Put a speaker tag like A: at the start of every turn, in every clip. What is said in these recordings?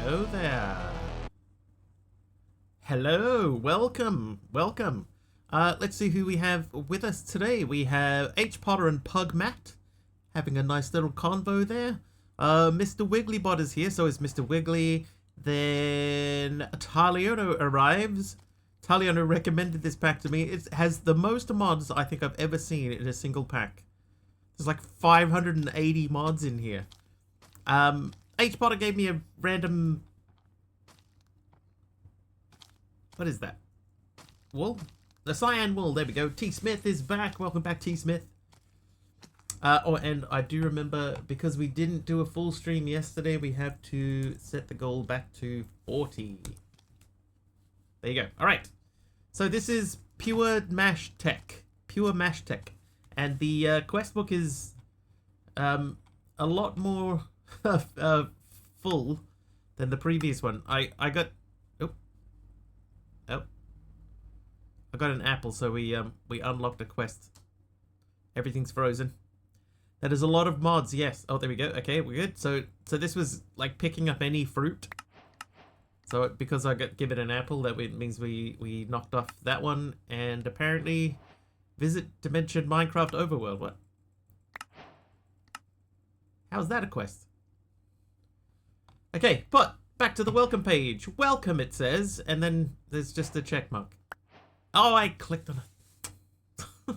A: Hello there. Hello, welcome. Let's see who we have with us today. We have H. Potter and Pug Matt having a nice little convo there. MisterWiggly bot is here, so is MisterWiggly. Then Taliono arrives. Taliono recommended this pack to me. It has the most mods I think I've ever seen in a single pack. There's like 580 mods in here. H. Potter gave me a random... What is that? Wool? The cyan wool, there we go. T. Smith is back. Welcome back, T. Smith. And I do remember, because we didn't do a full stream yesterday, we have to set the goal back to 40. There you go. Alright. So this is PureMash Tech. PureMash Tech. And the quest book is a lot more full than the previous one. I got... Oh. I got an apple, so we unlocked a quest. Everything's frozen. That is a lot of mods, yes. Oh, there we go. Okay, we're good. So this was like picking up any fruit. So because I got given an apple, that means we knocked off that one. And apparently, visit Dimension Minecraft Overworld. What? How's that a quest? Okay, but back to the welcome page. Welcome, it says, and then there's just a check mark. Oh, I clicked on it.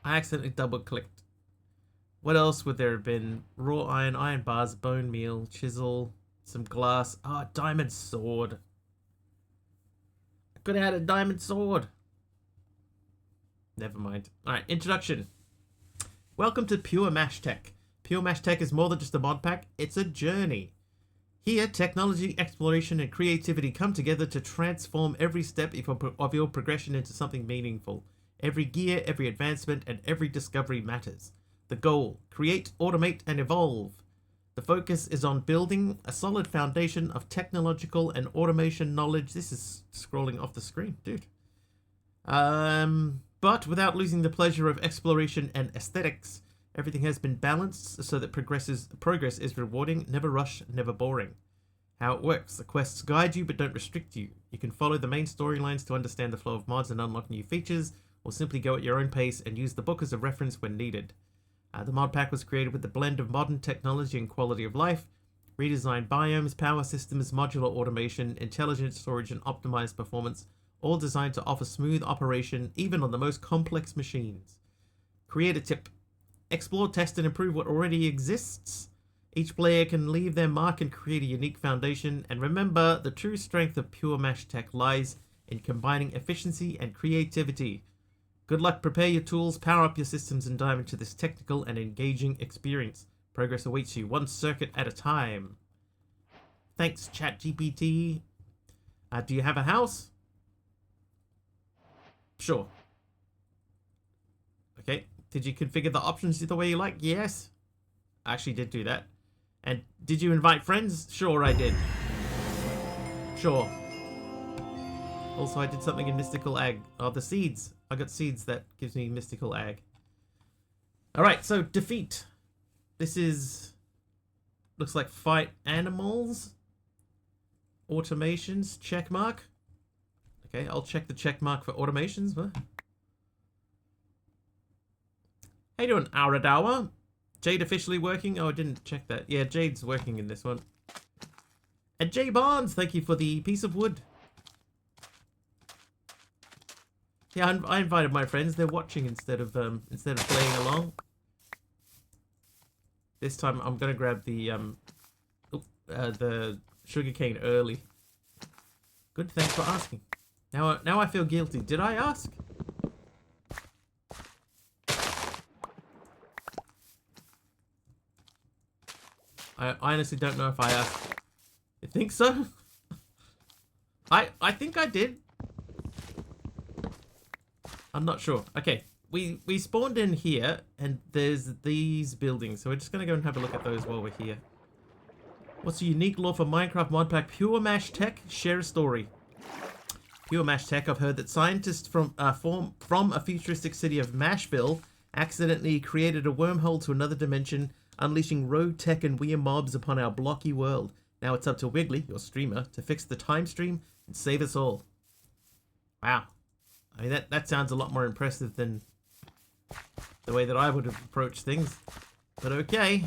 A: I accidentally double-clicked. What else would there have been? Raw iron, iron bars, bone meal, chisel, some glass. Oh, diamond sword. I could have had a diamond sword. Never mind. Alright, introduction. Welcome to PureMash Tech. PureMash Tech is more than just a mod pack, it's a journey. Here, technology, exploration, and creativity come together to transform every step of your progression into something meaningful. Every gear, every advancement, and every discovery matters. The goal: create, automate, and evolve. The focus is on building a solid foundation of technological and automation knowledge. This is scrolling off the screen, dude. But without losing the pleasure of exploration and aesthetics. Everything has been balanced so that progress is rewarding, never rush, never boring. How it works: the quests guide you but don't restrict you. You can follow the main storylines to understand the flow of mods and unlock new features, or simply go at your own pace and use the book as a reference when needed. The mod pack was created with a blend of modern technology and quality of life, redesigned biomes, power systems, modular automation, intelligent storage, and optimized performance, all designed to offer smooth operation even on the most complex machines. Creator tip: explore, test, and improve what already exists. Each player can leave their mark and create a unique foundation. And remember, the true strength of PureMash Tech lies in combining efficiency and creativity. Good luck, prepare your tools, power up your systems, and dive into this technical and engaging experience. Progress awaits you, one circuit at a time. Thanks, ChatGPT. Do you have a house? Sure. Okay. Did you configure the options the way you like? Yes. I actually did do that. And did you invite friends? Sure, I did. Sure. Also, I did something in Mystical Ag. Oh, the seeds. I got seeds that gives me Mystical Ag. Alright, so defeat. This is... looks like fight animals. Automations. Check mark. Okay, I'll check the check mark for automations. What? How you doing, Aradawa? Jade officially working? Oh, I didn't check that. Yeah, Jade's working in this one. And Jay Barnes, thank you for the piece of wood. Yeah, I invited my friends. They're watching instead of playing along. This time I'm gonna grab the sugarcane early. Good, thanks for asking. Now I feel guilty. Did I ask? I honestly don't know if I asked. You think so? I think I did. I'm not sure. Okay, we spawned in here, and there's these buildings, so we're just gonna go and have a look at those while we're here. What's the unique lore for Minecraft mod pack? PureMash Tech, share a story. PureMash Tech, I've heard that scientists from a futuristic city of Mashville accidentally created a wormhole to another dimension unleashing rogue tech and weird mobs upon our blocky world. Now it's up to Wiggly, your streamer, to fix the time stream and save us all. Wow. I mean, that sounds a lot more impressive than the way that I would have approached things. But okay.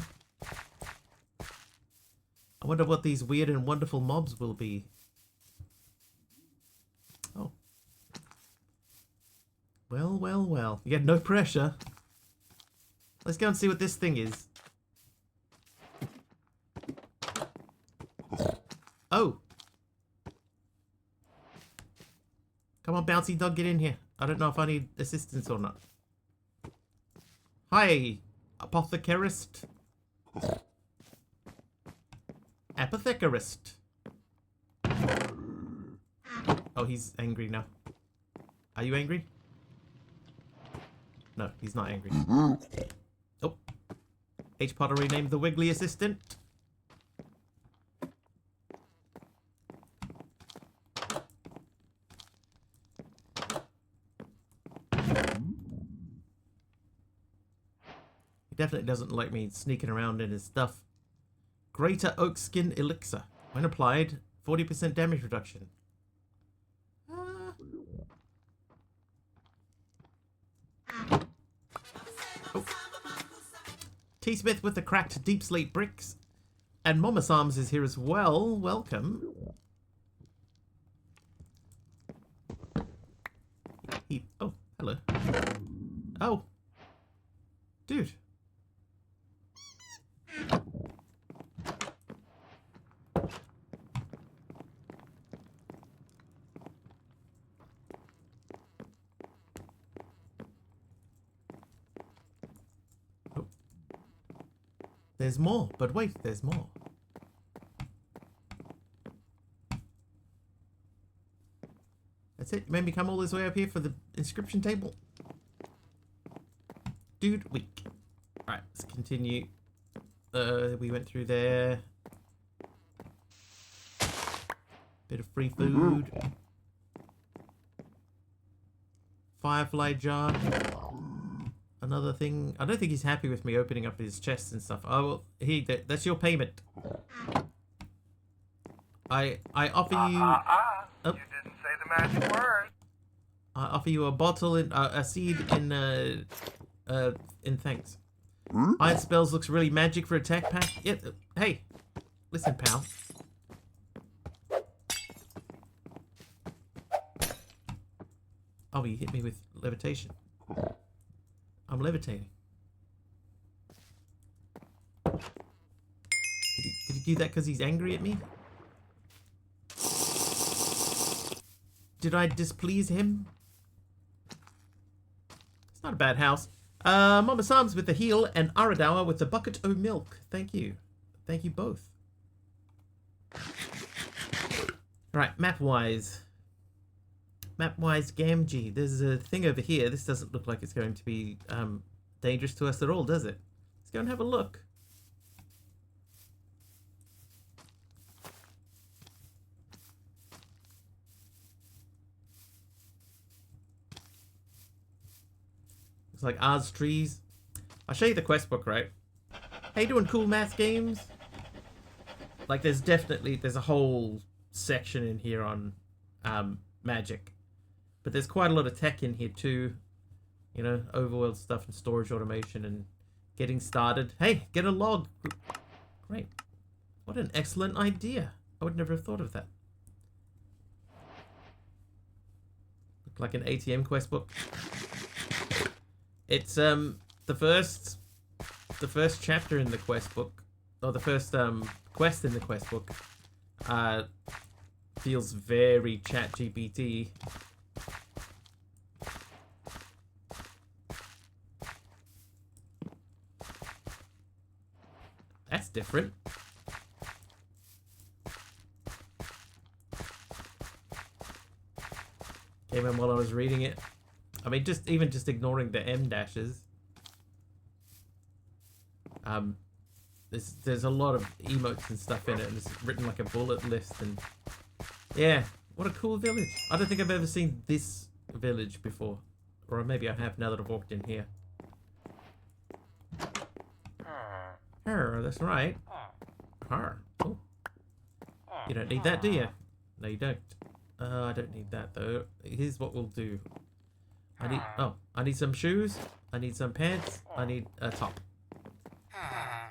A: I wonder what these weird and wonderful mobs will be. Oh. Well, well, well. You get no pressure. Let's go and see what this thing is. Oh. Come on, bouncy dog, get in here. I don't know if I need assistance or not. Hi, apothecarist. Apothecarist. Oh, he's angry now. Are you angry? No, he's not angry. Oh. H. Potter renamed the Wiggly assistant. He definitely doesn't like me sneaking around in his stuff. Greater Oak Skin Elixir. When applied, 40% damage reduction. Oh. T-Smith with the cracked deep slate bricks. And Mama Psalms is here as well. Welcome. Oh, hello. Oh. Dude. Oh. There's more, but wait, there's more. That's it? You made me come all this way up here for the inscription table? Dude, weak. Alright, let's continue. We went through there. Bit of free food. Firefly jar. Another thing. I don't think he's happy with me opening up his chests and stuff. Oh, well, here, that's your payment. I offer you...
B: Oh. You didn't say the magic word.
A: I offer you a bottle and a seed in thanks. Iron spells looks really magic for attack pack. Yeah, hey, listen, pal. Oh, he hit me with levitation. I'm levitating. Did he do that because he's angry at me? Did I displease him? It's not a bad house. Mama Psalms with the heal and Aradawa with the bucket of milk. Thank you. Thank you both. Right, map-wise. Map-wise Gamgee. There's a thing over here. This doesn't look like it's going to be dangerous to us at all, does it? Let's go and have a look. It's like Oz trees. I'll show you the quest book, right? How you doing, cool math games? Like, there's a whole section in here on magic. But there's quite a lot of tech in here too. You know, overworld stuff and storage automation and getting started. Hey, get a log. Great. What an excellent idea. I would never have thought of that. Looked like an ATM quest book. It's the first chapter in the quest book, or the first quest in the quest book, feels very ChatGPT. That's different. Came in while I was reading it. I mean, even just ignoring the M dashes. There's a lot of emotes and stuff in it, and it's written like a bullet list, and yeah, what a cool village. I don't think I've ever seen this village before, or maybe I have now that I've walked in here. Her, that's right. Her. Oh. You don't need that, do you? No, you don't. I don't need that, though. Here's what we'll do. I need some shoes. I need some pants. I need a top.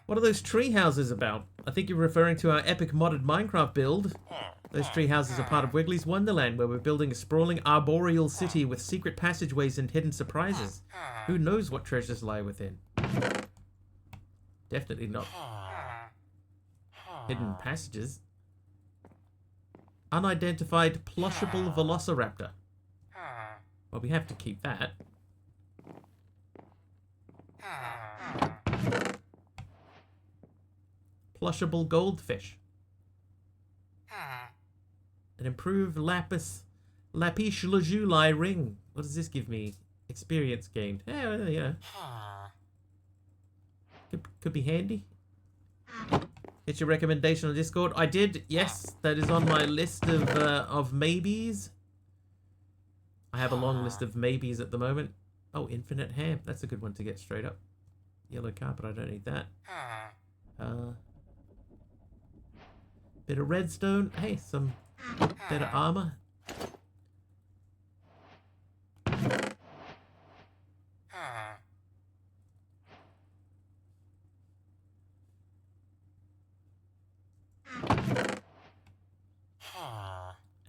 A: What are those tree houses about? I think you're referring to our epic modded Minecraft build. Those tree houses are part of Wiggly's Wonderland, where we're building a sprawling arboreal city with secret passageways and hidden surprises. Who knows what treasures lie within? Definitely not hidden passages. Unidentified plushable velociraptor. Well, we have to keep that. Plushable goldfish. An improved lapis lazuli ring. What does this give me? Experience gained. Yeah. Could be handy. Get your recommendation on Discord. I did. Yes, that is on my list of maybes. I have a long list of maybes at the moment. Oh, infinite ham. That's a good one to get straight up. Yellow carpet. I don't need that. Bit of redstone. Hey, some better armor.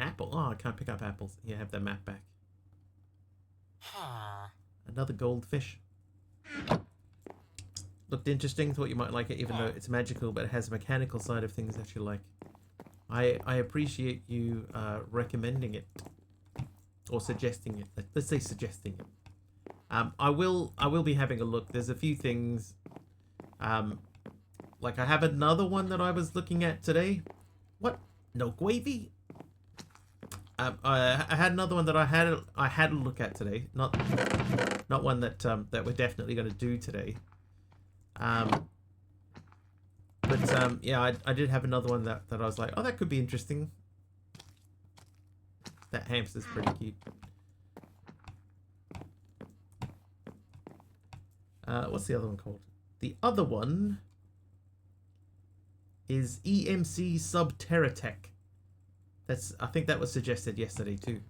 A: Apple. Oh, I can't pick up apples. Yeah, have the map back. Another goldfish. Looked interesting. Thought you might like it, even though it's magical, but it has a mechanical side of things that you like. I appreciate you recommending it or suggesting it. Let's say suggesting it. I will be having a look. There's a few things. Like I have another one that I was looking at today. What? No gravy? I had another one that I had a look at today. Not one that that we're definitely going to do today. But yeah, I did have another one that I was like, oh, that could be interesting. That hamster's pretty cute. What's the other one called? The other one is EMC Subterratech. I think that was suggested yesterday too.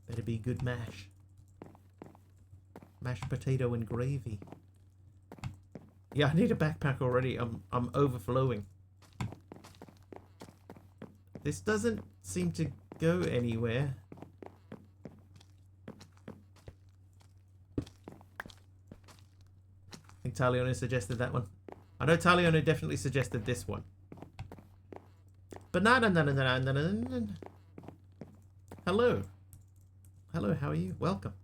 A: Better be good mash. Mashed potato and gravy. Yeah, I need a backpack already. I'm overflowing. This doesn't seem to go anywhere. I think Talione suggested that one. I know Talione definitely suggested this one. Banana. Hello. Hello, how are you? Welcome.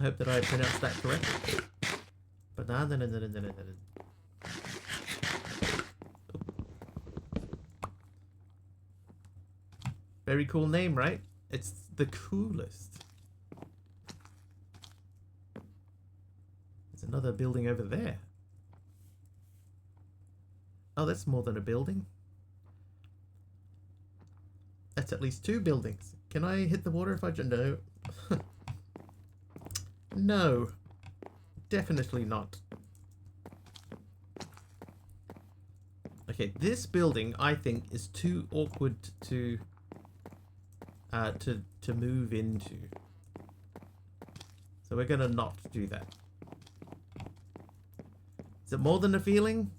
A: I hope that I pronounced that correctly. Banana. Very cool name, right? It's the coolest. There's another building over there. Oh, that's more than a building. That's at least 2 buildings. Can I hit the water if I jump? No. No. Definitely not. Okay, this building I think is too awkward to move into. So we're gonna not do that. Is it more than a feeling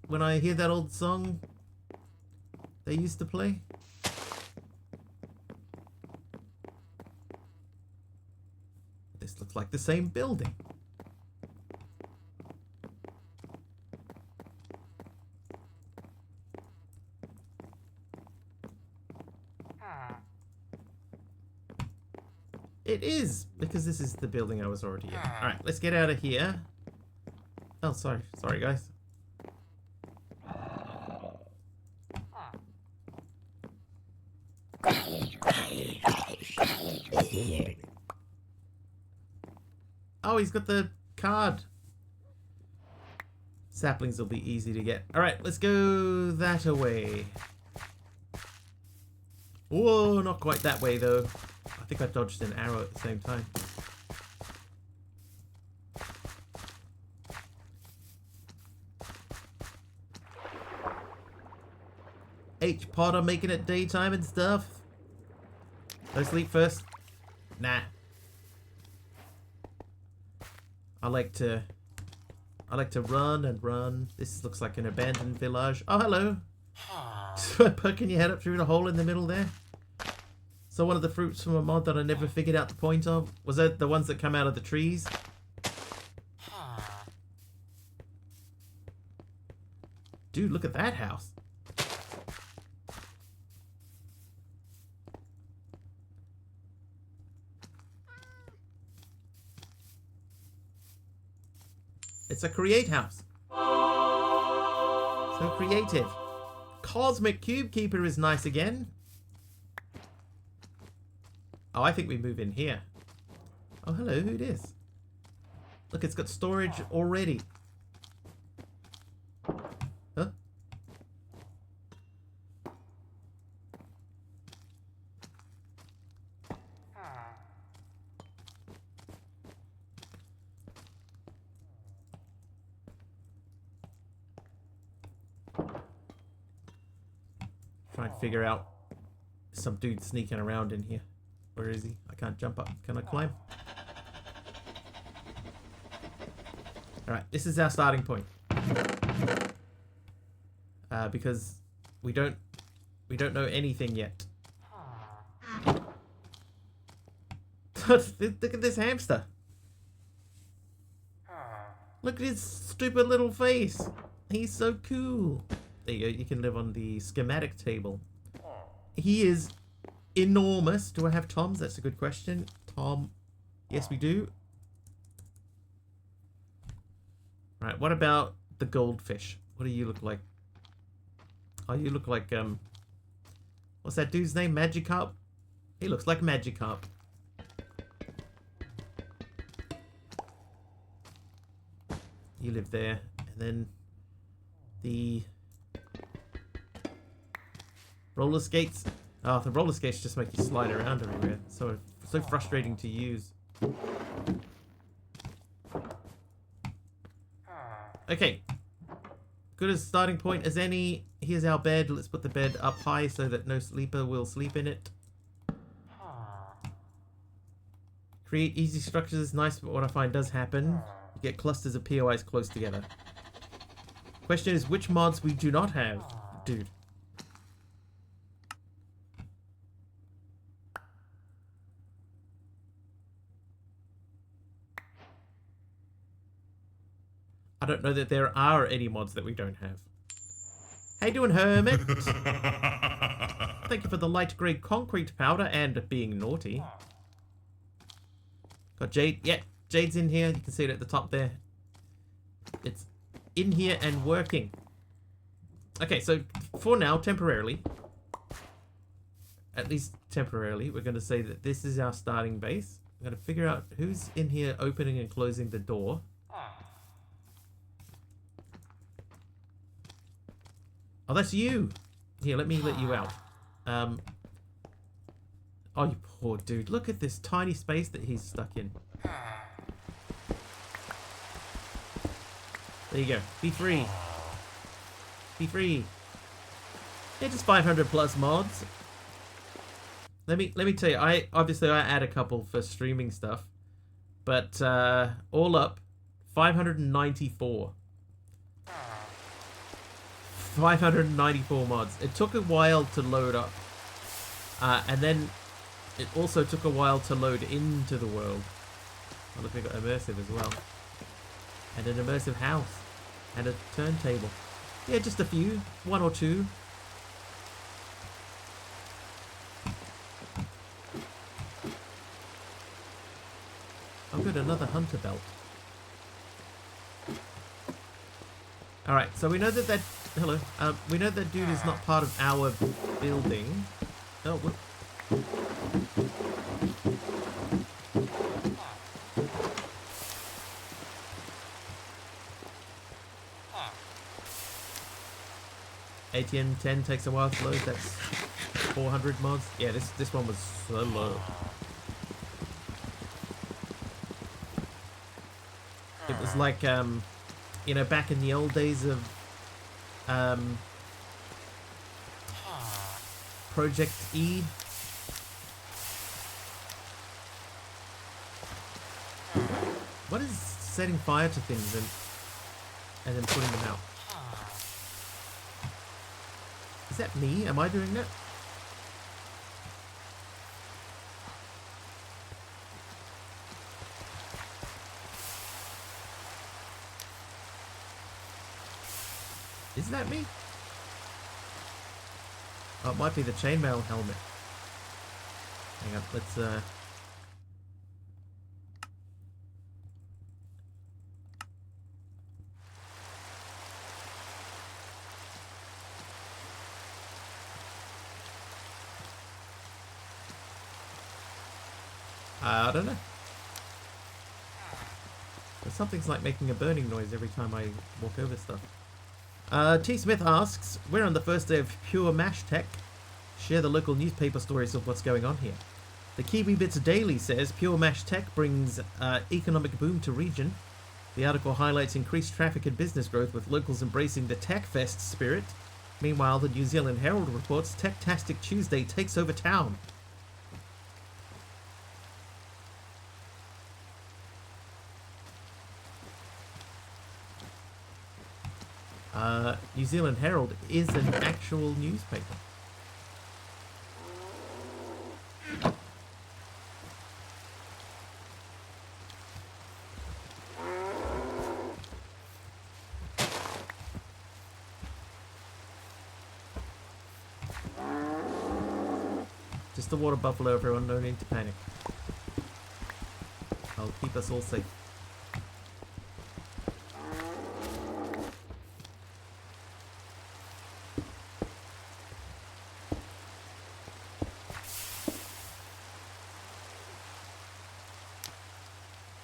A: when I hear that old song they used to play? This looks like the same building. It is, because this is the building I was already in. Alright, let's get out of here. Oh, sorry. Sorry, guys. Oh, he's got the card. Saplings will be easy to get. Alright, let's go that away. Whoa, not quite that way, though. I think I dodged an arrow at the same time. H. Potter making it daytime and stuff. Go sleep first. Nah. I like to run and run. This looks like an abandoned village. Oh, hello. Poking your head up through the hole in the middle there. So one of the fruits from a mod that I never figured out the point of. Was that the ones that come out of the trees? Dude, look at that house. It's a create house. So creative. Cosmic Cube Keeper is nice again. Oh, I think we move in here. Oh, hello, who it is? Look, it's got storage already. Huh? Trying to figure out some dude sneaking around in here. Where is he? I can't jump up. Can I climb? Alright, this is our starting point. Because we don't know anything yet. Look at this hamster. Look at his stupid little face. He's so cool. There you go. You can live on the schematic table. He is enormous. Do I have Toms? That's a good question. Tom. Yes, we do. Right. What about the goldfish? What do you look like? Oh, you look like, what's that dude's name? Magikarp? He looks like Magikarp. You live there. And then the roller skates. Oh, the roller skates just make you slide around everywhere. So frustrating to use. Okay. Good as starting point as any. Here's our bed. Let's put the bed up high so that no sleeper will sleep in it. Create easy structures is nice, but what I find does happen, you get clusters of POIs close together. Question is which mods we do not have, dude. I don't know that there are any mods that we don't have. How you doing, Hermit? Thank you for the light grey concrete powder and being naughty. Got Jade. Yeah, Jade's in here. You can see it at the top there. It's in here and working. Okay, so for now, temporarily, at least temporarily, we're going to say that this is our starting base. I'm going to figure out who's in here opening and closing the door. Oh, that's you. Here, let me let you out. Oh, you poor dude. Look at this tiny space that he's stuck in. There you go. Be free. Be free. Yeah, just 500 plus mods. Let me tell you, I add a couple for streaming stuff. But all up, 594. 594 mods. It took a while to load up. And then it also took a while to load into the world. Oh, look, we got immersive as well. And an immersive house. And a turntable. Yeah, just a few. One or two. Oh, good, another hunter belt. Alright, so we know that hello. We know that dude is not part of our building. Oh, what? ATM 10 takes a while to load. That's 400 mods. Yeah, this one was so low. It was like you know, back in the old days of Project E. What is setting fire to things and then putting them out? Is that me? Am I doing that? Is that me? Oh, it might be the chainmail helmet. Hang on, let's I don't know. But something's like making a burning noise every time I walk over stuff. T. Smith asks, we're on the first day of PureMash Tech. Share the local newspaper stories of what's going on here. The Kiwi Bits Daily says PureMash Tech brings economic boom to region. The article highlights increased traffic and business growth with locals embracing the Tech Fest spirit. Meanwhile, the New Zealand Herald reports Tech-tastic Tuesday takes over town. New Zealand Herald is an actual newspaper. Just the water buffalo, everyone. No need to panic. I'll keep us all safe.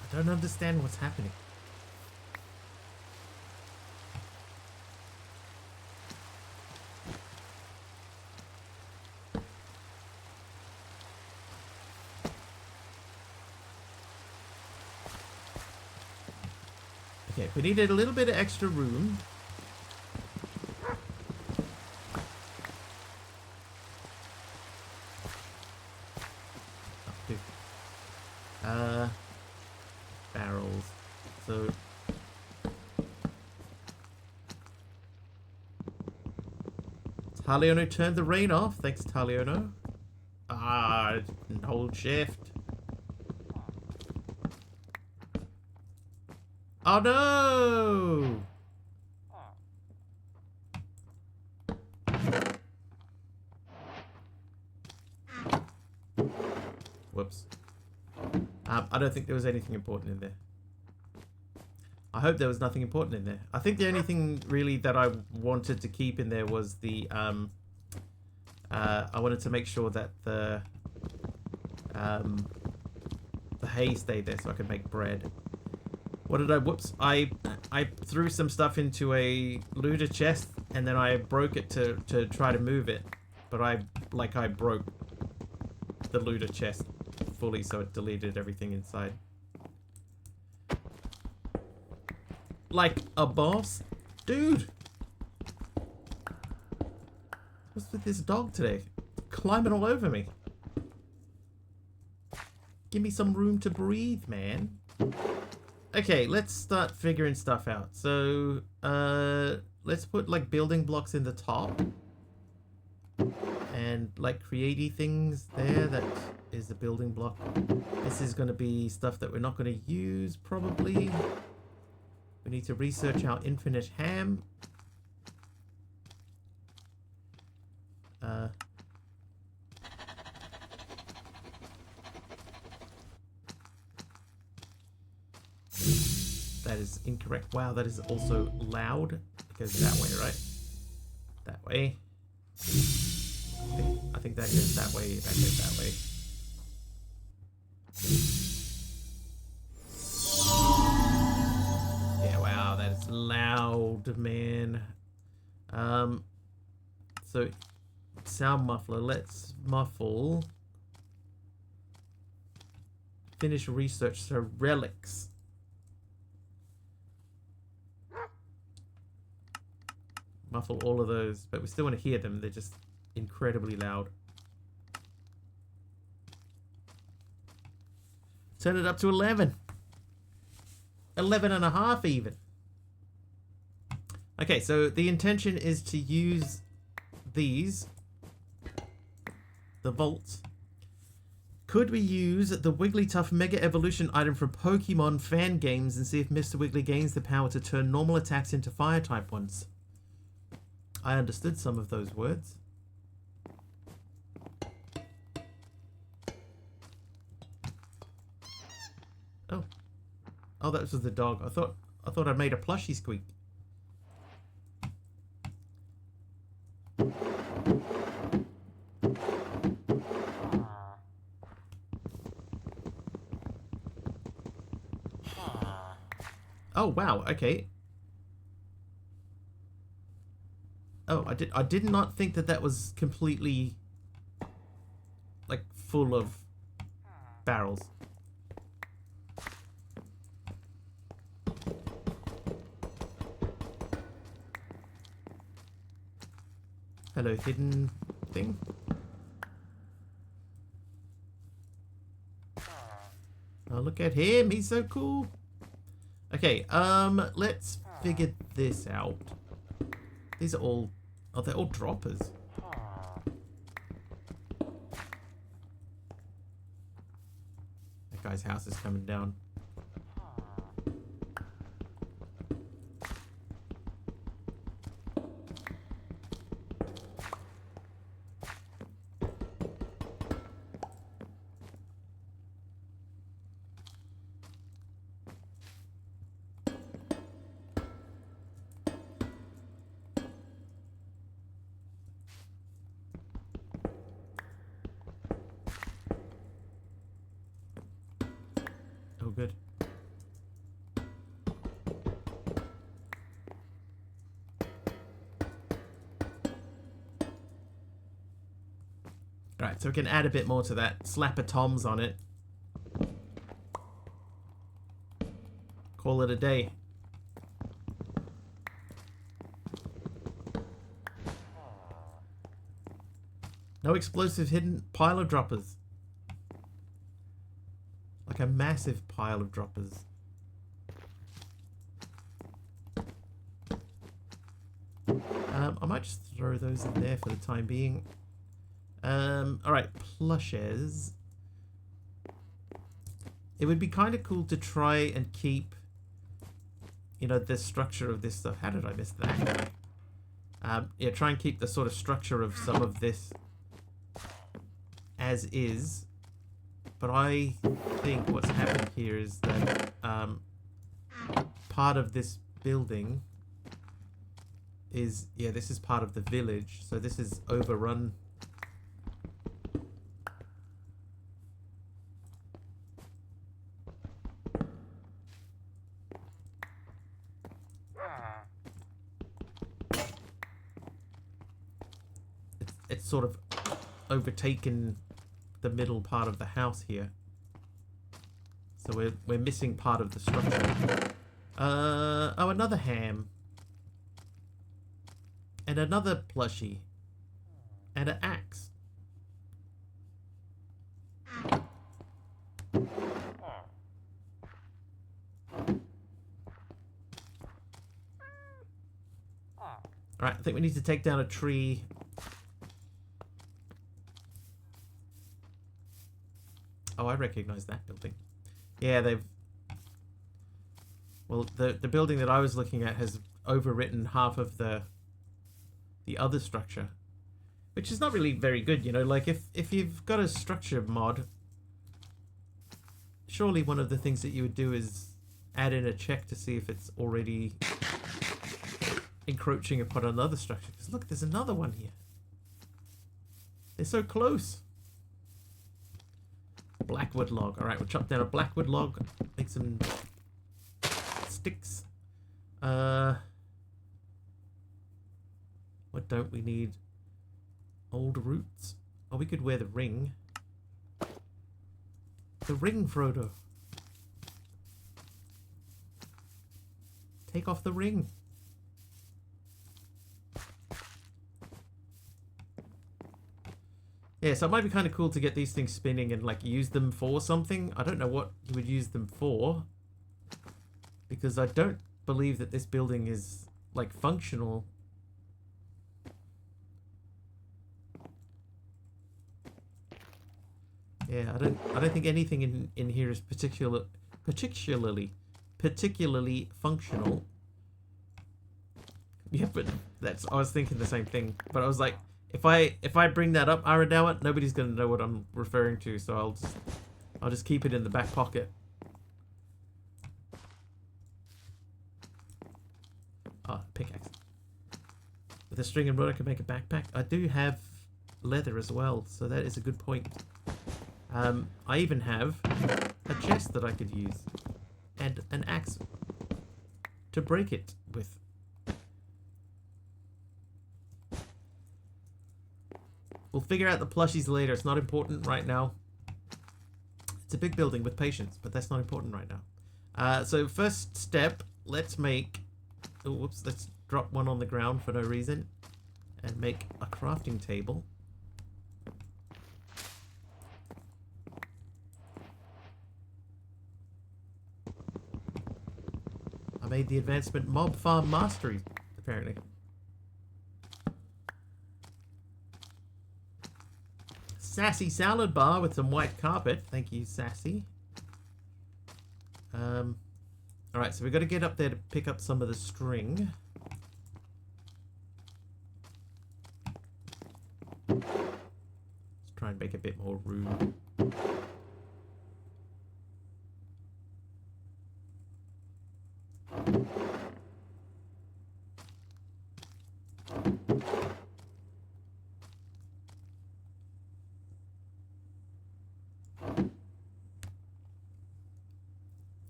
A: I don't understand what's happening. Okay, we needed a little bit of extra room. Barrels. So Taliono turned the rain off. Thanks, Taliono. Ah, hold shift. Oh no! Whoops. I don't think there was anything important in there. I hope there was nothing important in there. I think the only thing really that I wanted to keep in there was the I wanted to make sure that the hay stayed there so I could make bread. What did I... Whoops. I threw some stuff into a looter chest and then I broke it to try to move it. But I broke the looter chest fully, so it deleted everything inside. Like a boss? Dude! What's with this dog today? Climbing all over me. Give me some room to breathe, man. Okay, let's start figuring stuff out. So, let's put like building blocks in the top. And like createy things there. That is a building block. This is going to be stuff that we're not going to use probably. We need to research our infinite ham. That is incorrect. Wow, that is also loud. It goes that way, right? That way. I think that goes that way. That goes that way. Yeah, wow, that is loud, man. So sound muffler. Let's muffle. Finish research. So relics. Muffle all of those, but we still want to hear them. They're just incredibly loud. Turn it up to 11. 11 and a half even. Okay, so the intention is to use these, the vaults. Could we use the Wigglytuff Mega Evolution item from Pokemon fan games and see if Mr. Wiggly gains the power to turn normal attacks into fire type ones? I understood some of those words. Oh. Oh, that was the dog. I thought I made a plushie squeak. Oh wow, okay. Oh, I did not think that was completely like full of barrels. Hello, hidden thing. Oh, look at him. He's so cool. Okay, let's figure this out. These are all... Oh, they're all droppers. That guy's house is coming down. Oh, good. Right, so we can add a bit more to that. Slap a Toms on it. Call it a day. No explosive hidden pile of droppers. Like a massive pile of droppers. I might just throw those in there for the time being. Alright, plushes. It would be kind of cool to try and keep, you know, the structure of this stuff. How did I miss that? Yeah, try and keep the sort of structure of some of this as is. But I think what's happened here is that part of this building is, yeah, this is part of the village, so this is overrun. It's sort of overtaken the middle part of the house here, so we're missing part of the structure. Oh, another ham, and another plushie, and an axe. Alright, I think we need to take down a tree. Oh, I recognize that building. Yeah, they've... Well, the building that I was looking at has overwritten half of the other structure, which is not really very good, you know. Like, if you've got a structure mod, surely one of the things that you would do is add in a check to see if it's already encroaching upon another structure. Because look, there's another one here. They're so close. Blackwood log. Alright, we'll chop down a blackwood log. Make some sticks. What don't we need? Old roots. Oh, we could wear the ring. The ring, Frodo. Take off the ring. Yeah, so it might be kind of cool to get these things spinning and like use them for something. I don't know what you would use them for, because I don't believe that this building is like functional. Yeah, I don't think anything in here is particularly functional. Yeah, but I was thinking the same thing. But I was like, if I bring that up, Aradawa, nobody's gonna know what I'm referring to, so I'll just keep it in the back pocket. Oh, pickaxe. With a string and rod I can make a backpack. I do have leather as well, so that is a good point. I even have a chest that I could use, and an axe to break it with. We'll figure out the plushies later. It's not important right now. It's a big building with patience, but that's not important right now. So first step, let's make... Oh, whoops, let's drop one on the ground for no reason. And make a crafting table. I made the advancement Mob Farm Mastery, apparently. Sassy salad bar with some white carpet. Thank you, Sassy. Alright, so we've got to get up there to pick up some of the string. Let's try and make a bit more room.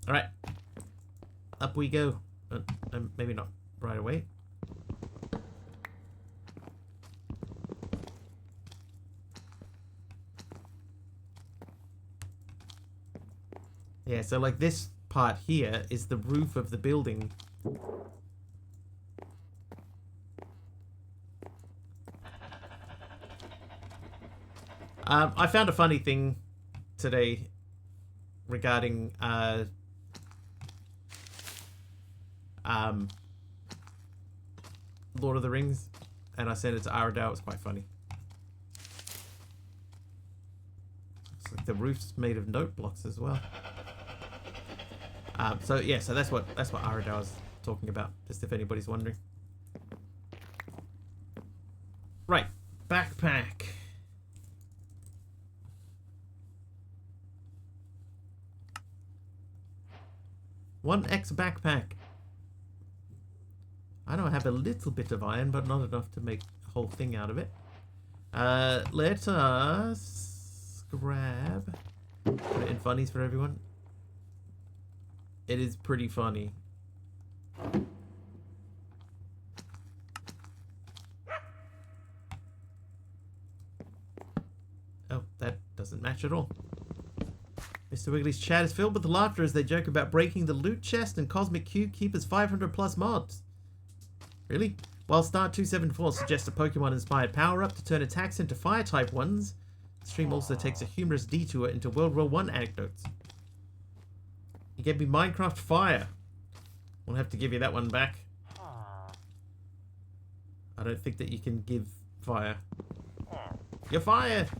A: Alright. Up we go. Maybe not right away. Yeah, so like this part here is the roof of the building. I found a funny thing today regarding Lord of the Rings, and I sent it to Aradao. It was quite funny. Looks like the roof's made of note blocks as well. So yeah, so that's what Aradao is talking about, just if anybody's wondering. Right, backpack. One X backpack. I know I have a little bit of iron, but not enough to make a whole thing out of it. Let us grab... Put it in funnies for everyone. It is pretty funny. Oh, that doesn't match at all. MisterWiggly's chat is filled with laughter as they joke about breaking the loot chest and Cosmic Cube Keeper's 500 plus mods. Really? While Star274 suggests a Pokemon-inspired power-up to turn attacks into fire-type ones, the stream also takes a humorous detour into World War I anecdotes. You gave me Minecraft Fire. We'll have to give you that one back. I don't think that you can give fire. You're fired!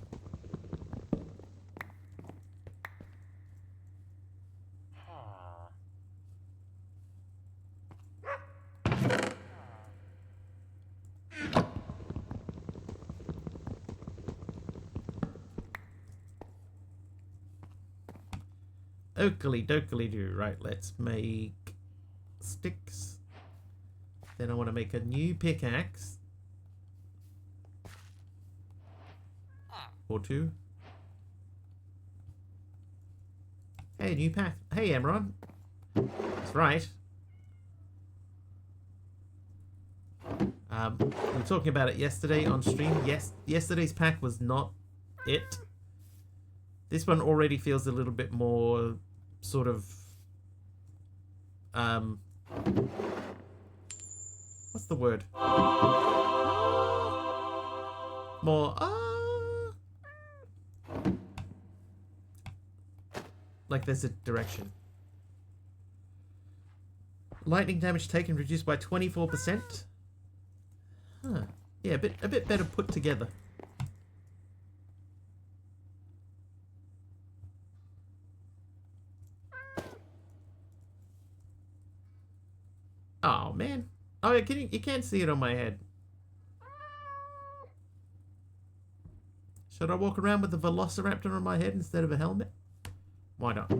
A: Oakley dokley do. Right, let's make sticks. Then I want to make a new pickaxe. Or two. Hey, new pack. Hey, Emron. That's right. We were talking about it yesterday on stream. Yes, yesterday's pack was not it. This one already feels a little bit more sort of what's the word? More like there's a direction. Lightning damage taken reduced by 24%. Huh. Yeah, a bit better put together. Oh man. Oh, you can't see it on my head. Should I walk around with a velociraptor on my head instead of a helmet? Why not?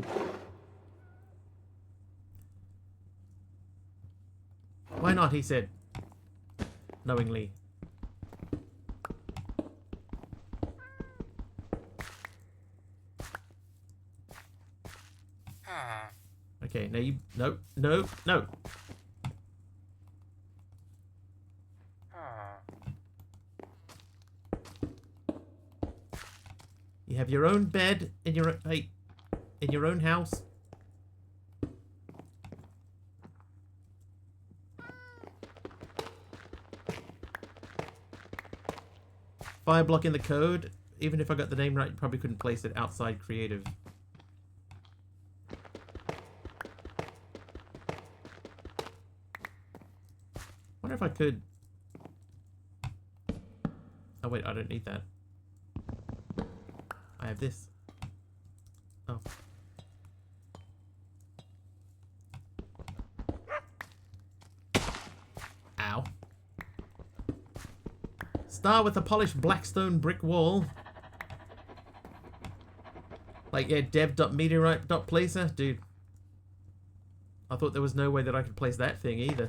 A: Why not, he said, knowingly. Okay, now you... No, no, no. You have your own bed in your... Hey, in your own house. Fire block in the code. Even if I got the name right, you probably couldn't place it outside creative. Wonder if I could... Oh wait, I don't need that. I have this. Oh. Ow. Start with a polished blackstone brick wall. Like, yeah, dev.meteorite.placer? Dude. I thought there was no way that I could place that thing either.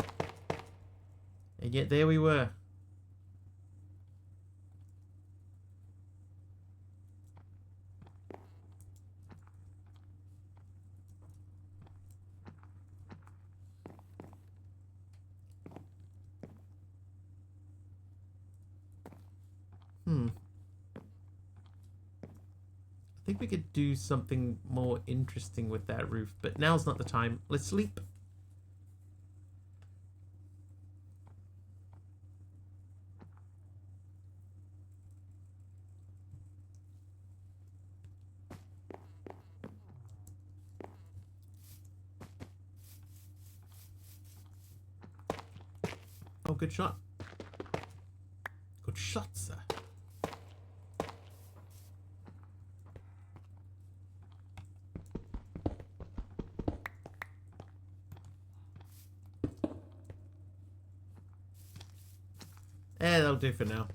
A: And yet there we were. I think we could do something more interesting with that roof, but now's not the time. Let's sleep. Oh, good shot. Good shot, sir. That'll do for now.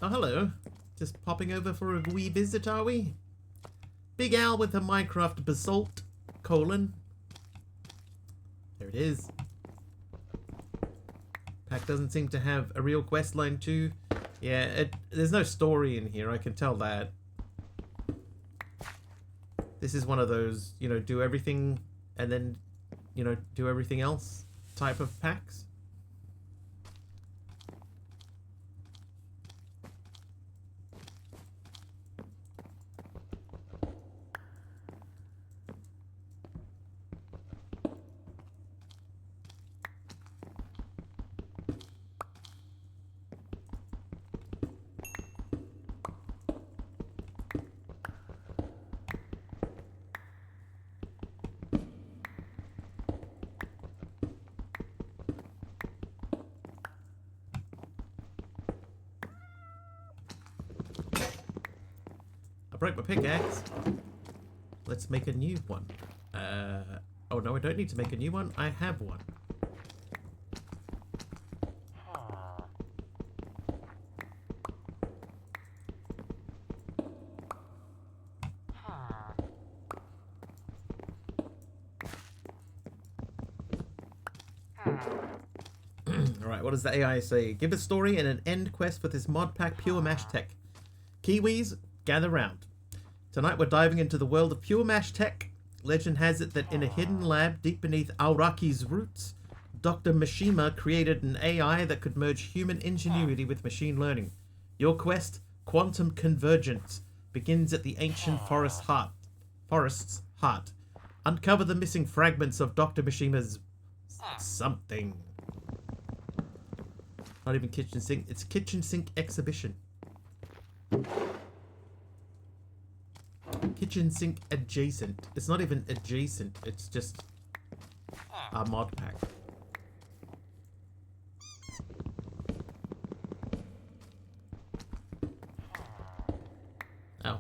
A: Oh, hello. Just popping over for a wee visit, are we? Big Al with a Minecraft basalt, colon. There it is. Pack doesn't seem to have a real quest line too. Yeah, there's no story in here, I can tell that. This is one of those, you know, do everything and then, you know, do everything else type of packs. I broke my pickaxe. Let's make a new one. Oh no, I don't need to make a new one. I have one. Alright, what does the AI say? Give a story and an end quest with this mod pack PureMash tech. Kiwis, gather round. Tonight we're diving into the world of PureMash tech. Legend has it that in a hidden lab deep beneath Auraki's roots, Dr. Mishima created an AI that could merge human ingenuity with machine learning. Your quest, Quantum Convergence, begins at the ancient forest's heart. Uncover the missing fragments of Dr. Mishima's something. Not even kitchen sink. It's kitchen sink exhibition. Kitchen sink adjacent. It's not even adjacent. It's just a mod pack. Oh.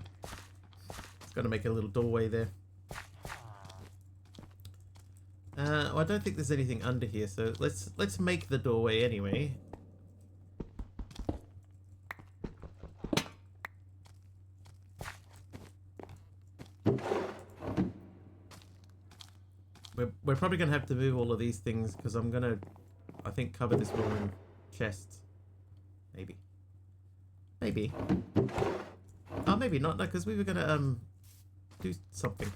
A: It's got to make a little doorway there. Well, I don't think there's anything under here, so let's make the doorway anyway. We're probably gonna have to move all of these things because I'm gonna, I think, cover this wall in chests. Maybe. Maybe. Oh, maybe not. No, because we were gonna do something.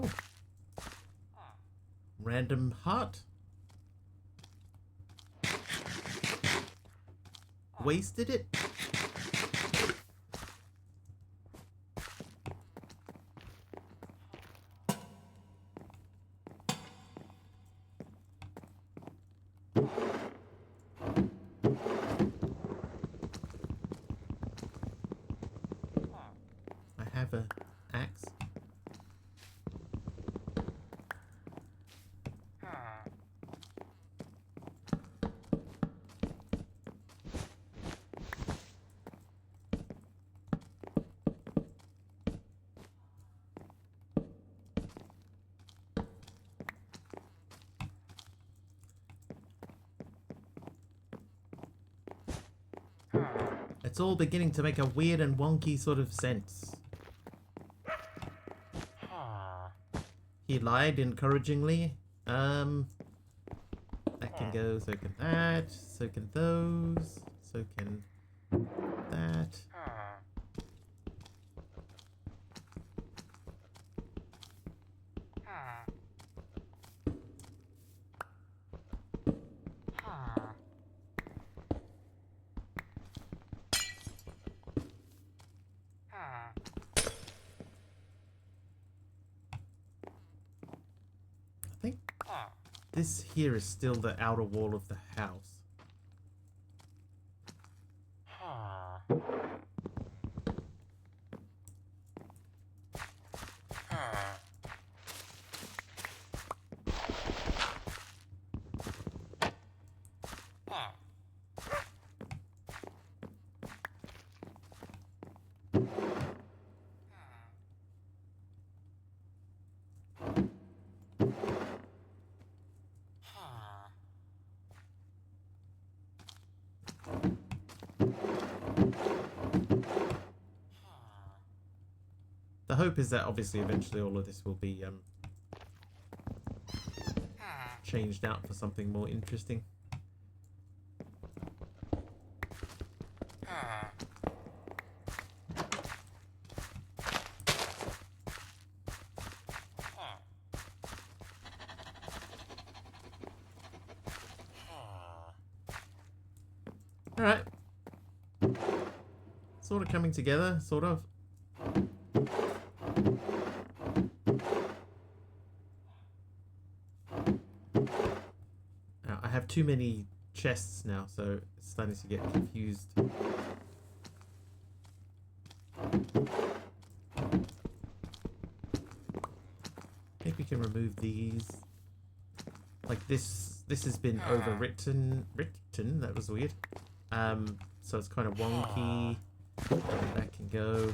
A: Oh. Random heart. Wasted it. I have a axe. It's all beginning to make a weird and wonky sort of sense. He lied encouragingly. That can go, so can that, so can those, so can that. I think this here is still the outer wall of the house. The hope is that obviously eventually all of this will be changed out for something more interesting. Alright. Sort of coming together, sort of. Now, I have too many chests now, so it's starting to get confused. I think we can remove these. Like this has been overwritten. That was weird. So it's kind of wonky. That can go.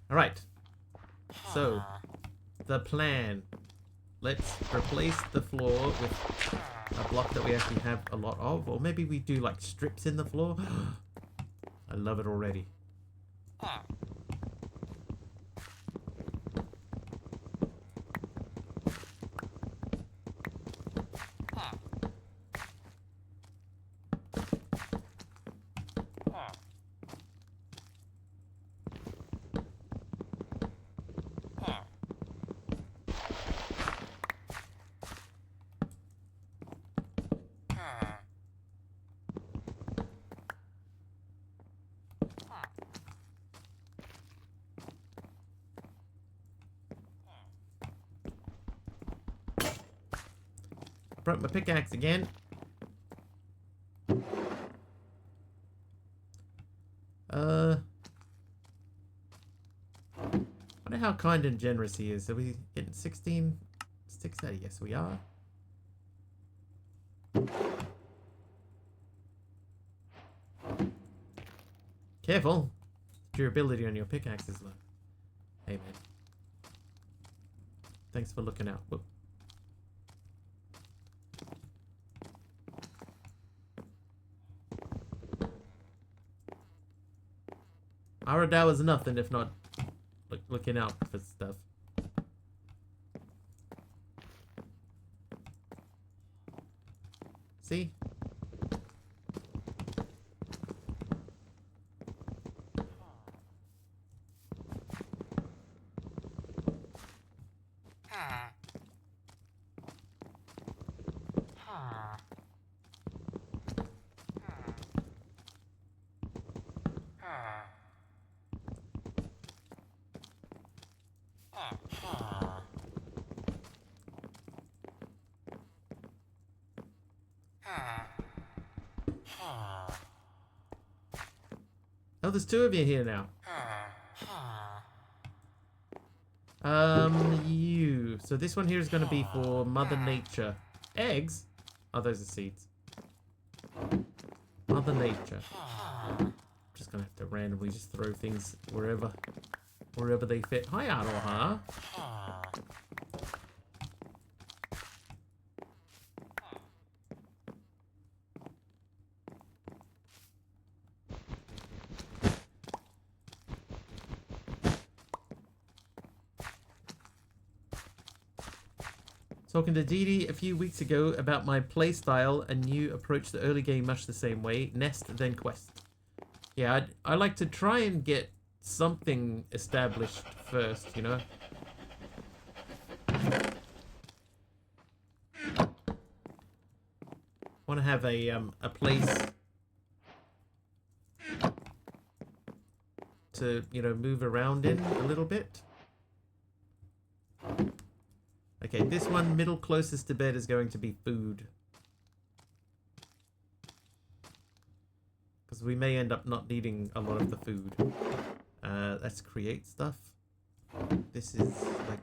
A: All right. So, the plan. Let's replace the floor with a block that we actually have a lot of. Or maybe we do like strips in the floor. I love it already. Broke my pickaxe again. Wonder how kind and generous he is. Are we getting 16 sticks out? Yes, we are. Careful. Durability on your pickaxe is low. Hey, man. Thanks for looking out. Whoop. Aradao is nothing if not looking out for stuff. See? Oh, there's two of you here now. You. So this one here is going to be for Mother Nature. Eggs? Oh, those are seeds. Mother Nature. Just going to have to randomly just throw things wherever they fit. Hi, Aloha. Talking to Dee Dee a few weeks ago about my playstyle, and you approach the early game much the same way. Nest, then quest. Yeah, I like to try and get something established first, you know? Want to have a place to, you know, move around in a little bit. Okay, this one, middle closest to bed, is going to be food. Because we may end up not needing a lot of the food. Let's create stuff. This is like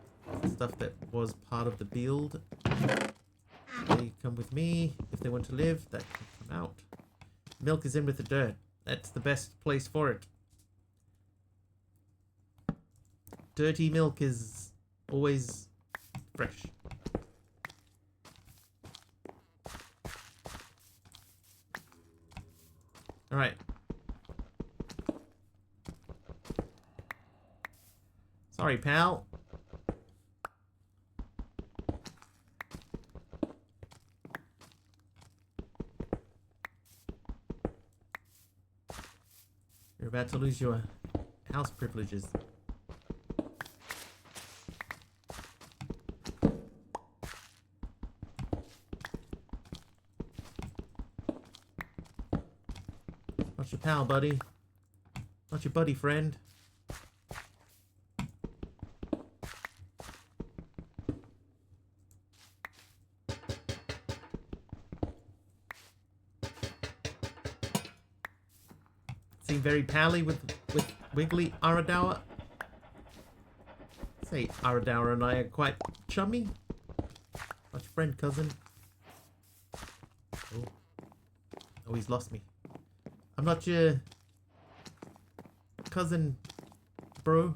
A: stuff that was part of the build. They come with me. If they want to live, that can come out. Milk is in with the dirt. That's the best place for it. Dirty milk is always fresh. All right. Sorry, pal. You're about to lose your house privileges. Not your pal, buddy. Not your buddy friend. Seem very pally with Wiggly. Aradawa. Say Aradawa and I are quite chummy. Not your friend, cousin. Oh, he's lost me. I'm not your cousin, bro.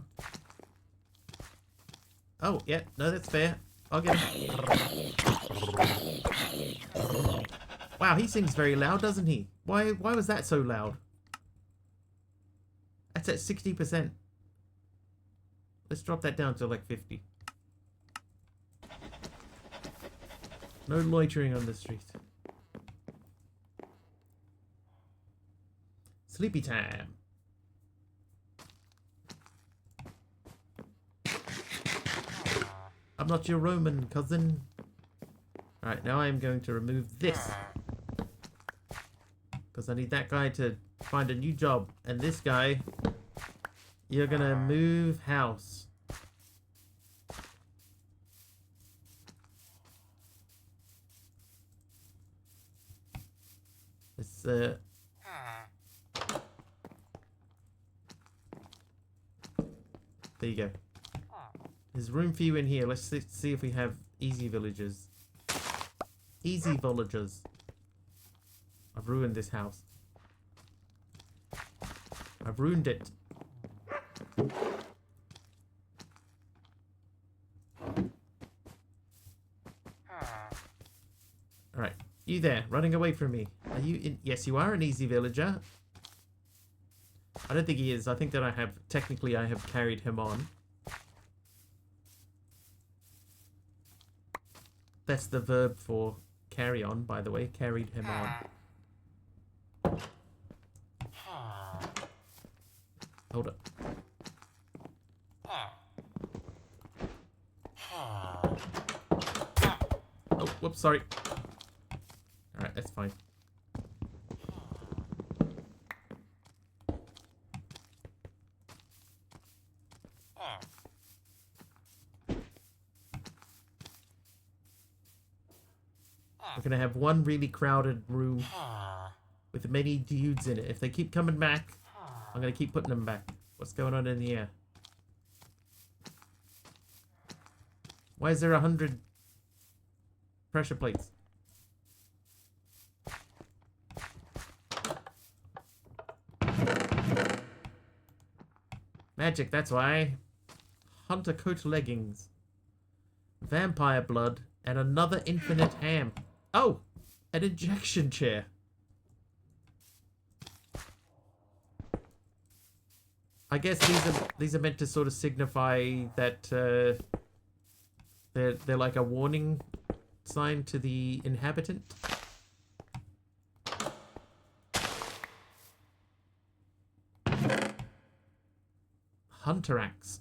A: Oh, yeah. No, that's fair. I'll get him. Wow, he sings very loud, doesn't he? Why was that so loud? That's at 60%. Let's drop that down to like 50. No loitering on the street. Sleepy time. I'm not your Roman cousin. Alright, now I'm going to remove this. Because I need that guy to find a new job. And this guy, you're gonna move house. It's, there you go. There's room for you in here. Let's see if we have easy villagers. Easy villagers. I've ruined this house. I've ruined it. Alright. You there, running away from me. Are you in? Yes, you are an easy villager. I don't think he is. I think that technically I have carried him on. That's the verb for carry on, by the way. Carried him on. Hold up. Oh, whoops, sorry. Alright, that's fine. We're gonna have one really crowded room with many dudes in it. If they keep coming back, I'm gonna keep putting them back. What's going on in the air? Why is there 100 pressure plates? Magic, that's why. Hunter coat leggings. Vampire blood and another infinite ham. Oh! An injection chair. I guess these are meant to sort of signify that they're like a warning sign to the inhabitant. Hunter axe.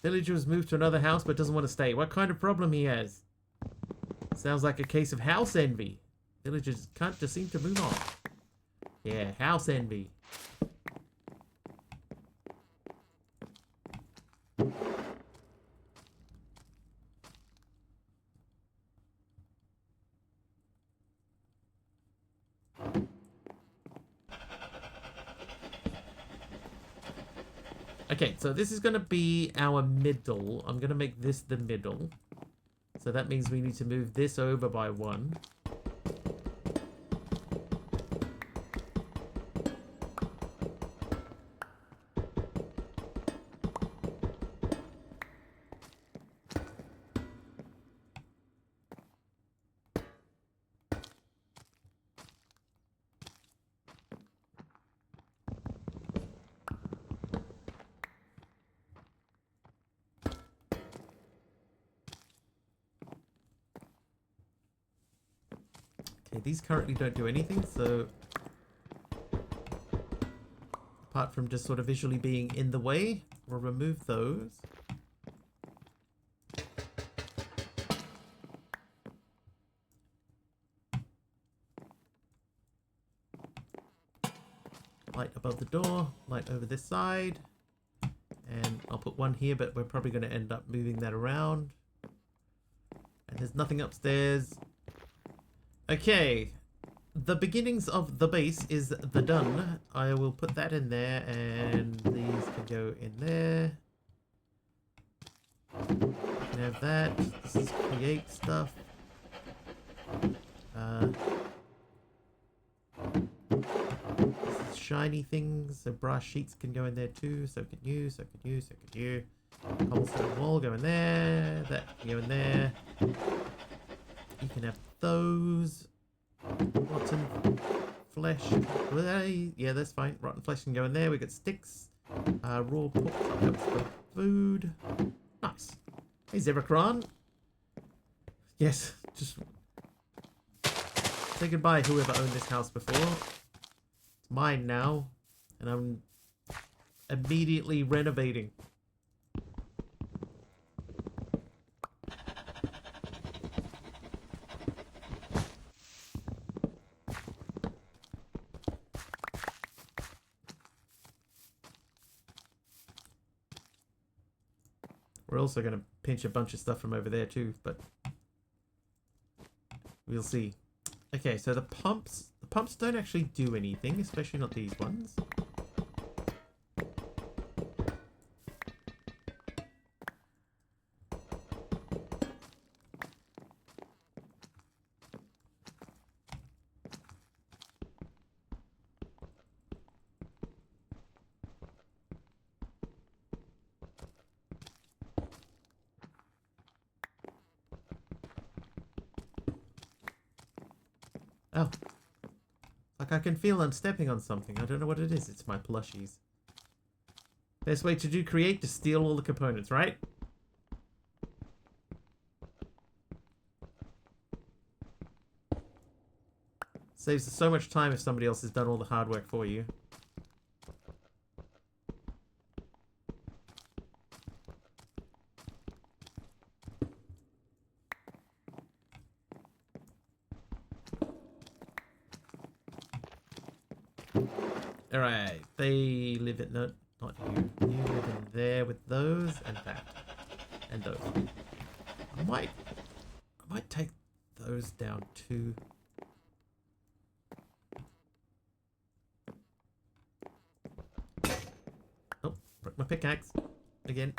A: Villager was moved to another house but doesn't want to stay. What kind of problem he has? Sounds like a case of house envy. Villagers can't just seem to move on. Yeah, house envy. Okay, so this is going to be our middle. I'm going to make this the middle. So that means we need to move this over by 1. Okay, these currently don't do anything, so apart from just sort of visually being in the way, we'll remove those. Light above the door, light over this side, And I'll put one here, but we're probably going to end up moving that around. And there's nothing upstairs. Okay. The beginnings of the base is the done. I will put that in there, and these can go in there. You can have that. This is create stuff. This is shiny things, so brass sheets can go in there too. So can you, so can you, so can you. Cobblestone wall go in there. That can go in there. You can have those. Rotten flesh. Yeah, that's fine. Rotten flesh can go in there. We got sticks. Raw pork chops for food. Nice. Hey, Zebrakron. Yes, just say goodbye, whoever owned this house before. It's mine now, and I'm immediately renovating. We're also going to pinch a bunch of stuff from over there too, but we'll see. Okay, so the pumps don't actually do anything, especially not these ones. Oh. Like I can feel I'm stepping on something. I don't know what it is. It's my plushies. Best way to create to steal all the components, right? Saves so much time if somebody else has done all the hard work for you. Alright, they live in... No, not you. You live in there with those and that. And those. I might take those down too. Oh, broke my pickaxe. Again.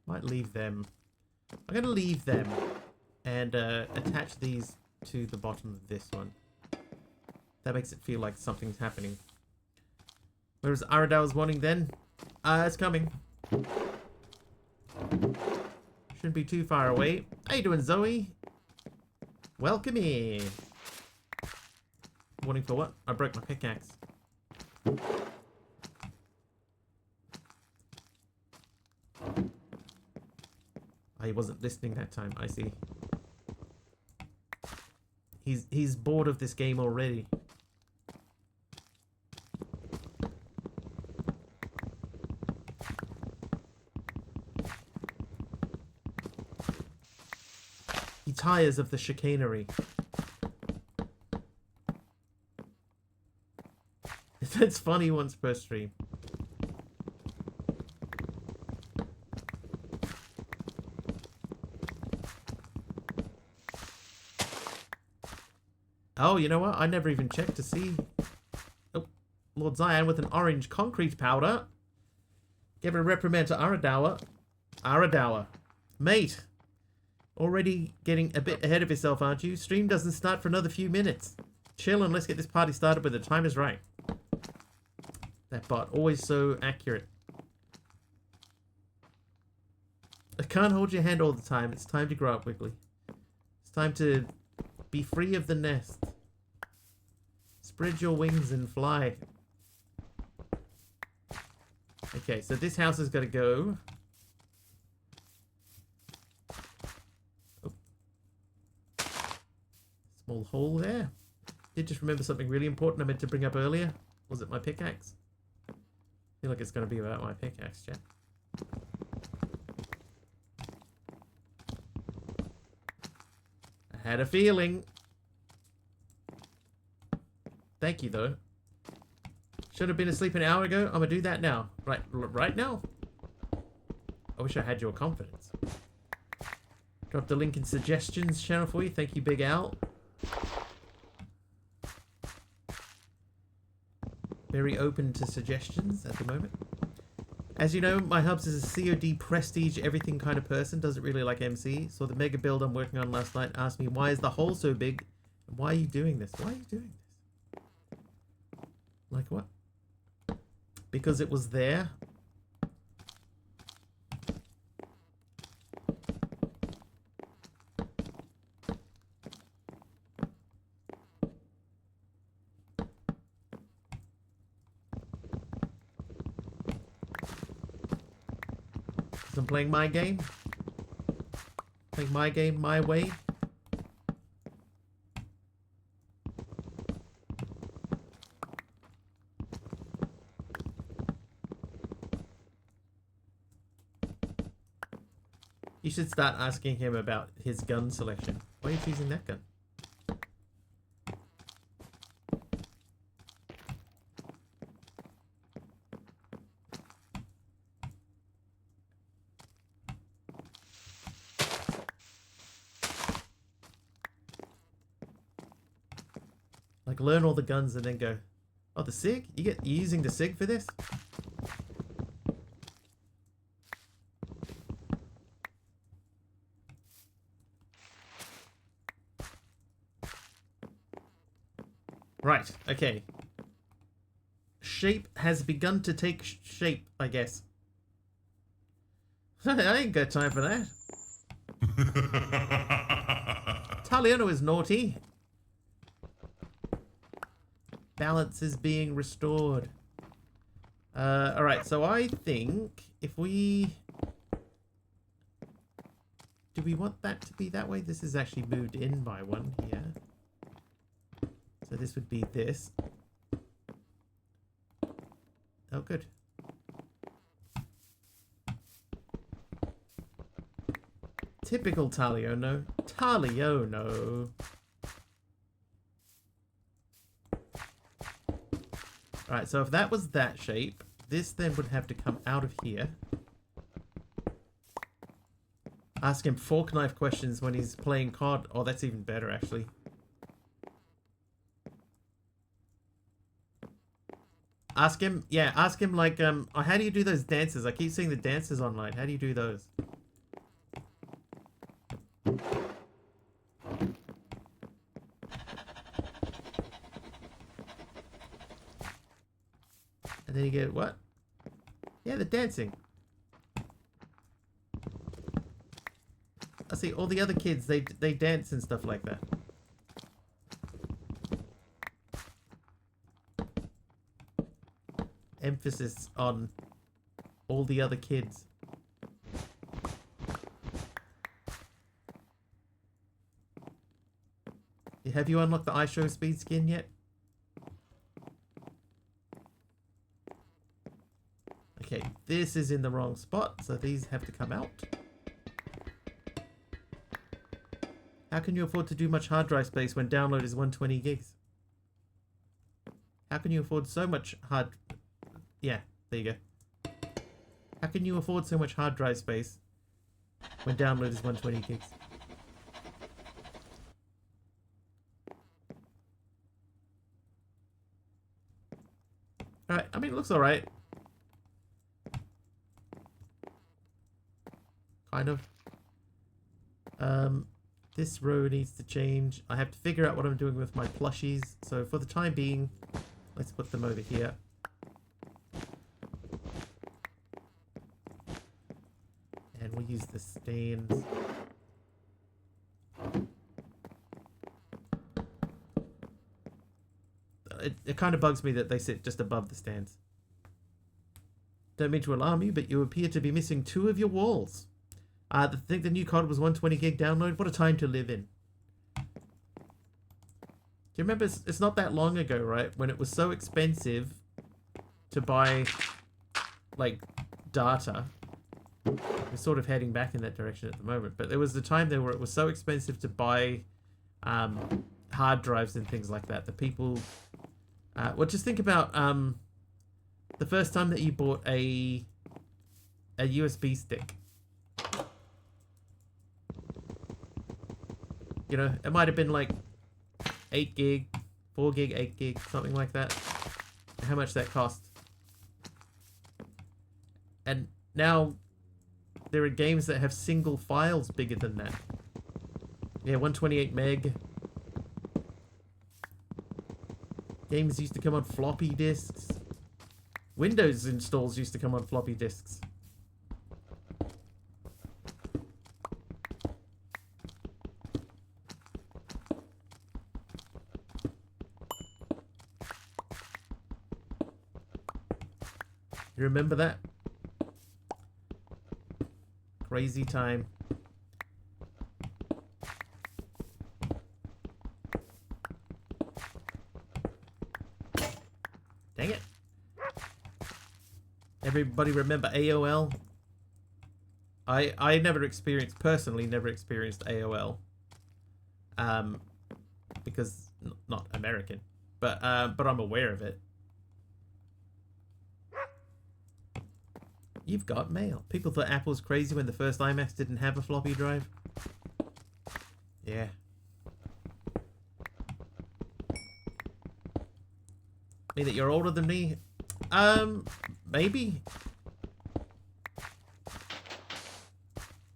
A: Might leave them. I'm going to leave them and attach these to the bottom of this one. That makes it feel like something's happening. Where was Aradow's wanting then? It's coming. Shouldn't be too far away. How you doing, Zoe? Welcome in. Wanting for what? I broke my pickaxe. He wasn't listening that time, I see. He's bored of this game already. He tires of the chicanery. That's funny once per stream. Oh, you know what? I never even checked to see. Oh, Lord Zion with an orange concrete powder. Give a reprimand to Aradawa. Aradawa. Mate. Already getting a bit ahead of yourself, aren't you? Stream doesn't start for another few minutes. Chill and let's get this party started when the time is right. That bot, always so accurate. I can't hold your hand all the time. It's time to grow up, Wiggly. It's time to be free of the nest. Spread your wings and fly. Okay, so this house has got to go. Oh. Small hole there. Did just remember something really important I meant to bring up earlier. Was it my pickaxe? I feel like it's going to be about my pickaxe, chat. I had a feeling. Thank you, though. Should have been asleep an hour ago. I'm going to do that now. Right now? I wish I had your confidence. Drop the link in suggestions channel for you. Thank you, Big Al. Very open to suggestions at the moment. As you know, my hubs is a COD prestige everything kind of person. Doesn't really like MC. So the mega build I'm working on last night asked me, why is the hole so big? Why are you doing this? Why are you doing this? Like what? Because it was there. I'm playing my game. Playing my game my way. You should start asking him about his gun selection. Why are you choosing that gun? Like, learn all the guns and then go, oh, the SIG? You're using the SIG for this? Right, okay. Shape has begun to take shape, I guess. I ain't got time for that. Taliano is naughty. Balance is being restored. Alright, so I think if we... Do we want that to be that way? This is actually moved in by one here. So this would be this. Oh, good. Typical Taliono. Taliono. Alright, so if that was that shape, this then would have to come out of here. Ask him fork knife questions when he's playing COD. Oh, that's even better, actually. Ask him, yeah, ask him like, oh, how do you do those dances? I keep seeing the dances online. How do you do those? And then you get what? Yeah, the dancing. I see all the other kids, they dance and stuff like that. Emphasis on all the other kids. Have you unlocked the iShow speed skin yet? Okay, this is in the wrong spot, so these have to come out. How can you afford to do much hard drive space when download is 120 gigs? How can you afford so much hard... Yeah, there you go. How can you afford so much hard drive space when download is 120 gigs? Alright, I mean, it looks alright. Kind of. This row needs to change. I have to figure out what I'm doing with my plushies. So for the time being, let's put them over here. And we'll use the stands. It kind of bugs me that they sit just above the stands. Don't mean to alarm you, but you appear to be missing 2 of your walls. I think the new COD was 120 gig download. What a time to live in. Do you remember, it's not that long ago, right? When it was so expensive to buy, like, data. We're sort of heading back in that direction at the moment. But there was the time there where it was so expensive to buy hard drives and things like that. The people... well, just think about the first time that you bought a USB stick. You know, it might have been like 8 gig, 4 gig, 8 gig, something like that. How much that cost. And now there are games that have single files bigger than that. Yeah, 128 meg. Games used to come on floppy disks. Windows installs used to come on floppy disks. You remember that? Crazy time. Dang it. Everybody remember AOL? I never experienced, personally never experienced AOL. Because not American, but I'm aware of it. You've got mail. People thought Apple was crazy when the first iMacs didn't have a floppy drive. Yeah. Mean that you're older than me? Maybe.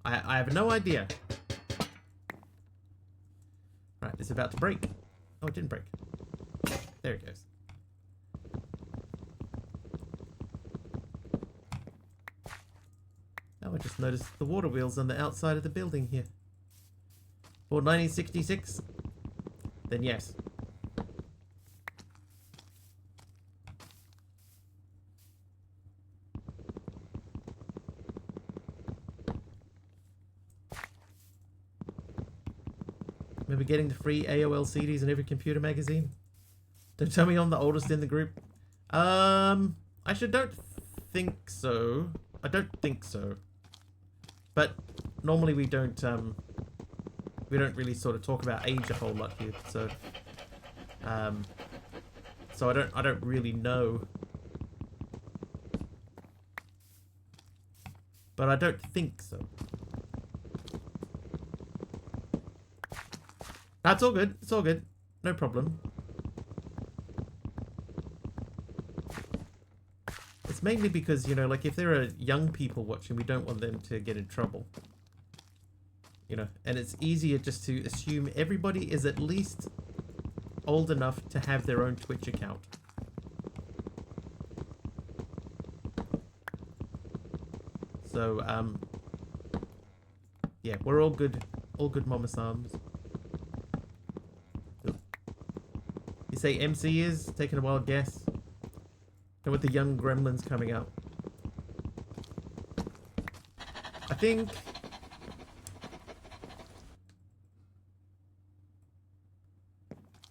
A: I have no idea. Right, it's about to break. Oh, it didn't break. There it goes. Oh, I just noticed the water wheels on the outside of the building here. For 1966? Then yes. Remember getting the free AOL CDs in every computer magazine? Don't tell me I'm the oldest in the group. Actually, don't think so. I don't think so. But normally we don't really sort of talk about age a whole lot here, so so I don't really know. But I don't think so. That's all good. It's all good. No problem. It's mainly because, you know, like if there are young people watching, we don't want them to get in trouble. You know, and it's easier just to assume everybody is at least old enough to have their own Twitch account. So, yeah, we're all good Mama Sams. You say MC is? Taking a wild guess. And with the young gremlins coming out. I think...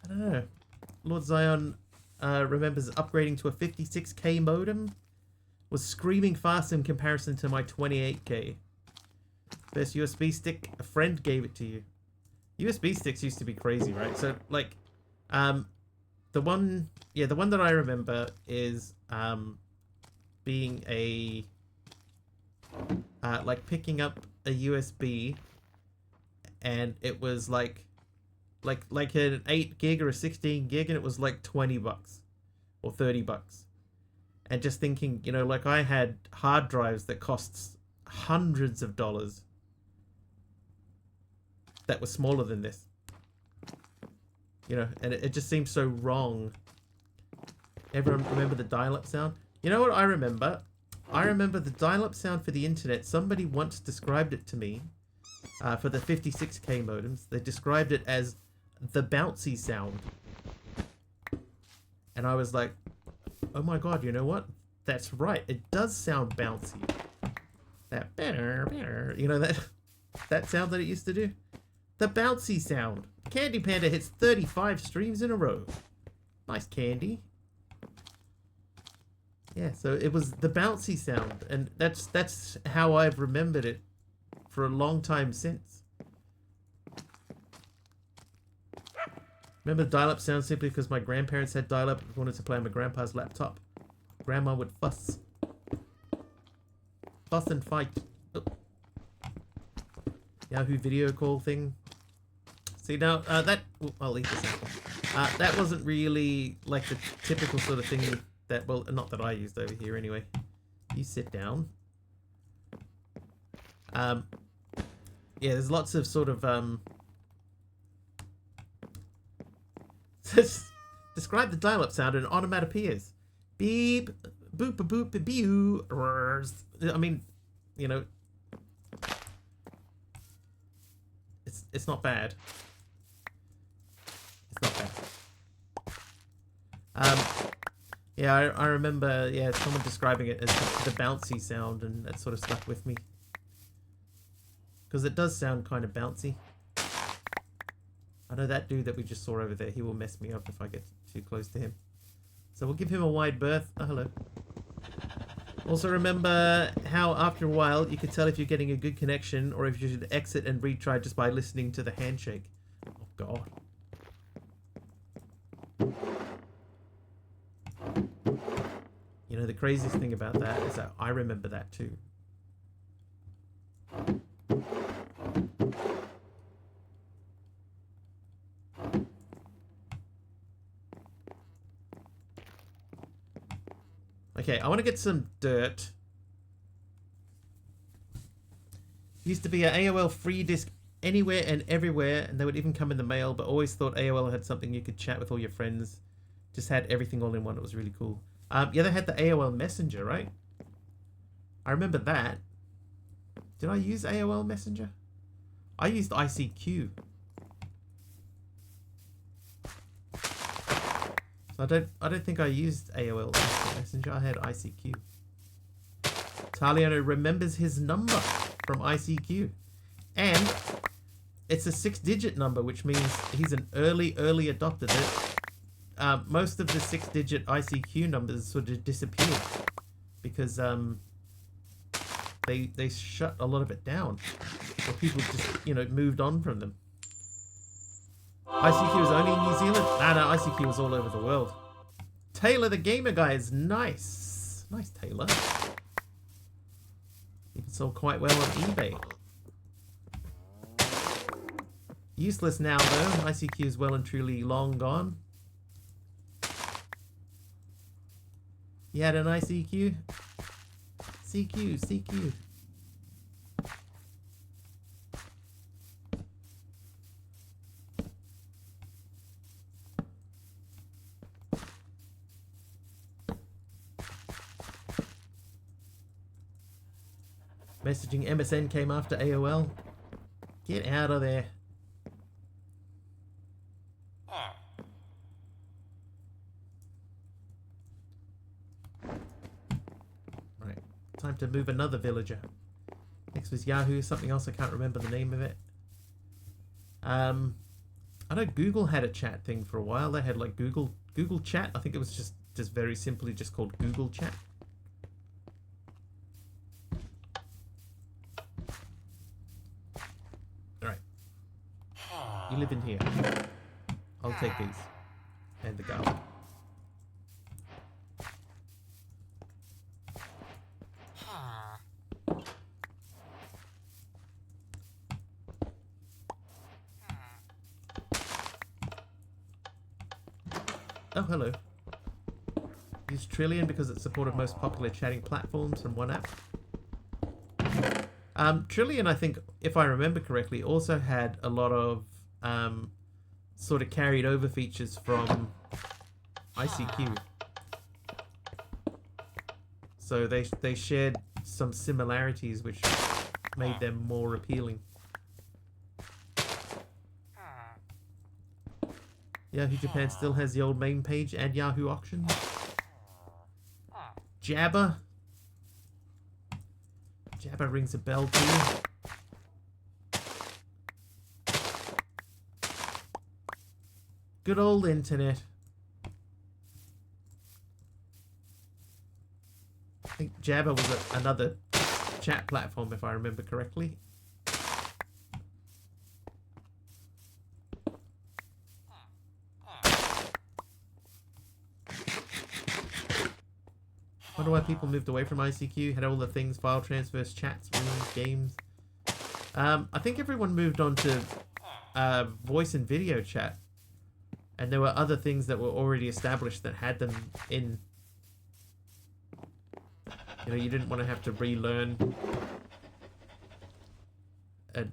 A: I don't know. Lord Zion remembers upgrading to a 56k modem. Was screaming fast in comparison to my 28k. Best USB stick, a friend gave it to you. USB sticks used to be crazy, right? So, like, the one that I remember is being a like picking up a USB, and it was like an 8 gig or a 16 gig, and it was like $20 or $30, and just thinking, you know, like I had hard drives that cost hundreds of dollars that were smaller than this. You know, and it just seems so wrong. Everyone remember the dial-up sound? You know what I remember? I remember the dial-up sound for the internet. Somebody once described it to me for the 56k modems. They described it as the bouncy sound. And I was like, oh my god, you know what? That's right. It does sound bouncy. That better, you know, that sound that it used to do? The bouncy sound. Candy Panda hits 35 streams in a row. Nice, Candy. Yeah, so it was the bouncy sound, and that's how I've remembered it for a long time since. Remember the dial-up sound simply because my grandparents had dial-up and wanted to play on my grandpa's laptop. Grandma would fuss. Fuss and fight. Oh. Yahoo video call thing. See now, that... I'll leave this out. That wasn't really like the typical sort of thing that... Well, not that I used over here anyway. You sit down. Yeah, there's lots of sort of... Describe the dial-up sound and onomatopoeias. Beep, boop, boop, boop, beep, I mean, you know, it's not bad. It's not bad. Yeah, I remember, yeah, someone describing it as the bouncy sound, and that sort of stuck with me. Because it does sound kind of bouncy. I know that dude that we just saw over there, he will mess me up if I get too close to him. So we'll give him a wide berth. Oh, hello. Also remember how after a while you could tell if you're getting a good connection or if you should exit and retry just by listening to the handshake. Oh, God. You know, the craziest thing about that is that I remember that too. Okay, I want to get some dirt. Used to be an AOL free disc anywhere and everywhere, and they would even come in the mail, but always thought AOL had something you could chat with all your friends. Just had everything all in one. It was really cool. Yeah, they had the AOL Messenger, right? I remember that. Did I use AOL Messenger? I used ICQ. I don't think I used AOL Messenger. I had ICQ. Taliano remembers his number from ICQ. And it's a 6-digit number, which means he's an early adopter. Most of the 6-digit ICQ numbers sort of disappeared because they shut a lot of it down. Or people just, you know, moved on from them. ICQ was only in New Zealand? No, ICQ was all over the world. Taylor the Gamer Guy is nice. Nice, Taylor. Even sold quite well on eBay. Useless now, though. ICQ is well and truly long gone. You had an ICQ? CQ. Messaging MSN came after AOL. Get out of there. Right, time to move another villager. Next was Yahoo, something else I can't remember the name of it. I know Google had a chat thing for a while. They had like Google Chat. I think it was just very simply just called Google Chat. You live in here. I'll take these. And the garlic. Oh, hello. Use Trillion because it supported most popular chatting platforms from one app. Trillion, I think, if I remember correctly, also had a lot of sort of carried over features from ICQ. So they shared some similarities which made them more appealing. Yahoo Japan still has the old main page and Yahoo auctions. Jabber. Jabber rings a bell too. Good old internet. Jabber was another chat platform, if I remember correctly. Wonder why people moved away from ICQ, had all the things, file transfers, chats, rooms, games. I think everyone moved on to voice and video chat. And there were other things that were already established that had them in. You know, you didn't want to have to relearn. And,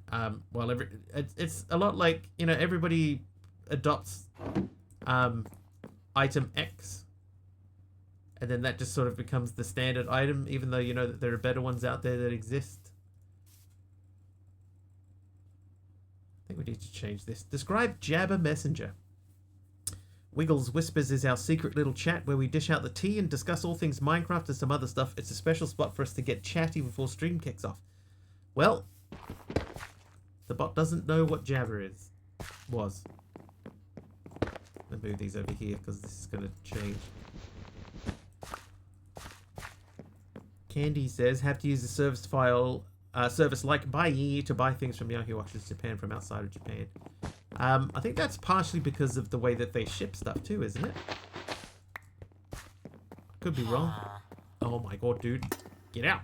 A: well, it's a lot like, you know, everybody adopts item X. And then that just sort of becomes the standard item, even though you know that there are better ones out there that exist. I think we need to change this. Describe Jabber Messenger. Wiggles Whispers is our secret little chat where we dish out the tea and discuss all things Minecraft and some other stuff. It's a special spot for us to get chatty before stream kicks off. Well, the bot doesn't know what Jabber was. Let me move these over here because this is going to change. Candy says, have to use the service file service like Buy to buy things from Yahoo Watches Japan from outside of Japan. I think that's partially because of the way that they ship stuff too, isn't it? Could be wrong. Oh my god, dude. Get out.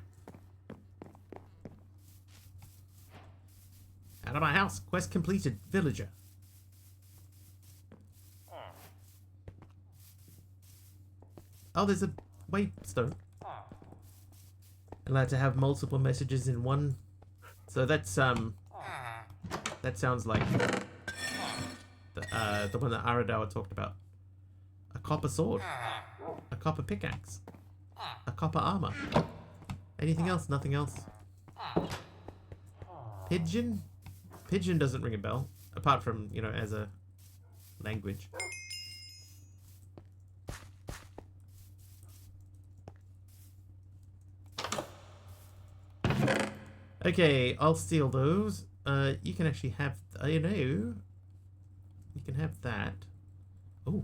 A: Out of my house. Quest completed. Villager. Oh, there's a waystone. Allowed to have multiple messages in one. So that's that sounds like the one that Aradawa talked about. A copper sword, a copper pickaxe, a copper armor. Anything else? Nothing else. Pigeon? Pigeon doesn't ring a bell, apart from, you know, as a language. Okay, I'll steal those. You can actually have, you know, you can have that. Oh,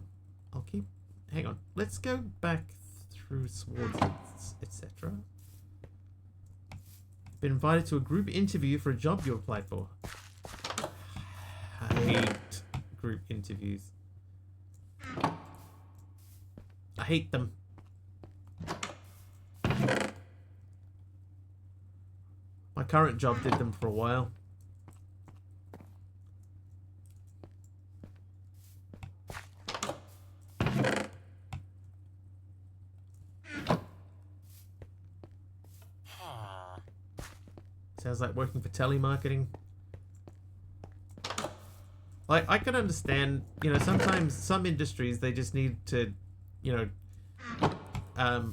A: I'll keep, hang on. Let's go back through swords, etc. Been invited to a group interview for a job you applied for. I hate group interviews. I hate them. My current job did them for a while. Sounds like working for telemarketing. Like, I can understand, you know, sometimes some industries, they just need to, you know,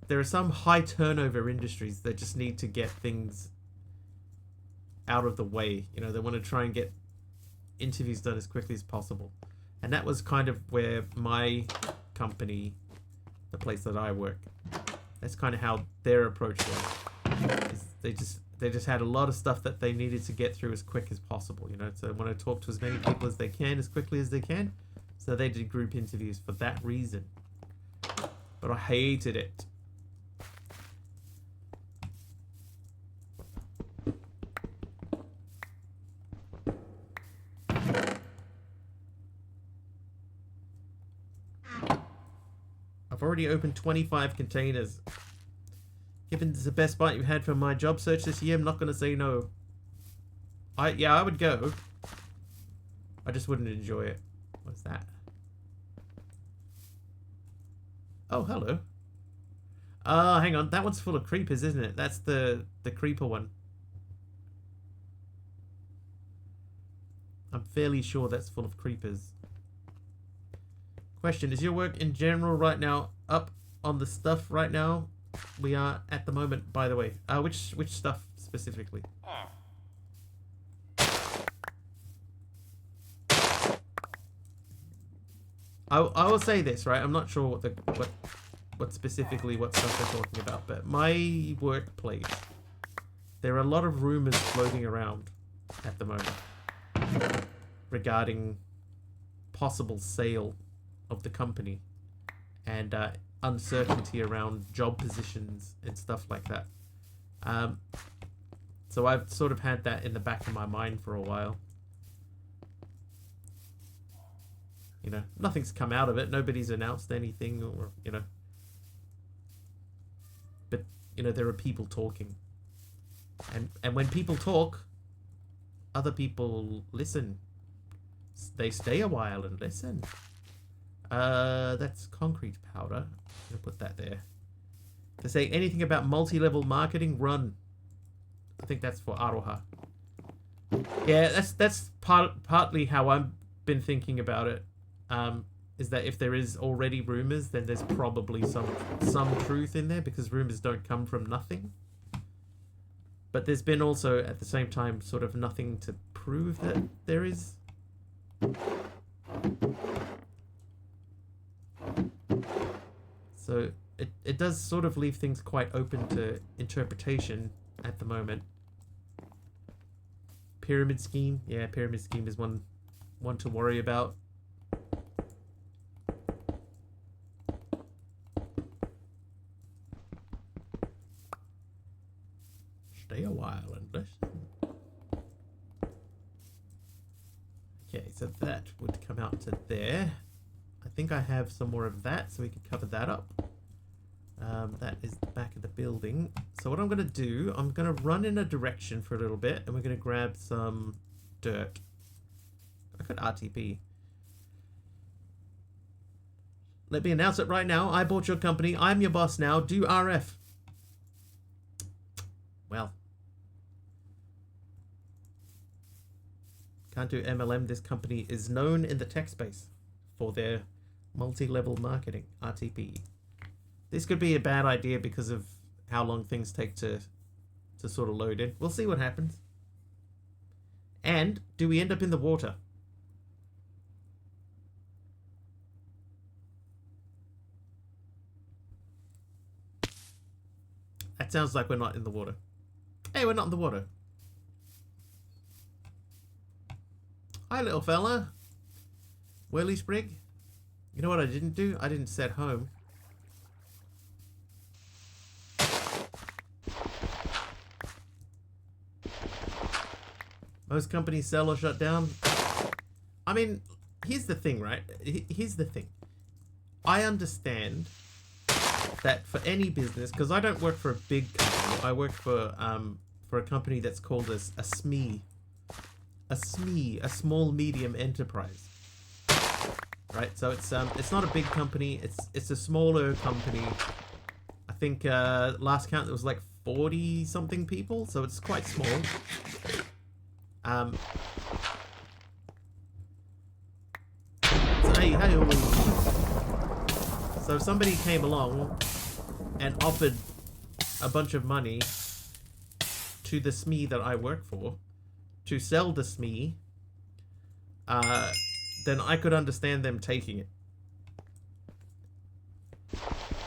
A: there are some high turnover industries that just need to get things out of the way. You know, they want to try and get interviews done as quickly as possible. And that was kind of where my company, the place that I work, that's kind of how their approach was. Is they just had a lot of stuff that they needed to get through as quick as possible, you know, so they want to talk to as many people as they can, as quickly as they can. So they did group interviews for that reason. But I hated it. I've already opened 25 containers. Given it's the best bite you've had from my job search this year, I'm not going to say no. Yeah, I would go. I just wouldn't enjoy it. What's that? Oh, hello. Hang on. That one's full of creepers, isn't it? That's the creeper one. I'm fairly sure that's full of creepers. Question, is your work in general right now up on the stuff right now? We are at the moment, by the way. Which stuff specifically? I will say this, right? I'm not sure what specifically what stuff they're talking about, but my workplace, there are a lot of rumors floating around at the moment regarding possible sale of the company, and uncertainty around job positions and stuff like that. So I've sort of had that in the back of my mind for a while. You know, nothing's come out of it. Nobody's announced anything, or, you know. But, you know, there are people talking. And when people talk, other people listen. They stay a while and listen. That's concrete powder. I'm gonna put that there. If they say anything about multi-level marketing, run. I think that's for Aroha. Yeah, that's partly how I've been thinking about it. Is that if there is already rumors, then there's probably some truth in there, because rumors don't come from nothing. But there's been also, at the same time, sort of nothing to prove that there is. So it does sort of leave things quite open to interpretation at the moment. Pyramid scheme. Yeah, pyramid scheme is one to worry about. Stay a while and listen. Okay, so that would come out to there. I think I have some more of that, so we could cover that up. That is the back of the building. So what I'm going to do, I'm going to run in a direction for a little bit, and we're going to grab some dirt. I could RTP. Let me announce it right now. I bought your company. I'm your boss now. Do RF. Well. Can't do MLM. This company is known in the tech space for their multi-level marketing, RTP. This could be a bad idea because of how long things take to sort of load in. We'll see what happens. And do we end up in the water? That sounds like we're not in the water. Hey, we're not in the water. Hi, little fella. Whirly Sprig. You know what I didn't do? I didn't set home. Most companies sell or shut down. I mean, here's the thing, right? Here's the thing. I understand that for any business, because I don't work for a big company. I work for a company that's called a SME. A SME, a small medium enterprise. Right? So it's not a big company. It's a smaller company. I think last count there was like 40 something people, so it's quite small. So if somebody came along and offered a bunch of money to the SME that I work for to sell the SME, then I could understand them taking it.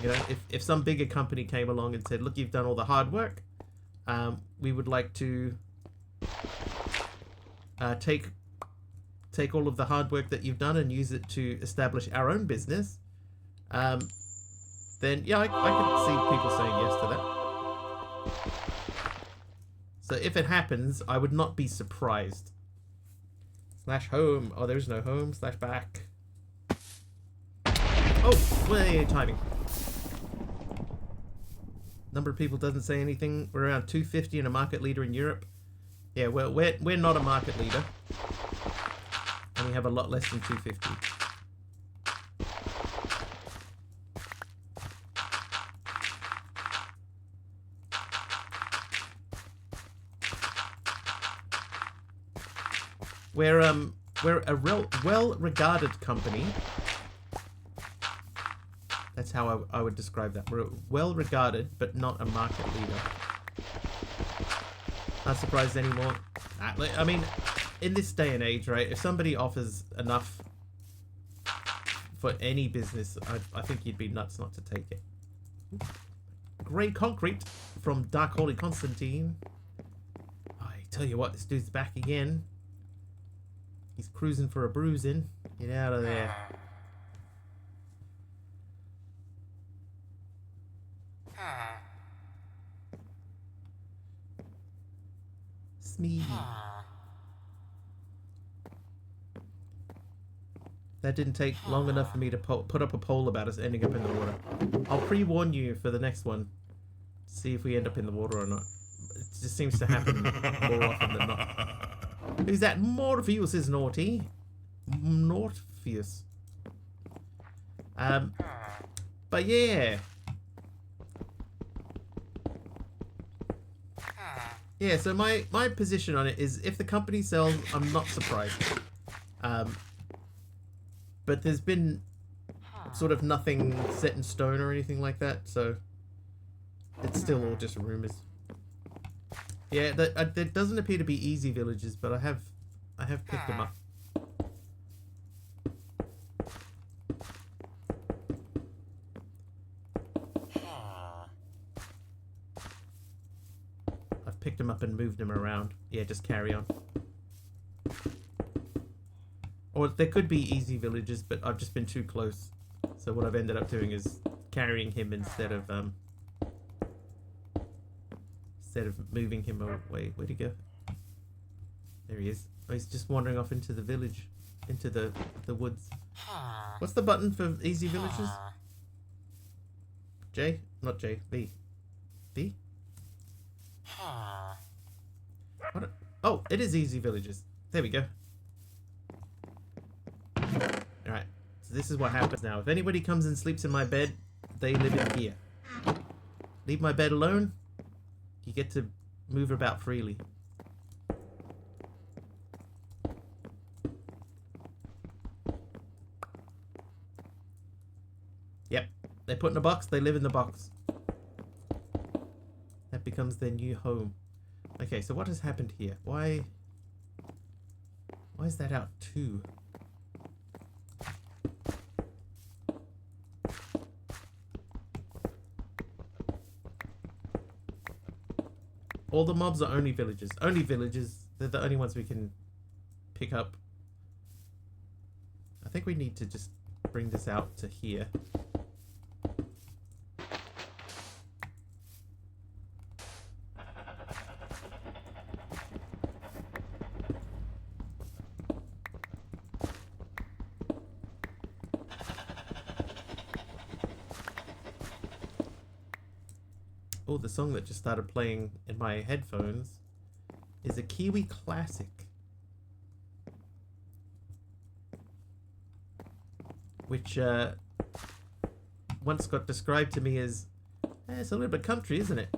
A: You know, if some bigger company came along and said, look, you've done all the hard work, we would like to take all of the hard work that you've done and use it to establish our own business, then yeah, I could see people saying yes to that. So if it happens, I would not be surprised. Slash home. Oh, there is no home. Slash back. Oh, way timing. Number of people doesn't say anything. We're around 250 and a market leader in Europe. Yeah, well, we're not a market leader. And we have a lot less than 250. We're a well-regarded company. That's how I would describe that. We're well-regarded, but not a market leader. Not surprised anymore. I mean, in this day and age, right, if somebody offers enough for any business, I think you'd be nuts not to take it. Grey concrete from Dark Holy Constantine. I tell you what, this dude's back again. He's cruising for a bruising. Get out of there. That didn't take long enough for me to put up a poll about us ending up in the water. I'll pre-warn you for the next one. See if we end up in the water or not. It just seems to happen more often than not. Who's that? Morpheus is naughty. Morpheus. But yeah. Yeah, so my position on it is if the company sells, I'm not surprised. But there's been sort of nothing set in stone or anything like that, so it's still all just rumors. Yeah, there doesn't appear to be easy villages, but I have picked them up. I've picked them up and moved them around. Yeah, just carry on. Or there could be easy villages, but I've just been too close. So what I've ended up doing is carrying him instead of moving him away. Where'd he go? There he is. Oh, he's just wandering off into the village, into the woods. What's the button for easy villages? J? Not J. B. B? What? Oh, it is easy villages. There we go. Alright, so this is what happens now. If anybody comes and sleeps in my bed, they live in here. Leave my bed alone, you get to move about freely. Yep, they put in a box, they live in the box. That becomes their new home. Okay, so what has happened here? Why is that out too? All the mobs are only villagers. Only villagers. They're the only ones we can pick up. I think we need to just bring this out to here. Oh, the song that just started playing in my headphones is a Kiwi classic. Which once got described to me as, it's a little bit country, isn't it?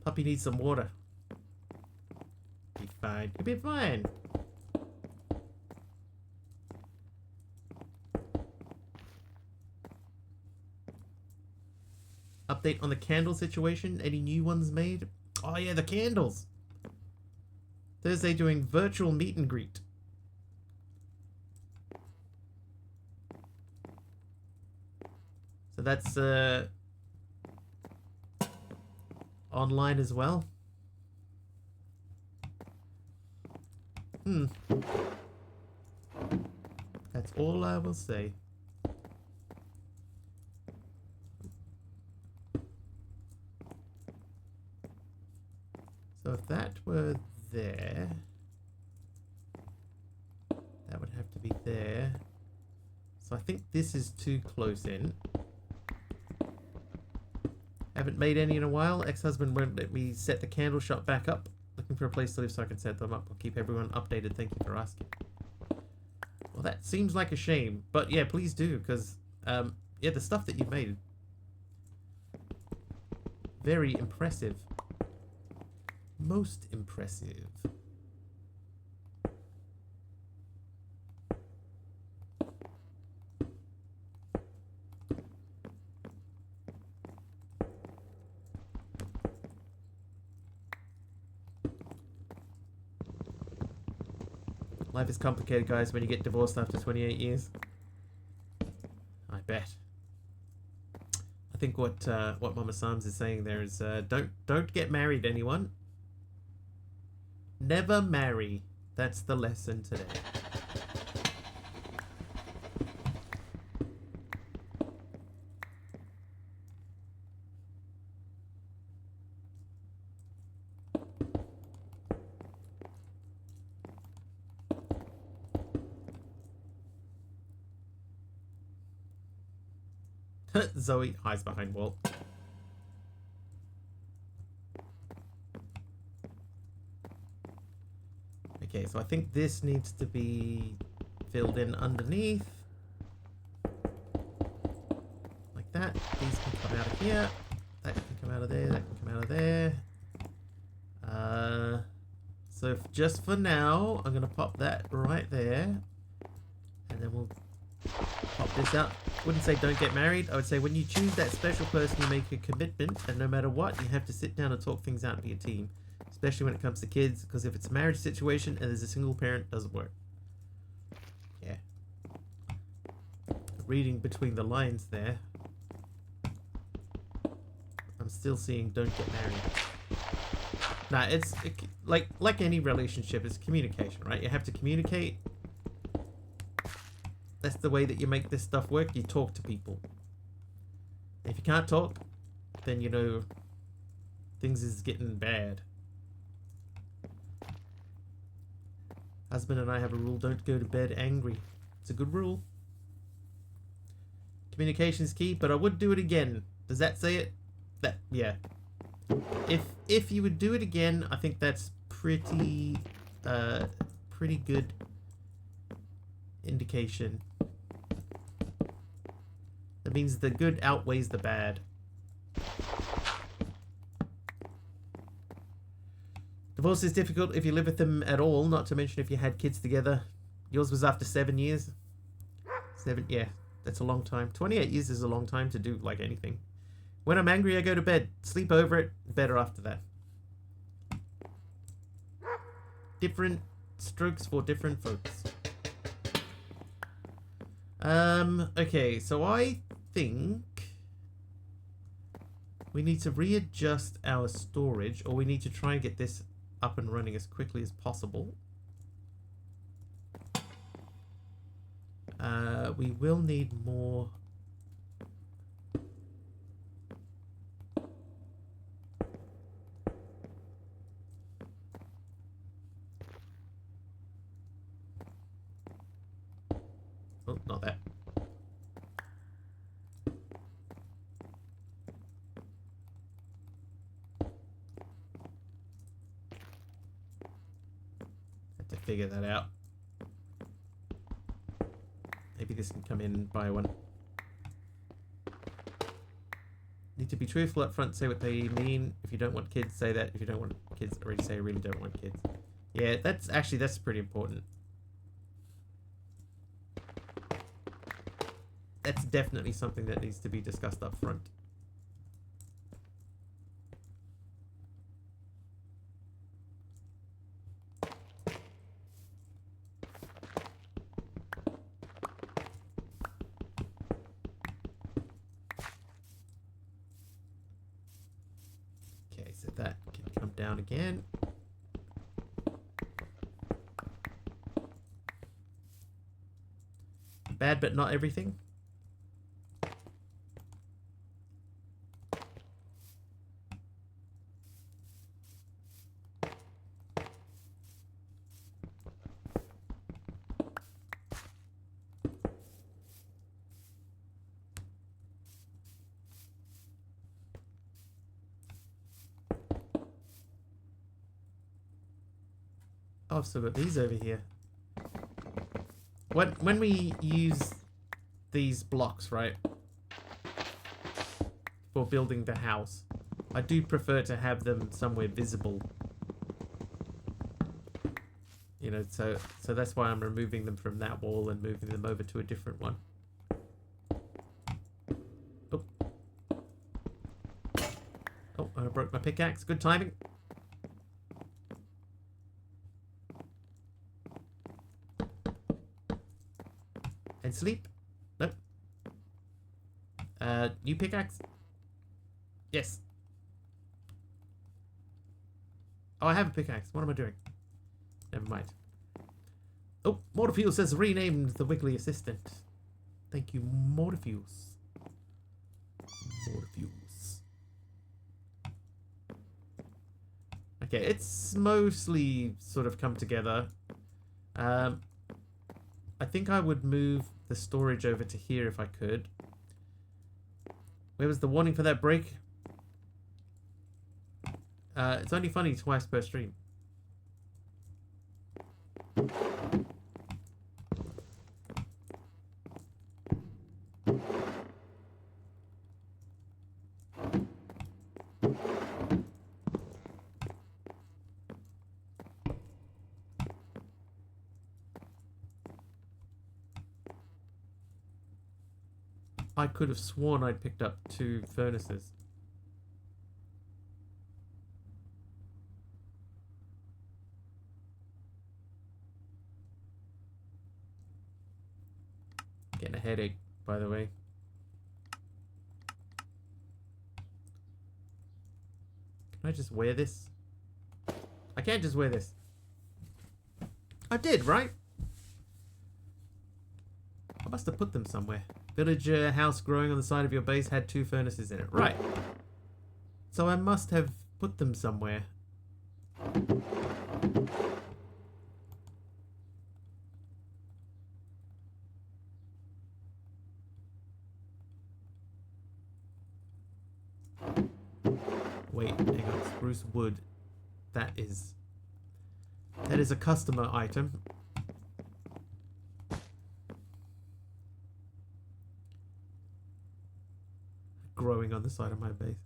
A: Puppy needs some water. Be fine. You'll be fine. Update on the candle situation. Any new ones made? Oh yeah, the candles. Thursday doing virtual meet and greet. So that's online as well. That's all I will say. So if that were there, that would have to be there. So I think this is too close in. Haven't made any in a while. Ex-husband won't let me set the candle shop back up. Looking for a place to live so I can set them up. I'll keep everyone updated. Thank you for asking. Well, that seems like a shame. But yeah, please do, because yeah, the stuff that you've made, very impressive. Most impressive. Life is complicated, guys, when you get divorced after 28 years. I bet. I think what Mama Sams is saying there is don't get married, anyone. Never marry. That's the lesson today. Zoe hides behind wall. Okay, so I think this needs to be filled in underneath. Like that. These can come out of here. That can come out of there. That can come out of there. So just for now, I'm going to pop that right there. And then we'll pop this out. Wouldn't say don't get married. I would say when you choose that special person, you make a commitment. And no matter what, you have to sit down and talk things out and be a team. Especially when it comes to kids. Because if it's a marriage situation and there's a single parent, it doesn't work. Yeah. Reading between the lines there. I'm still seeing don't get married. Nah, it's like any relationship, it's communication, right? You have to communicate. That's the way that you make this stuff work. You talk to people. If you can't talk, then you know things is getting bad. Husband and I have a rule: don't go to bed angry. It's a good rule. Communication is key, but I would do it again. Does that say it? That, yeah. If you would do it again, I think that's pretty good indication. That means the good outweighs the bad. Divorce is difficult if you live with them at all, not to mention if you had kids together. Yours was after 7 years. 7, yeah, that's a long time. 28 years is a long time to do like anything. When I'm angry, I go to bed. Sleep over it. Better after that. Different strokes for different folks. Okay, so I think we need to readjust our storage, or we need to try and get this up and running as quickly as possible. We will need more. Oh, not that. Have to figure that out. Maybe this can come in by one. Need to be truthful up front, say what they mean. If you don't want kids, say that. If you don't want kids, already say I really don't want kids. Yeah, that's pretty important. That's definitely something that needs to be discussed up front. Okay, so that can come down again. Bad, but not everything. Oh, I've still got these over here. When we use these blocks, right, for building the house, I do prefer to have them somewhere visible. You know, so that's why I'm removing them from that wall and moving them over to a different one. Oh, oh, I broke my pickaxe. Good timing. And sleep? Nope. New pickaxe? Yes. Oh, I have a pickaxe. What am I doing? Never mind. Oh, Mortifuel says renamed the Wiggly assistant. Thank you, Mortifuels. Mortifuels. Okay, it's mostly sort of come together. I think I would move the storage over to here if I could. Where was the warning for that break? It's only funny twice per stream. I could have sworn I'd picked up 2 furnaces. Getting a headache, by the way. Can I just wear this? I can't just wear this. I did, right? I must have put them somewhere. Villager house growing on the side of your base had 2 furnaces in it. Right. So I must have put them somewhere. Wait, hang on. Spruce wood. That is a customer item. Growing on the side of my base.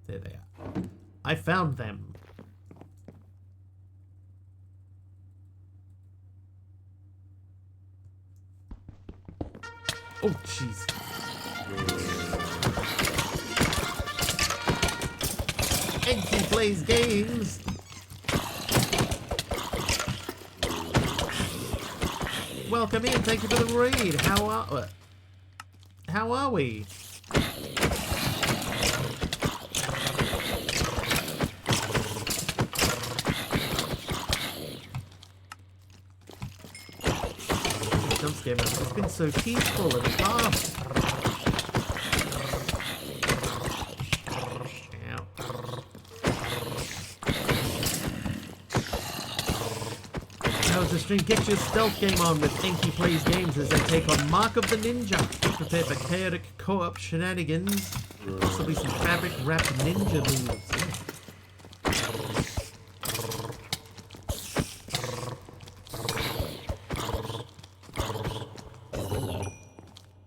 A: There they are. I found them. Oh, jeez. Enki plays games. Welcome in. Thank you for the raid. How are we? Jump scare man. It's been so peaceful and calm. How's the stream? Get your stealth game on with Enki Plays Games as they take on Mark of the Ninja. Prepare for chaotic co-op shenanigans. Possibly some fabric-wrapped ninja moves.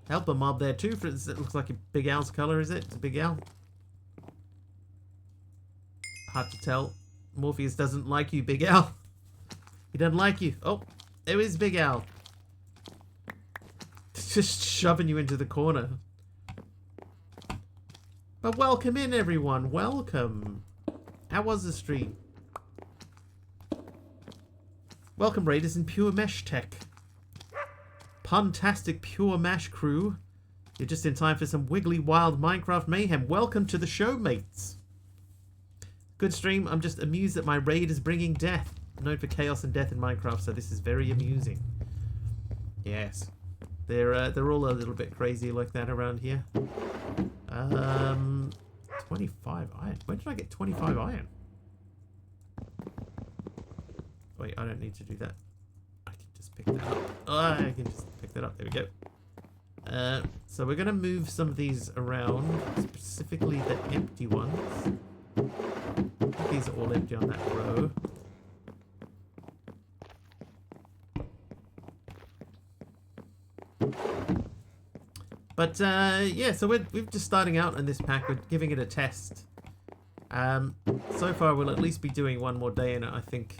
A: Help a mob there too. It looks like a Big Al's color, is it? It's a Big Al. Hard to tell. Morpheus doesn't like you, Big Al. He doesn't like you. Oh, there is Big Al. Just shoving you into the corner. But welcome in, everyone. Welcome. How was the stream? Welcome, Raiders in PureMash Tech. Puntastic PureMash crew. You're just in time for some wiggly wild Minecraft mayhem. Welcome to the show, mates. Good stream. I'm just amused that my raid is bringing death. Known for chaos and death in Minecraft, so this is very amusing. Yes. They're all a little bit crazy like that around here. 25 iron. Where did I get 25 iron? Wait, I don't need to do that. I can just pick that up. Oh, I can just pick that up. There we go. So we're going to move some of these around, specifically the empty ones. I think these are all empty on that row. But yeah, so we're just starting out in this pack. We're giving it a test. So far we'll at least be doing one more day in it, I think.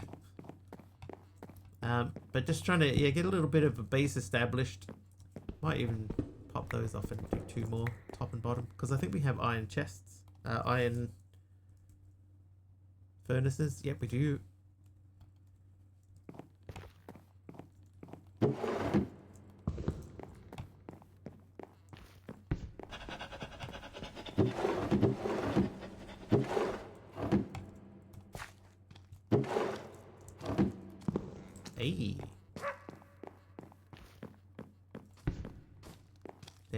A: But just trying to get a little bit of a base established. Might even pop those off and do 2 more, top and bottom, because I think we have iron chests, iron furnaces. Yep, we do. Hey.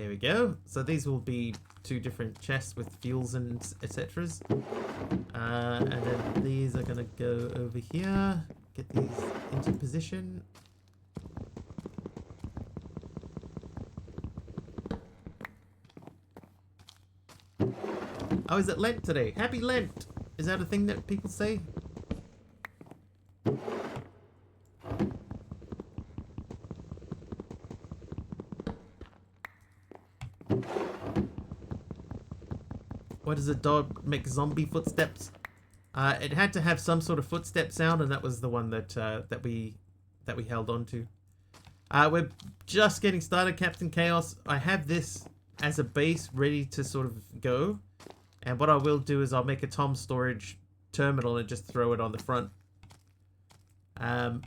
A: There we go. So these will be 2 different chests with fuels and etc. And then these are gonna go over here. Get these into position. Oh, is it Lent today? Happy Lent! Is that a thing that people say? Why does a dog make zombie footsteps? It had to have some sort of footstep sound, and that was the one that that we held on to. We're just getting started, Captain Chaos. I have this as a base ready to sort of go, and what I will do is I'll make a Tom storage terminal and just throw it on the front. Yeah,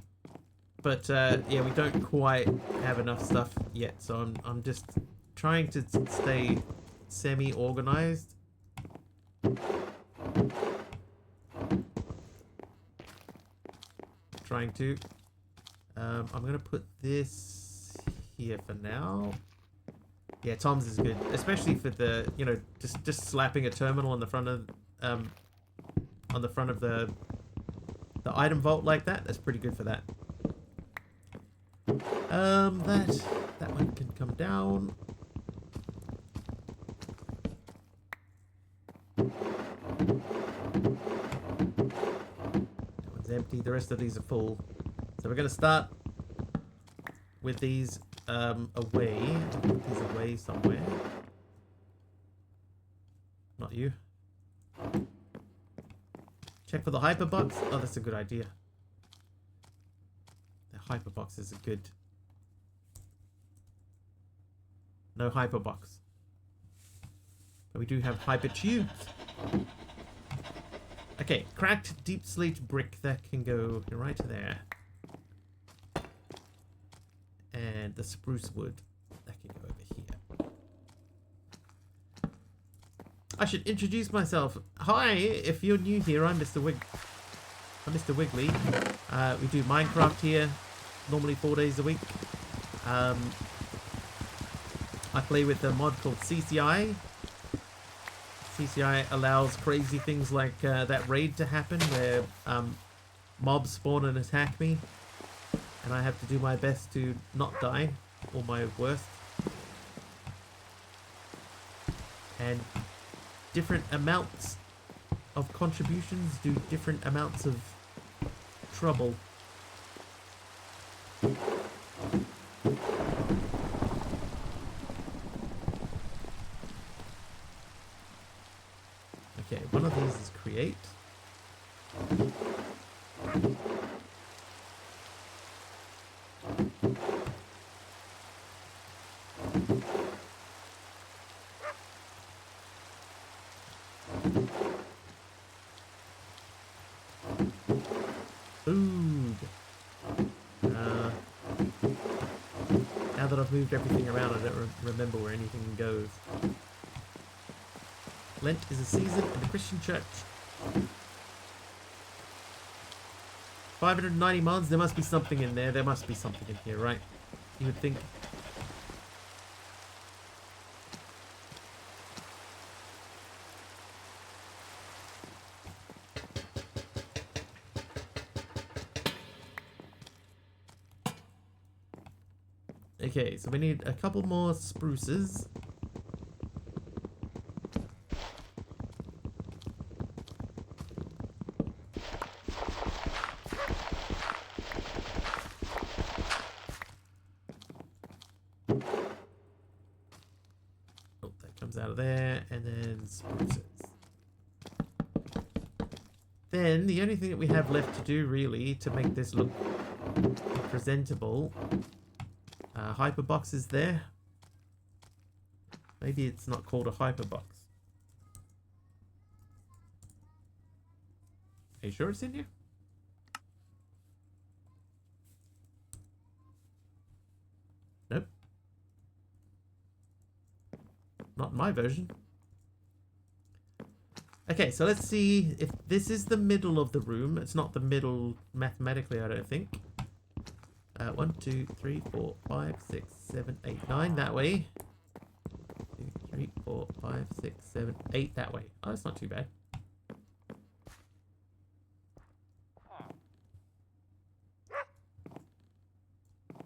A: we don't quite have enough stuff yet, so I'm just trying to stay semi-organized. Trying to. I'm gonna put this here for now. Yeah, Tom's is good, especially for the, you know, just slapping a terminal on the front of the item vault like that. That's pretty good for that. That one can come down. That one's empty. The rest of these are full. So we're going to start with these away. Put these away somewhere. Not you. Check for the hyperbox. Oh, that's a good idea. The hyperboxes are good. No hyperbox. But we do have hyper tubes. Okay, cracked deep slate brick. That can go right there. And the spruce wood. That can go over here. I should introduce myself. Hi, if you're new here, I'm MisterWiggly. We do Minecraft here, normally 4 days a week. I play with a mod called CCI. CCI allows crazy things like that raid to happen where mobs spawn and attack me. And I have to do my best to not die, or my worst. And different amounts of contributions do different amounts of trouble. Okay, one of these is create. Food. Now that I've moved everything around, I don't remember where anything goes. Lent is a season in the Christian church. 590 mods, there must be something in there. There must be something in here, right? You would think. Okay, so we need a couple more spruces. Oh, that comes out of there, and then spruces. Then, the only thing that we have left to do, really, to make this look presentable... hyperbox is there. Maybe it's not called a hyperbox. Are you sure it's in here? Nope. Not in my version. Okay, so let's see if this is the middle of the room. It's not the middle mathematically, I don't think. 1, 2, 3, 4, 5, 6, 7, 8, 9. That way. 4, 5, 6, 7, 8 that way. Oh, that's not too bad.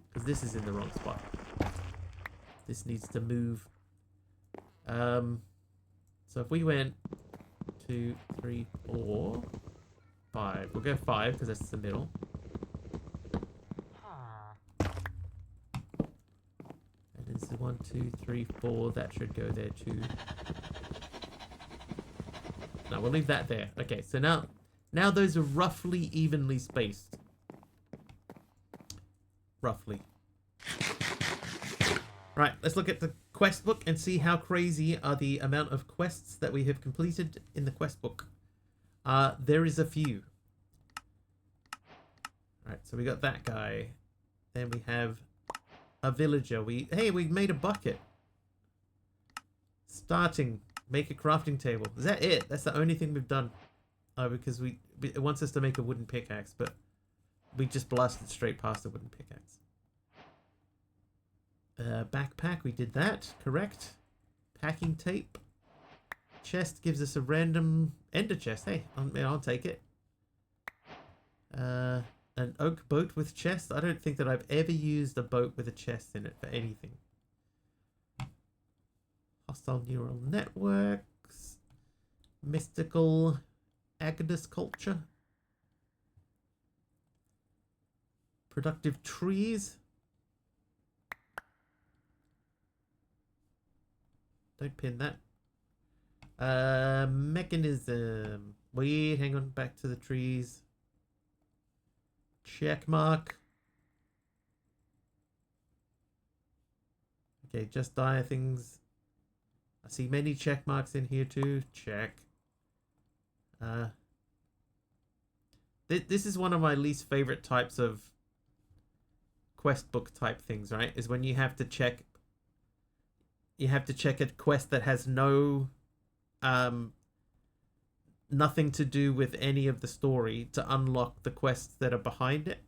A: Because this is in the wrong spot. This needs to move. So if we went 2, 3, 4, 5. We'll go 5 because that's the middle. And this is 1, 2, 3, 4. That should go there too. No, we'll leave that there. Okay, so now those are roughly evenly spaced. Roughly. Right, let's look at the quest book and see how crazy are the amount of quests that we have completed in the quest book. There is a few. Right, so we got that guy. Then we have a villager. Hey, we made a bucket. Starting, make a crafting table. Is that it? That's the only thing we've done. Because it wants us to make a wooden pickaxe, but we just blasted straight past the wooden pickaxe. Backpack, we did that, correct. Packing tape. Chest gives us a random ender chest. Hey, I'll take it. An oak boat with chest. I don't think that I've ever used a boat with a chest in it for anything. Hostile neural networks. Mystical Agnes culture. Productive trees. Don't pin that. Mechanism. Wait, hang on. Back to the trees. Check mark. Okay, just die things. I see many check marks in here too. Check. This is one of my least favorite types of quest book type things, right? Is when you have to check. You have to check a quest that has nothing to do with any of the story to unlock the quests that are behind it.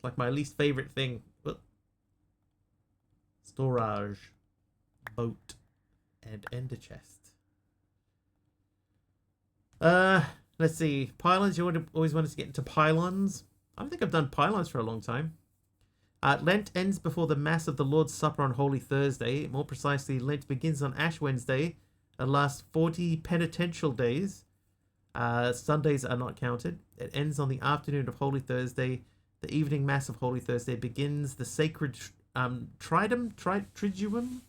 A: Like my least favorite thing. Storage, boat, and ender chest. Let's see. Pylons. Always wanted to get into pylons. I don't think I've done pylons for a long time. Lent ends before the Mass of the Lord's Supper on Holy Thursday. More precisely, Lent begins on Ash Wednesday and lasts 40 penitential days. Sundays are not counted. It ends on the afternoon of Holy Thursday. The evening Mass of Holy Thursday begins the sacred Triduum.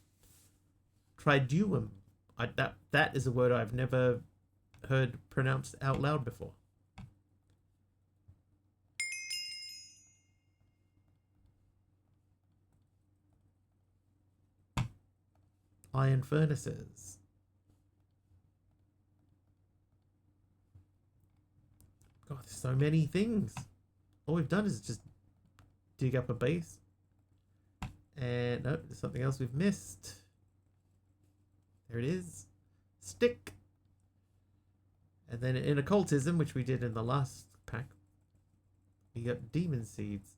A: That is a word I've never heard pronounced out loud before. Iron furnaces. God, there's so many things. All we've done is just dig up a base. And no, there's something else we've missed. There it is. Stick. And then in occultism, which we did in the last pack, we got demon seeds.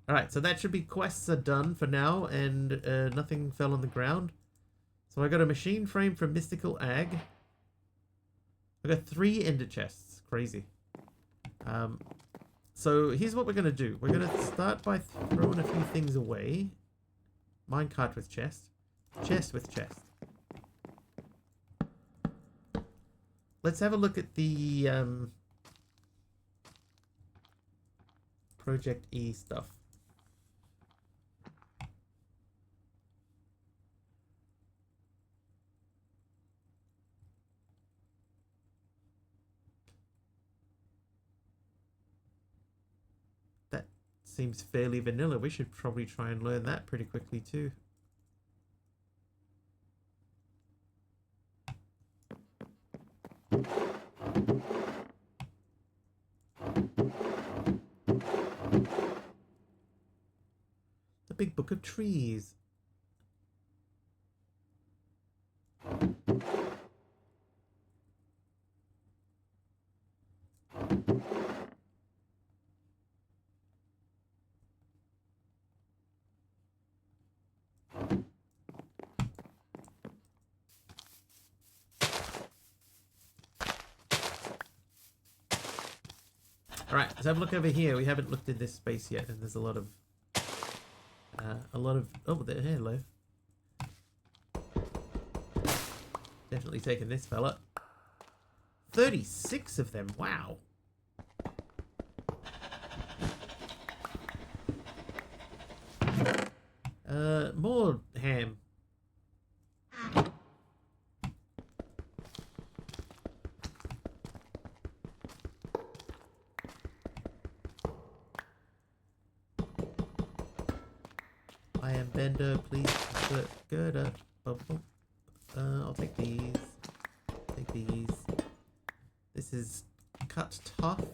A: Alright, so that should be quests are done for now, and nothing fell on the ground. So I got a machine frame from Mystical Ag. I got 3 ender chests. Crazy. So here's what we're going to do. We're going to start by throwing a few things away. Minecart with chest. Chest with chest. Let's have a look at the Project E stuff. That seems fairly vanilla. We should probably try and learn that pretty quickly too. The Big Book of Trees. Alright, let's have a look over here. We haven't looked in this space yet, and there's a lot of... Oh, there, hello. Definitely taking this fella. 36 of them, wow. More ham. I am Bender, please put good up. I'll take these. Take these. This is cut tough.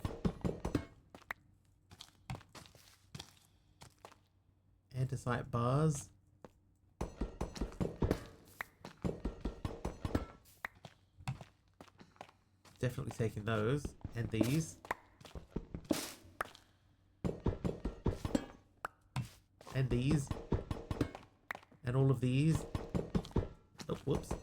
A: Andesite bars. Definitely taking those. And these. And these. And all of these. Oh, whoops.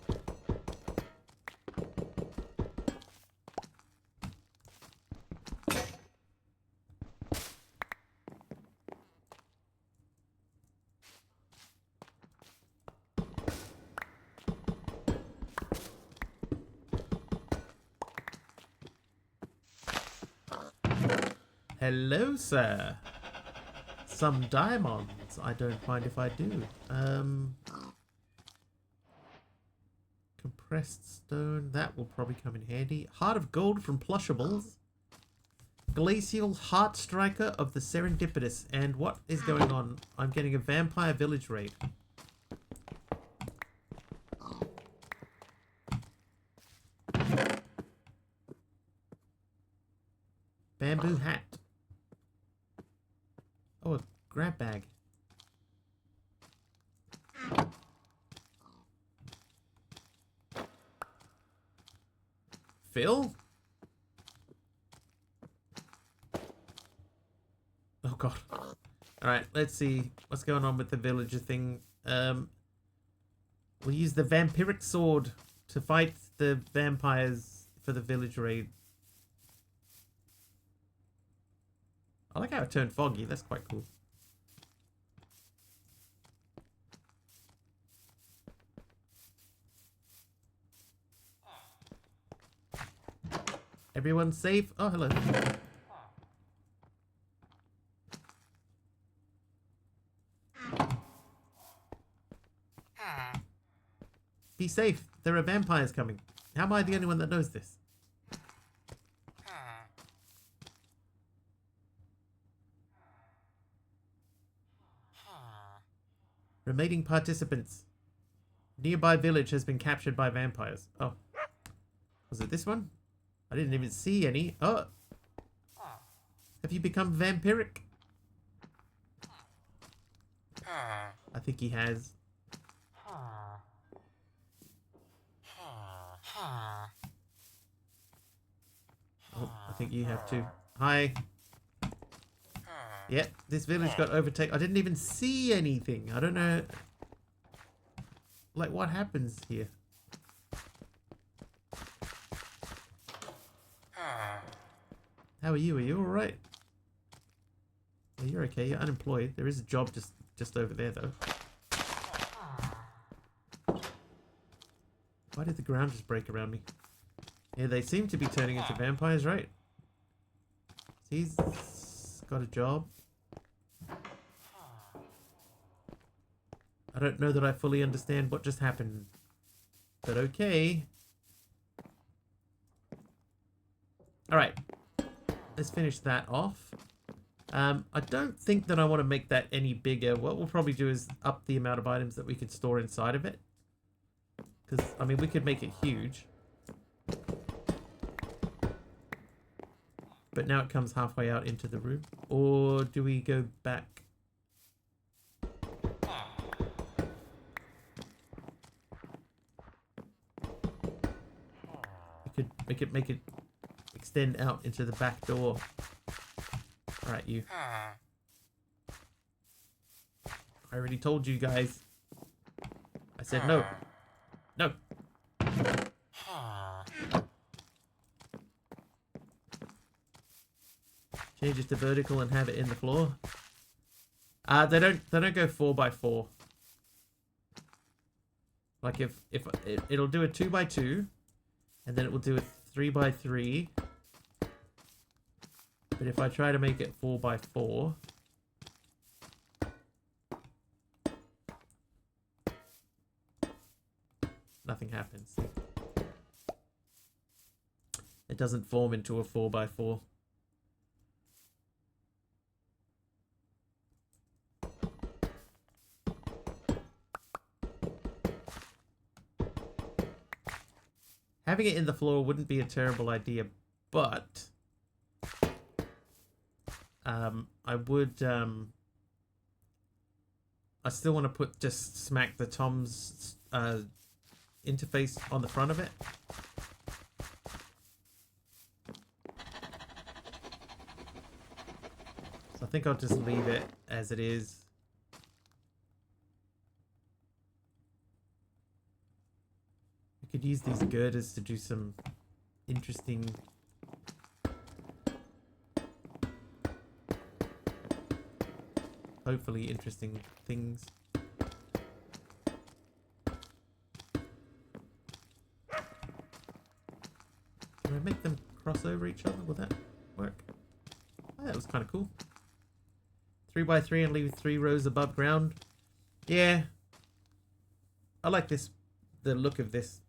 A: Hello, sir. Some diamonds. I don't mind if I do. Compressed stone. That will probably come in handy. Heart of gold from Plushables. Glacial Heart Striker of the Serendipitous. And what is going on? I'm getting a vampire village raid. Bamboo hat. Oh, a grab bag. Phil? Oh god. Alright, let's see what's going on with the villager thing. We'll use the vampiric sword to fight the vampires for the village raid. I like how it turned foggy. That's quite cool. Everyone's safe? Oh, hello. Be safe. There are vampires coming. How am I the only one that knows this? Remaining participants. Nearby village has been captured by vampires. Oh. Was it this one? I didn't even see any. Oh. Have you become vampiric? I think he has. Oh, I think you have too. Hi. Yep, this village got overtaken. I didn't even see anything. I don't know. Like, what happens here? How are you? Are you alright? Yeah, you're okay. You're unemployed. There is a job just over there, though. Why did the ground just break around me? Yeah, they seem to be turning into vampires, right? He's got a job. I don't know that I fully understand what just happened. But okay. Alright. Let's finish that off. I don't think that I want to make that any bigger. What we'll probably do is up the amount of items that we can store inside of it. Because, I mean, we could make it huge. But now it comes halfway out into the room. Or do we go back? We could make it extend out into the back door. Alright, you. I already told you guys. I said no. No. Change it to vertical and have it in the floor. They don't go 4x4. Like if it'll do a 2x2, and then it will do a 3x3. But if I try to make it 4x4, nothing happens. It doesn't form into a 4x4. Having it in the floor wouldn't be a terrible idea, but I would I still want to just smack the Tom's interface on the front of it. So I think I'll just leave it as it is. We could use these girders to do some interesting hopefully interesting things. Can I make them cross over each other? Will that work? Oh, that was kind of cool. 3x3 and leave 3 rows above ground. Yeah. I like this, the look of this.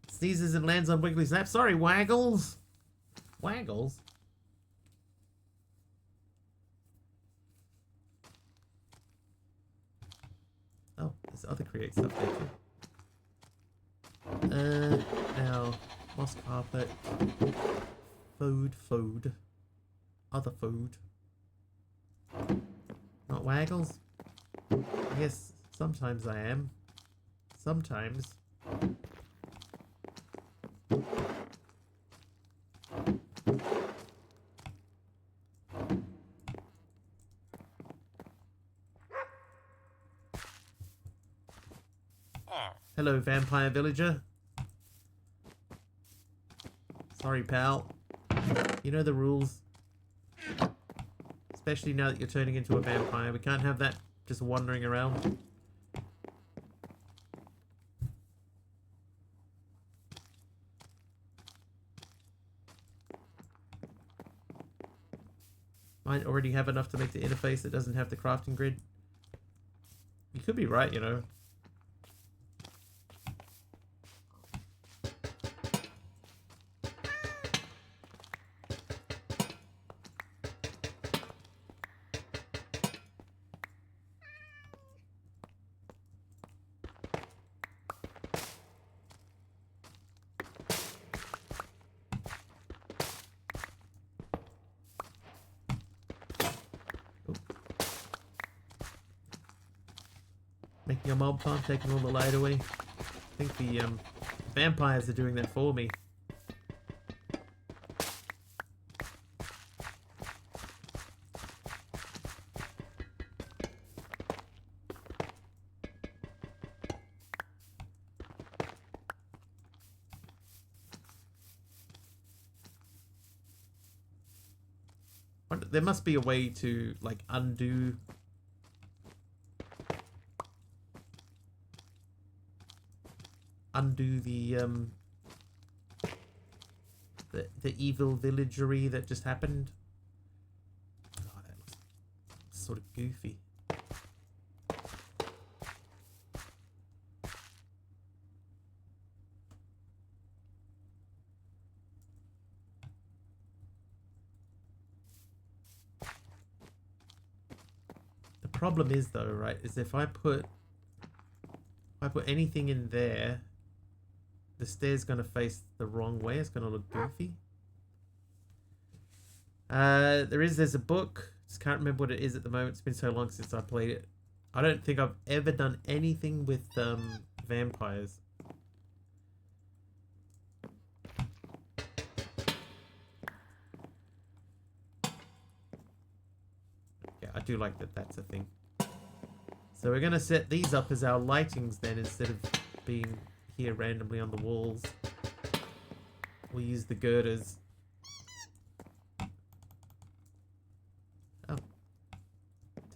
A: Sneezes and lands on Wiggly's lap. Sorry, Waggles. Waggles? Oh, there's other create stuff there too. Now, moss carpet. Food. Other food. Not Waggles? I guess sometimes I am. Sometimes. Hello, vampire villager. Sorry, pal. You know the rules. Especially now that you're turning into a vampire. We can't have that just wandering around. Might already have enough to make the interface that doesn't have the crafting grid. You could be right, you know. Making a mob farm, taking all the light away. I think the vampires are doing that for me. There must be a way to like undo the evil villagery that just happened. Oh, that looks sort of goofy. The problem is though, right, is if I put anything in there, the stair's gonna face the wrong way. It's gonna look goofy. There's a book. Just can't remember what it is at the moment. It's been so long since I played it. I don't think I've ever done anything with vampires. Yeah, I do like that that's a thing. So we're gonna set these up as our lightings then, instead of being here randomly on the walls. We'll use the girders.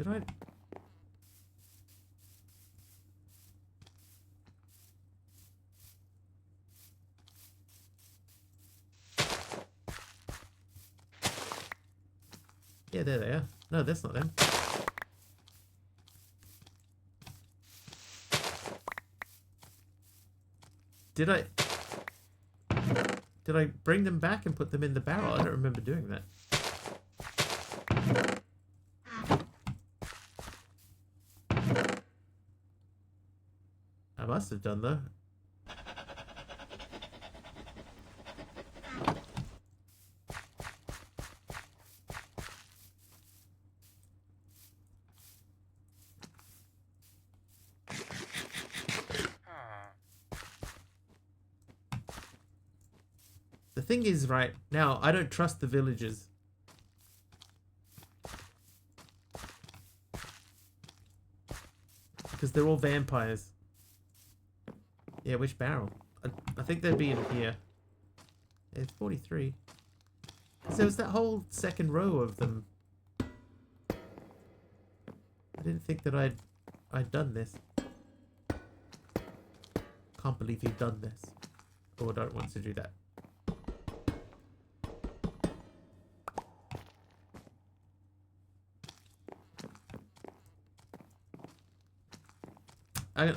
A: Did I? Yeah, there they are. No, that's not them. Did I bring them back and put them in the barrel? I don't remember doing that. I must have done though. The thing is, right now, I don't trust the villagers. Because they're all vampires. Yeah, which barrel? I think they'd be in here. Yeah, it's 43. So there was that whole second row of them. I didn't think that I'd done this. Can't believe you've done this. Or don't want to do that.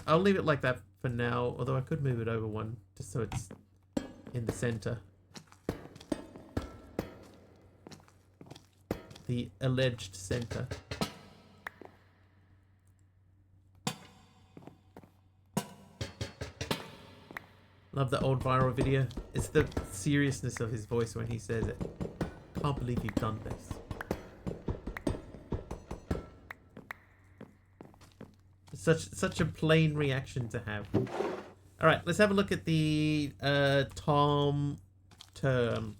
A: I'll leave it like that for now, although I could move it over one, just so it's in the center. The alleged center. Love the old viral video. It's the seriousness of his voice when he says it. Can't believe you've done this. Such a plain reaction to have. All right, let's have a look at the Tom term.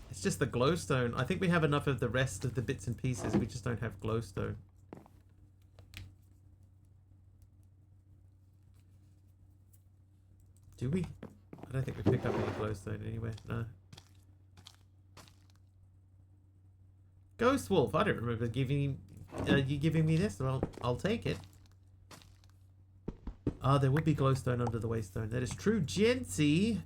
A: It's just the glowstone. I think we have enough of the rest of the bits and pieces. We just don't have glowstone. Do we? I don't think we picked up any glowstone anywhere. No. Ghost Wolf, I don't remember giving you giving me this. Well, I'll take it. Ah, there would be glowstone under the waystone. That is true, Jency.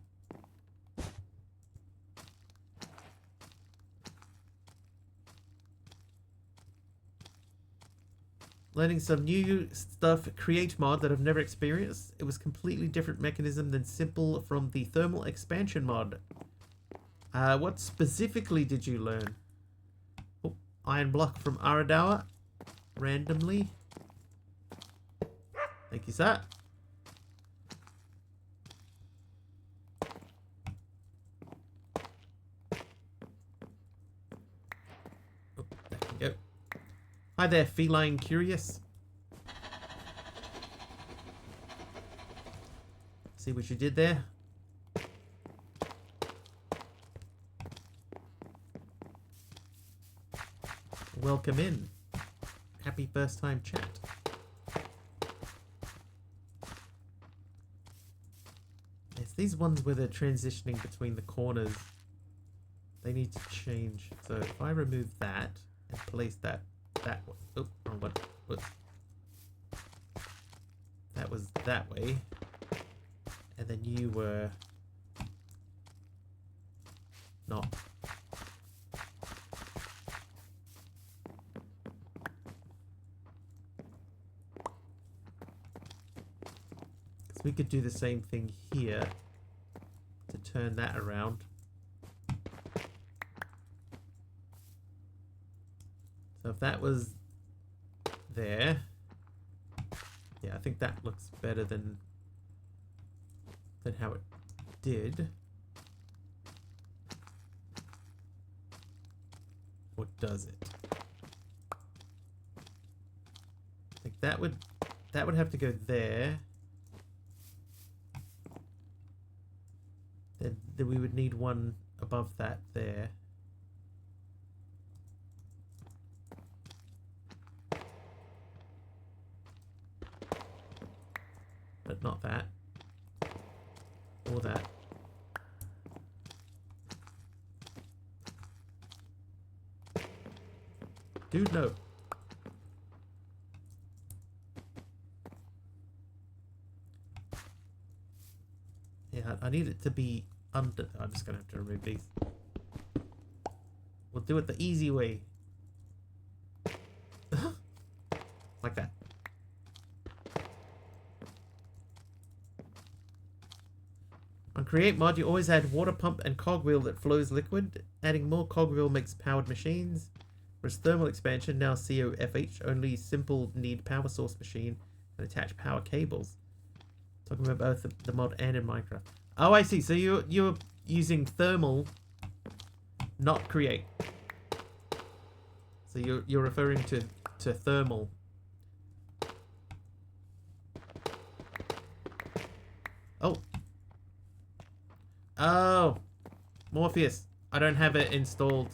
A: Learning some new stuff, create mod that I've never experienced. It was completely different mechanism than simple from the thermal expansion mod. What specifically did you learn? Iron block from Aradawa. Randomly. Thank you, sir. Oh, there we go. Hi there, feline curious. See what you did there? Welcome in. Happy first time chat. It's these ones where they're transitioning between the corners. They need to change. So if I remove that and place that way. Oh, wrong one. Whoops. That was that way. And then you were not. We could do the same thing here to turn that around. So if that was there, yeah, I think that looks better than how it did. Or does it? I think that would have to go there. Then we would need one above that there. But not that. Or that. Dude, no. Yeah, I need it to be under... I'm just gonna have to remove these. We'll do it the easy way. Like that. On create mod, you always add water pump and cogwheel that flows liquid. Adding more cogwheel makes powered machines. Whereas thermal expansion, now COFH, only simple need power source machine and attach power cables. Talking about both the mod and in Minecraft. Oh, I see. So you're using thermal, not create. So you're referring to thermal. Oh. Oh. Morpheus. I don't have it installed.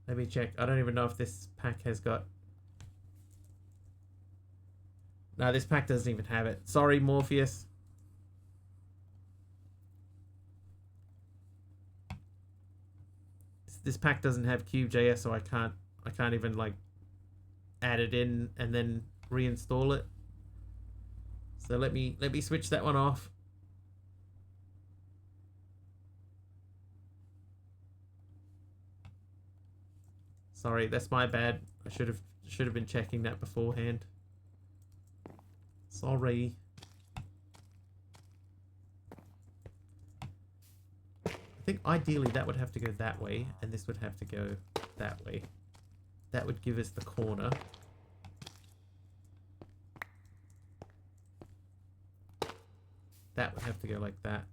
A: Let me check. I don't even know if this pack has got... No, this pack doesn't even have it. Sorry, Morpheus. This pack doesn't have Cube.js, so I can't even like add it in and then reinstall it. So let me switch that one off. Sorry, that's my bad. I should have been checking that beforehand. Sorry. I think ideally that would have to go that way, and this would have to go that way. That would give us the corner. That would have to go like that.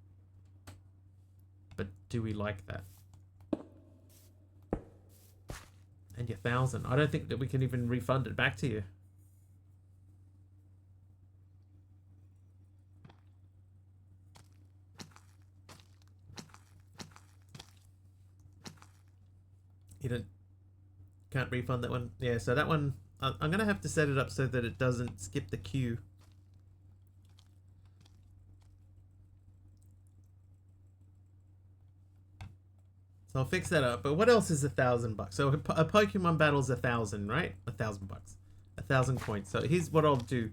A: But do we like that? And your 1,000. I don't think that we can even refund it back to you. You can't refund that one. Yeah, so that one, I'm gonna have to set it up so that it doesn't skip the queue. So I'll fix that up. But what else is $1,000? So a Pokemon battle's 1,000, right? $1,000. 1,000 coins. So here's what I'll do.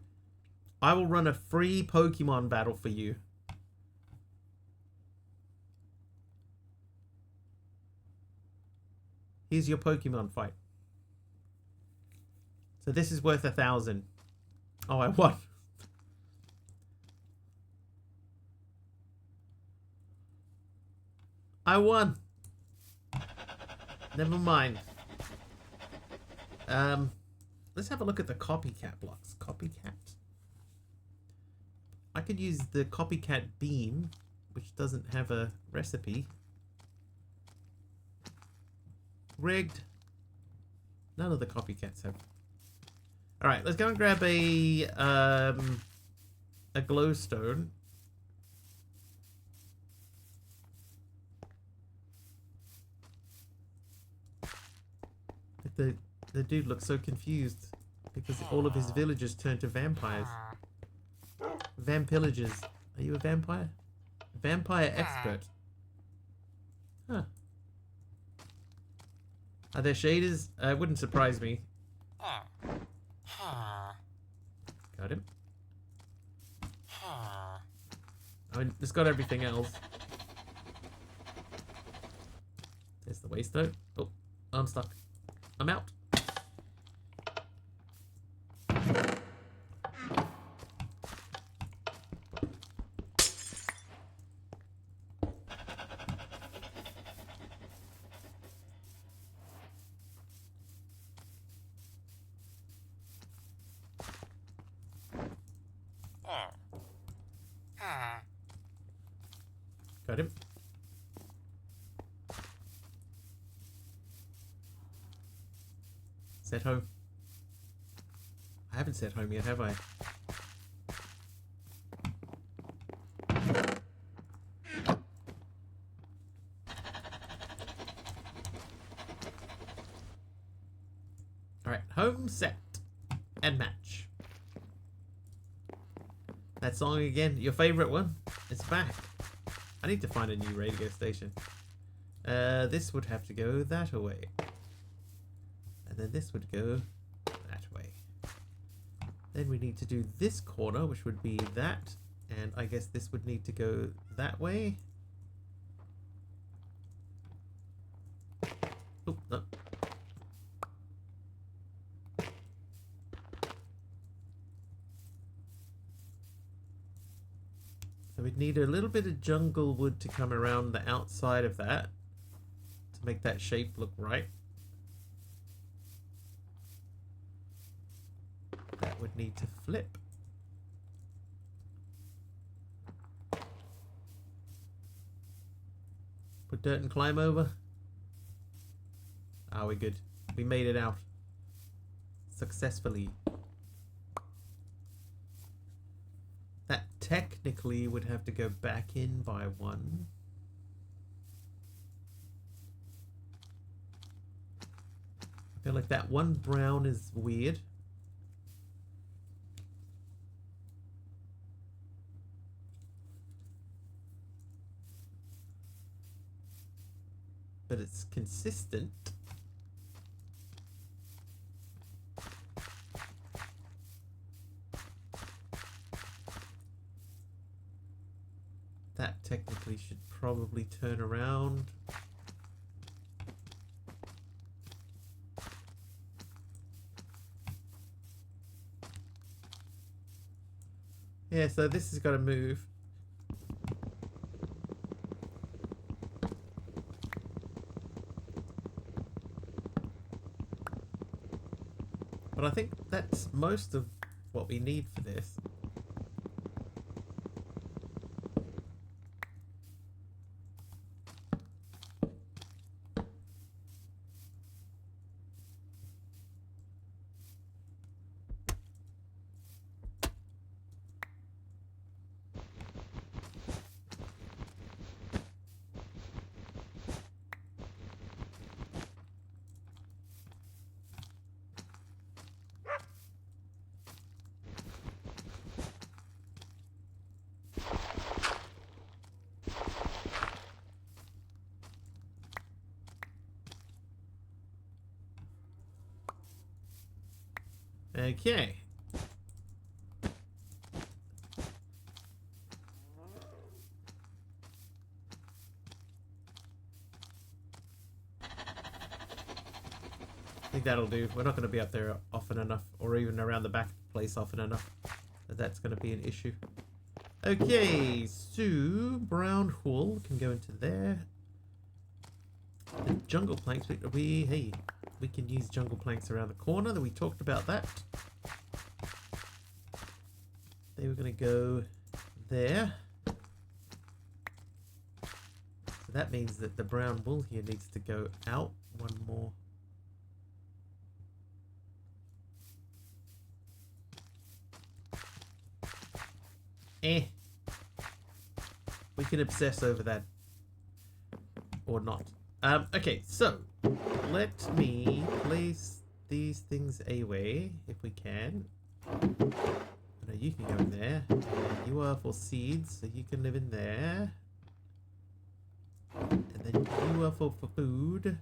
A: I will run a free Pokemon battle for you. Here's your Pokemon fight. So this is worth 1,000. Oh, I won. I won. Never mind. Let's have a look at the copycat blocks. Copycat. I could use the copycat beam, which doesn't have a recipe. Rigged. None of the copycats have. All right, let's go and grab a glowstone. The dude looks so confused because all of his villagers turned to vampires. Vampillagers. Are you a vampire? Vampire expert. Huh. Are there shaders? It wouldn't surprise me. Got him. I mean, it's got everything else. There's the waste note. Oh, I'm stuck. I'm out. Got him. Set home. I haven't set home yet, have I? Alright, home set and match. That song again, your favorite one. It's back. I need to find a new radio station. This would have to go that way. And then this would go that way. Then we need to do this corner, which would be that. And I guess this would need to go that way. Oh, no. So we'd need a little bit of jungle wood to come around the outside of that to make that shape look right. That would need to flip. Put dirt and climb over. Ah, we're good. We made it out successfully. That technically would have to go back in by one. I feel like that one brown is weird. But it's consistent. That technically should probably turn around. Yeah, so this has got to move. But I think that's most of what we need for this. Okay. I think that'll do. We're not going to be up there often enough, or even around the back of the place often enough, that that's going to be an issue. Okay, so brown wool can go into there. The jungle planks, hey, we can use jungle planks around the corner. That we talked about that. They were going to go there. So that means that the brown wool here needs to go out one more. We can obsess over that. Or not. Okay, so let me place these things away if we can. No, you can go in there. And you are for seeds, so you can live in there. And then you are for food.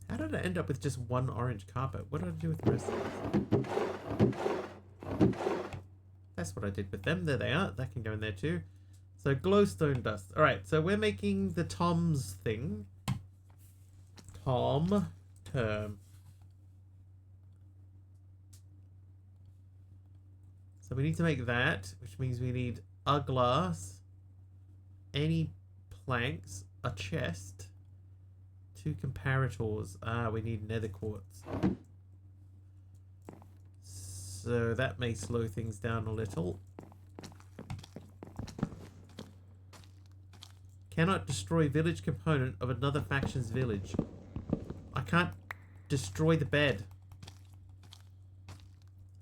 A: How did I end up with just one orange carpet? What did I do with the rest of this? That's what I did with them. There they are. That can go in there too. So glowstone dust. Alright, so we're making the Tom's thing. Term. So we need to make that, which means we need a glass, any planks, a chest, 2 comparators. We need nether quartz. So that may slow things down a little. Cannot destroy village component of another faction's village. I can't destroy the bed.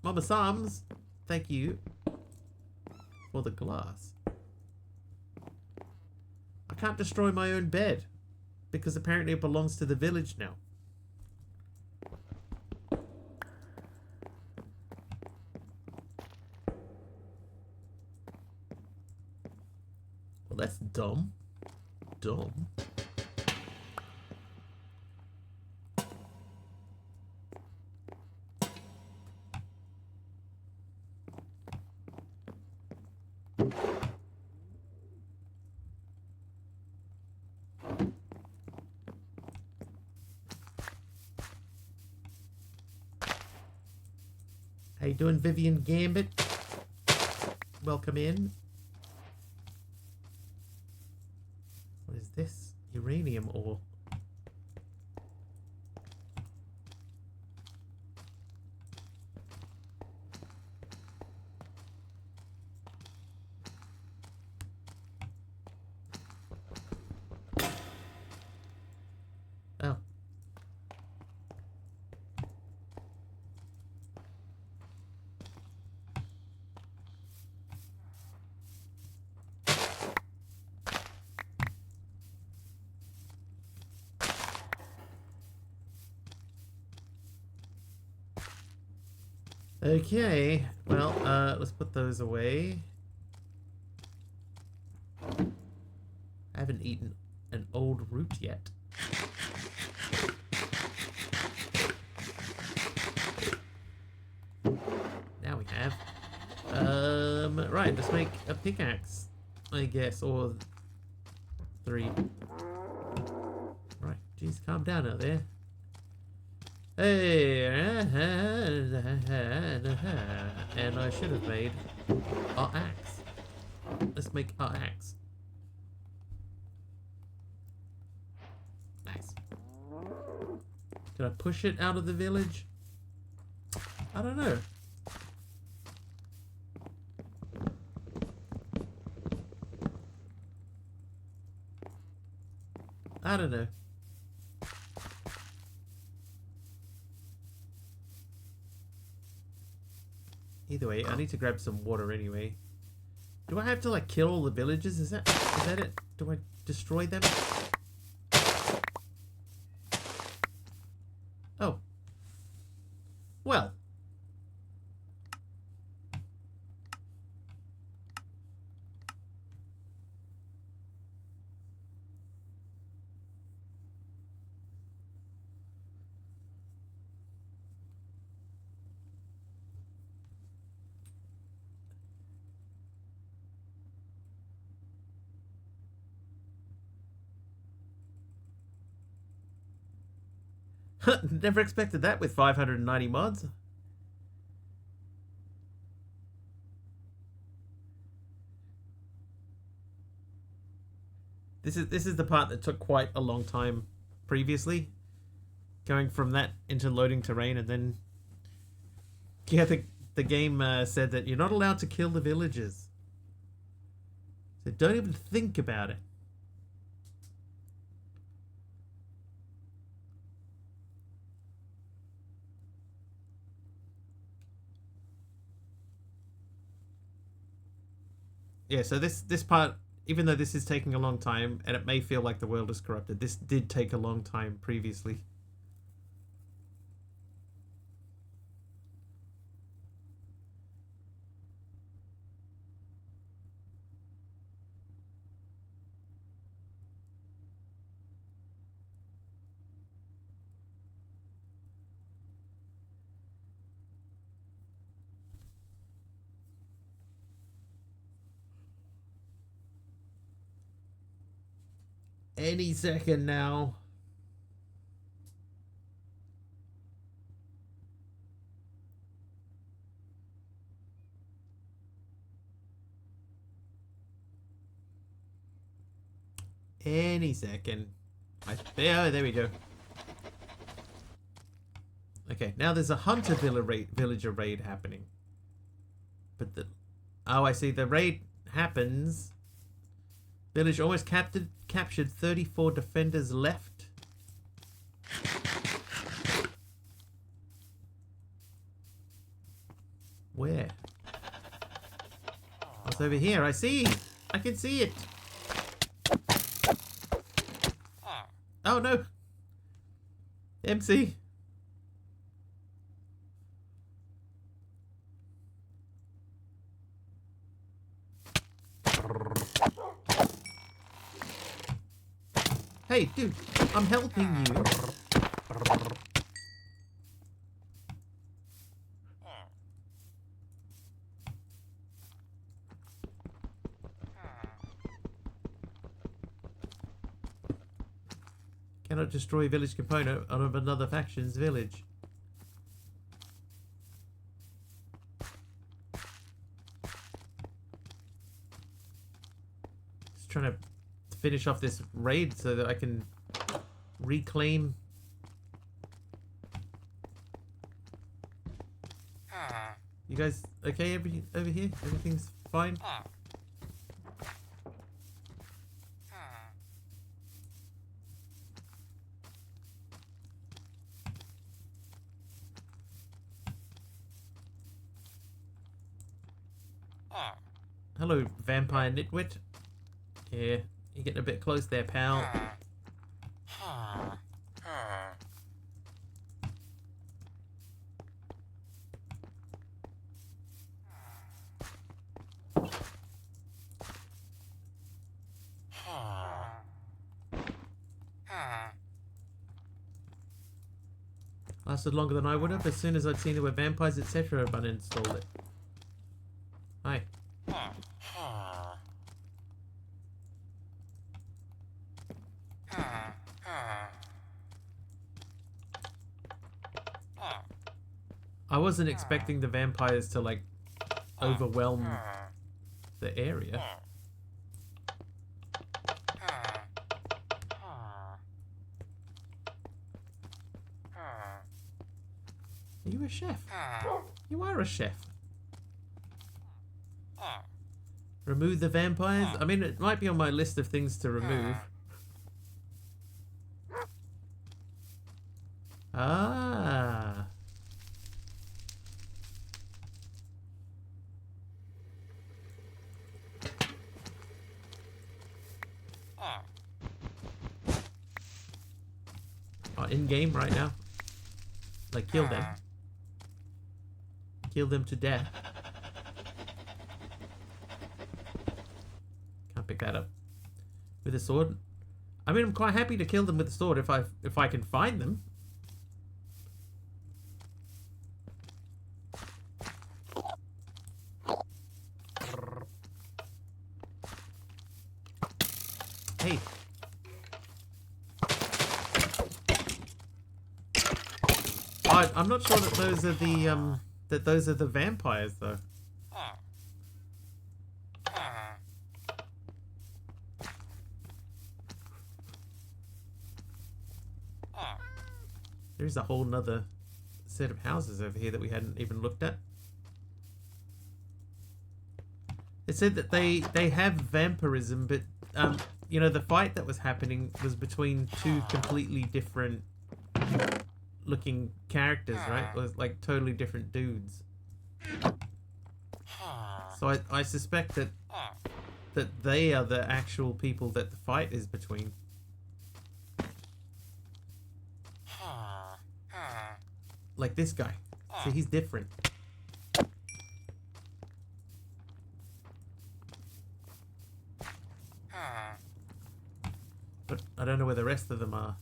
A: Mama Sams, thank you. For the glass. I can't destroy my own bed. Because apparently it belongs to the village now. Well, that's dumb. Dumb. How you doing, Vivian Gambit? Welcome in. What is this? Uranium ore. Oh. Okay, well, let's put those away. I haven't eaten an old root yet. Now we have. Right, let's make a pickaxe, I guess, or 3. Right, jeez, calm down out there. Hey, and I should have made our axe. Let's make our axe. Nice. Can I push it out of the village? I don't know. I don't know. Either way, I need to grab some water anyway. Do I have to like kill all the villagers? Is that it? Do I destroy them? Oh. Well. Never expected that with 590 mods. This is the part that took quite a long time previously. Going from that into loading terrain, and then yeah, the game said that you're not allowed to kill the villagers. So don't even think about it. Yeah, so this part, even though this is taking a long time, and it may feel like the world is corrupted, this did take a long time previously. Any second now. Any second. There we go. Okay, now there's a hunter villager raid happening. But oh, I see. The raid happens. Village almost captured 34 defenders left. Where? Oh, over here. I see. I can see it. Oh no. MC. Hey, dude, I'm helping you. Cannot destroy village component of another faction's village. Just trying to finish off this raid so that I can reclaim. You guys okay over here? Everything's fine? Hello, vampire nitwit. Yeah, you're getting a bit close there, pal. Lasted longer than I would have. As soon as I'd seen there were vampires, etc., I'd uninstalled it. Hi. I wasn't expecting the vampires to, like, overwhelm the area. Are you a chef? You are a chef. Remove the vampires? I mean, it might be on my list of things to remove. Ah. Oh, in game right now. Like, kill them. Kill them to death. Can't pick that up with a sword. I mean, I'm quite happy to kill them with a sword if I can find them. Hey. I'm not sure that those are the vampires though. There's a whole nother set of houses over here that we hadn't even looked at. It said that they have vampirism, but you know, the fight that was happening was between two completely different looking characters, right? It was like totally different dudes. So I suspect that they are the actual people that the fight is between. Like this guy. See, he's different. But I don't know where the rest of them are.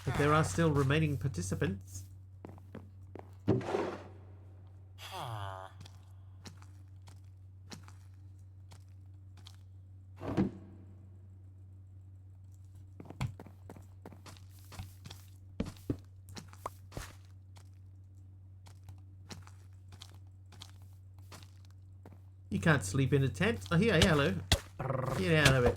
A: But there are still remaining participants. You can't sleep in a tent. Oh, here, hello. Get out of it.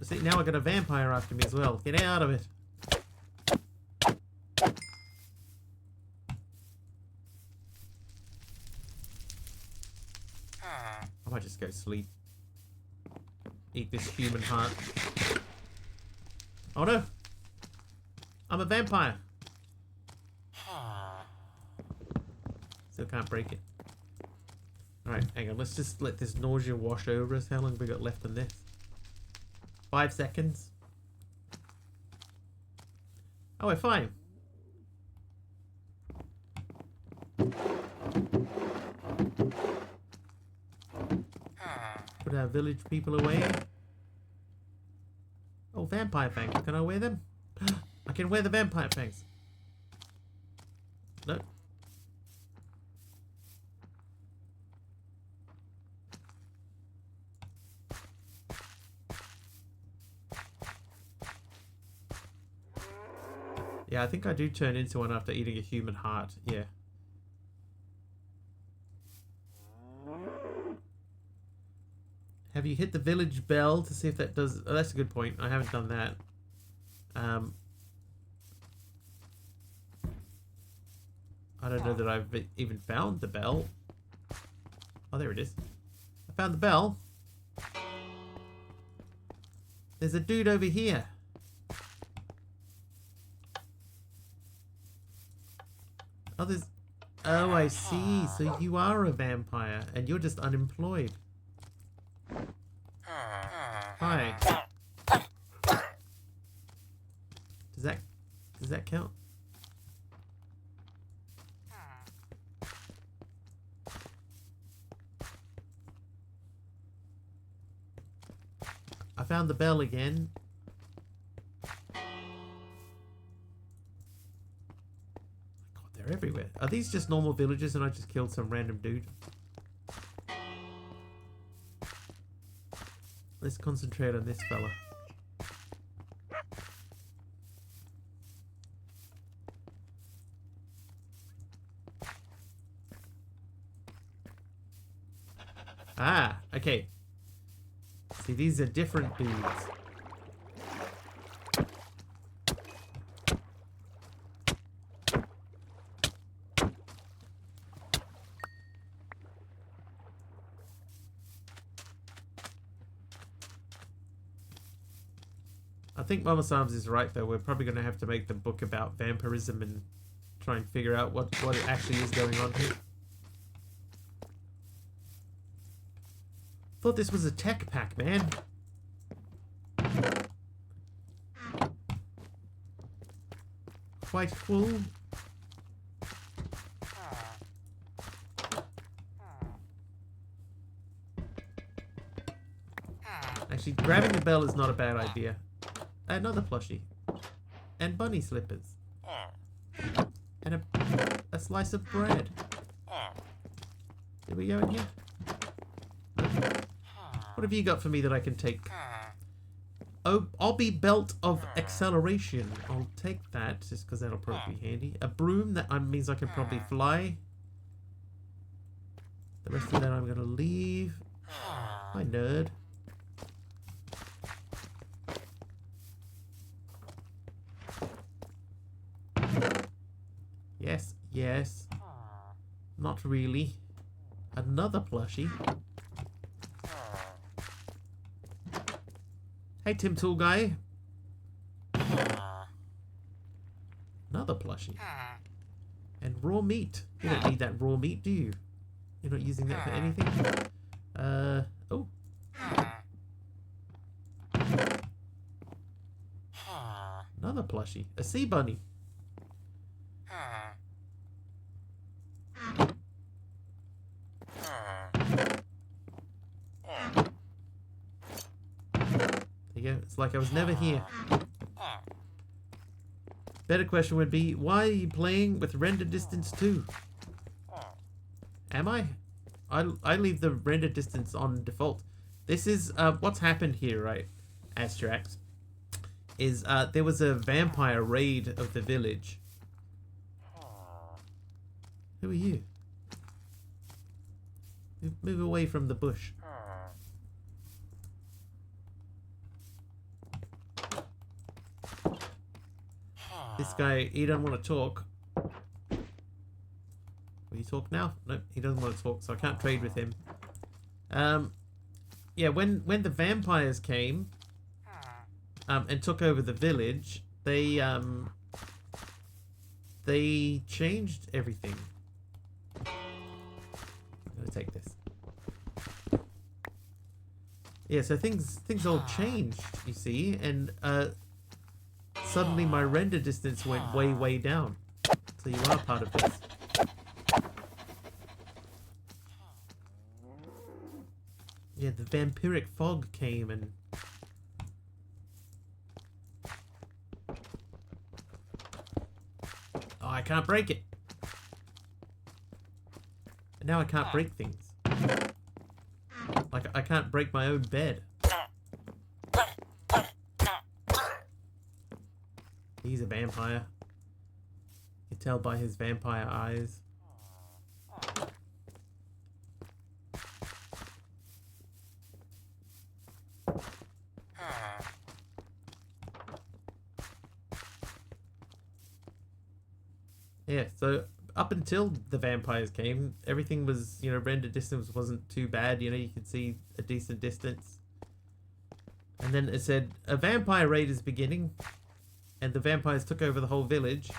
A: See, now I got a vampire after me as well. Get out of it. I might go sleep. Eat this human heart. Oh no! I'm a vampire! Still can't break it. Alright, hang on. Let's just let this nausea wash over us. How long have we got left on this? 5 seconds. Oh, we're fine. Put our village people away. Oh, vampire fangs. Can I wear them? I can wear the vampire fangs. No. Yeah, I think I do turn into one after eating a human heart. Yeah. Have you hit the village bell to see if that does... Oh, that's a good point. I haven't done that. I don't know that I've even found the bell. Oh, there it is. I found the bell. There's a dude over here. Oh, there's... Oh, I see. So you are a vampire, and you're just unemployed. Hi. Does that count? I found the bell again. They're everywhere. Are these just normal villagers and I just killed some random dude? Let's concentrate on this fella. Ah, okay. See, these are different dudes. I think Mama Sam's is right though. We're probably going to have to make the book about vampirism and try and figure out what it actually is going on here. Thought this was a tech pack, man. Quite full. Actually, grabbing the bell is not a bad idea. Another plushie. And bunny slippers. And a slice of bread. Did we go in here? What have you got for me that I can take? Oh, Obby belt of acceleration. I'll take that just because that'll probably be handy. A broom that means I can probably fly. The rest of that I'm gonna leave. Hi, nerd. Yes, yes. Not really. Another plushie. Hey, Tim Tool Guy. Another plushie. And raw meat. You don't need that raw meat, do you? You're not using that for anything? Oh. Another plushie. A sea bunny. It's like I was never here. Better question would be, why are you playing with render distance 2? Am I? I leave the render distance on default. This is what's happened here, right? Astrax is there was a vampire raid of the village. Who are you? Move away from the bush. This guy, he doesn't want to talk. Will you talk now? Nope, he doesn't want to talk, so I can't trade with him. yeah, when the vampires came, and took over the village, they changed everything. I'm gonna take this. Yeah, so things all changed, you see, and suddenly my render distance went way down. So you are part of this. Yeah, the vampiric fog came and... Oh, I can't break it. And now I can't break things. Like, I can't break my own bed. He's a vampire. You can tell by his vampire eyes. Yeah, so up until the vampires came, everything was, you know, render distance wasn't too bad. You know, you could see a decent distance. And then it said, a vampire raid is beginning. And the vampires took over the whole village.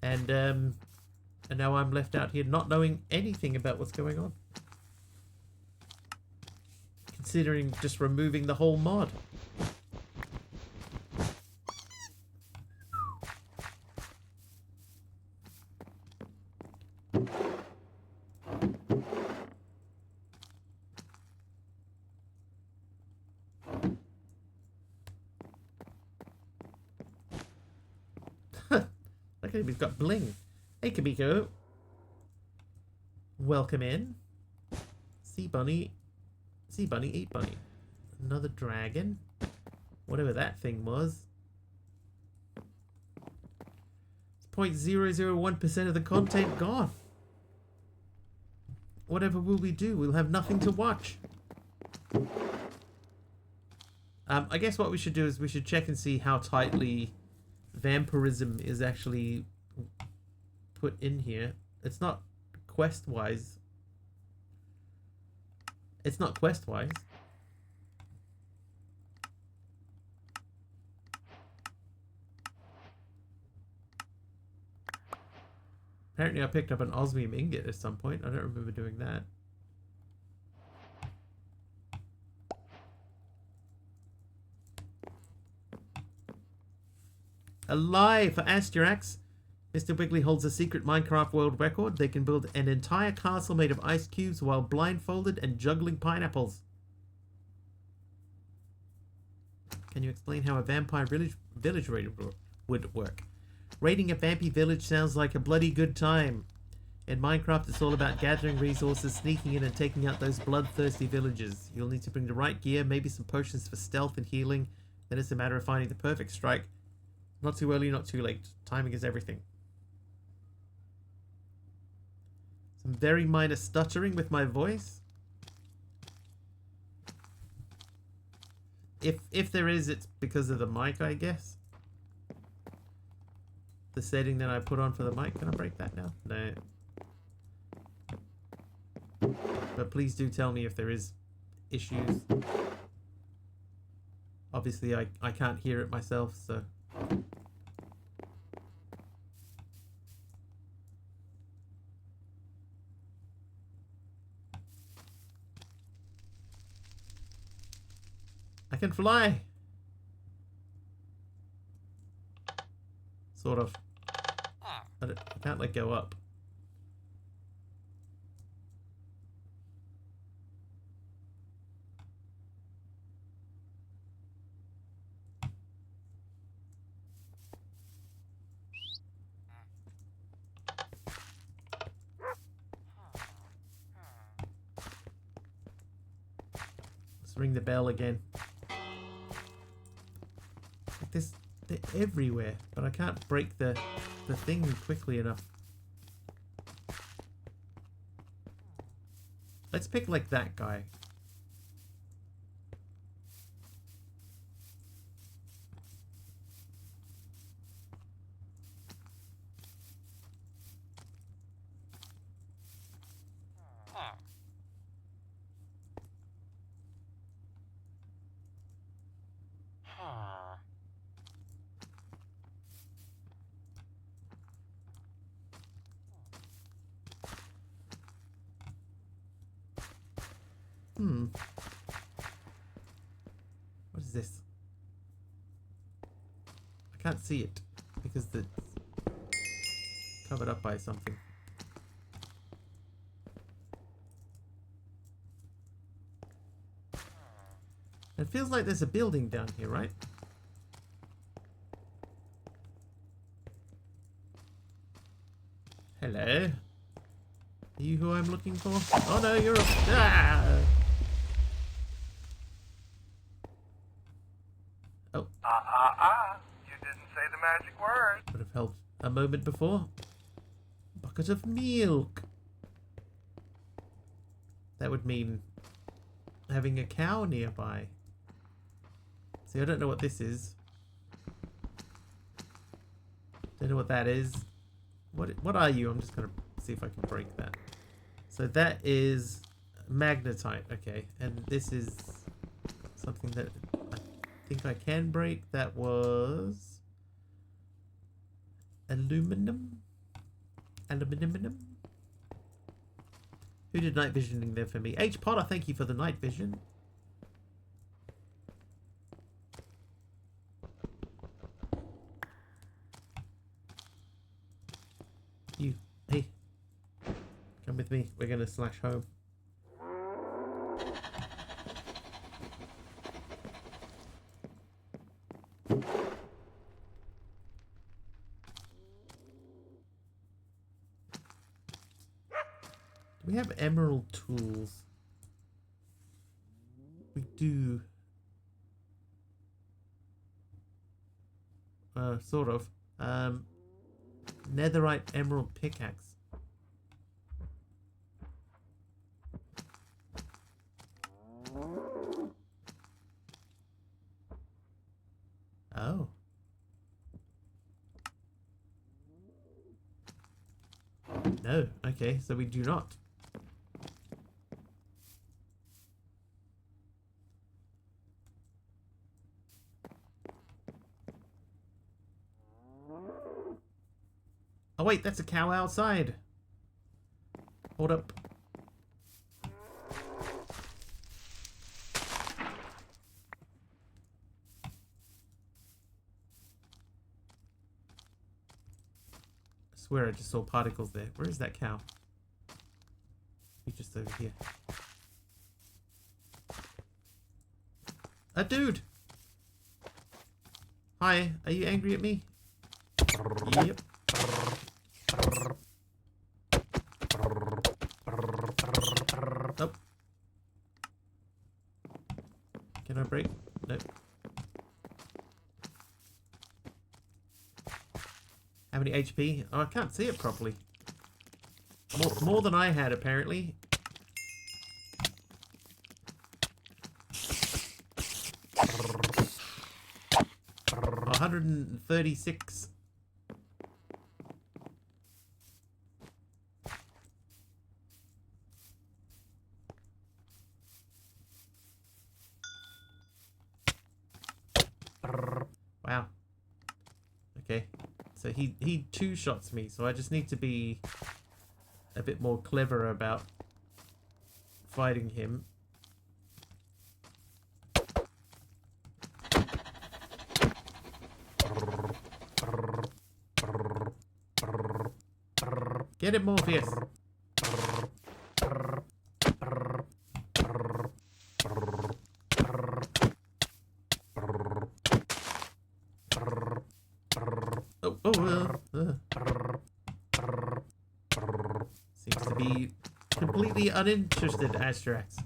A: And now I'm left out here not knowing anything about what's going on. Considering just removing the whole mod. Look at him, he's got bling. Hey, Kamiko. Welcome in. Sea bunny. Sea bunny, eat bunny. Another dragon. Whatever that thing was. It's 0.001% of the content gone. Whatever will we do? We'll have nothing to watch. I guess what we should do is we should check and see how tightly vampirism is actually put in here. It's not quest-wise. It's not quest-wise. Apparently I picked up an osmium ingot at some point. I don't remember doing that. Alive for Asterax. MisterWiggly holds a secret Minecraft world record. They can build an entire castle made of ice cubes while blindfolded and juggling pineapples. Can you explain how a vampire village raid would work? Raiding a vampy village sounds like a bloody good time. In Minecraft, it's all about gathering resources, sneaking in and taking out those bloodthirsty villagers. You'll need to bring the right gear, maybe some potions for stealth and healing. Then it's a matter of finding the perfect strike. Not too early, not too late. Timing is everything. Some very minor stuttering with my voice. If there is, it's because of the mic, I guess. The setting that I put on for the mic. Can I break that now? No. But please do tell me if there is issues. Obviously, I can't hear it myself, so... I can fly! Sort of. I can't let go up. Let's ring the bell again. Like this, they're everywhere, but I can't break the thing quickly enough. Let's pick like that guy. What is this? I can't see it because it's covered up by something. It feels like there's a building down here, right? Hello? Are you who I'm looking for? Oh no, you're a... Ah! Oh.
B: You didn't say the magic word.
A: Would have helped a moment before. Bucket of milk. That would mean having a cow nearby. See, I don't know what this is. Don't know what that is. What are you? I'm just gonna see if I can break that. So that is magnetite, okay. And this is something that I think I can break. That was aluminum. Aluminum. Who did night visioning there for me? H. Potter, thank you for the night vision. You, hey, come with me. We're gonna slash home. Do we have emerald tools? We do. Sort of. Netherite emerald pickaxe. Oh. No. Okay, so we do not. Oh wait, that's a cow outside. Hold up. I swear I just saw particles there. Where is that cow? He's just over here. A dude! Hi, are you angry at me? Yep. Nope. Can I break? Nope. How many HP? Oh, I can't see it properly. More than I had, apparently. 136. Wow. Okay. So he two shots me, so I just need to be a bit more clever about fighting him. Get him, Morpheus. Seems to be completely uninterested, Astrax.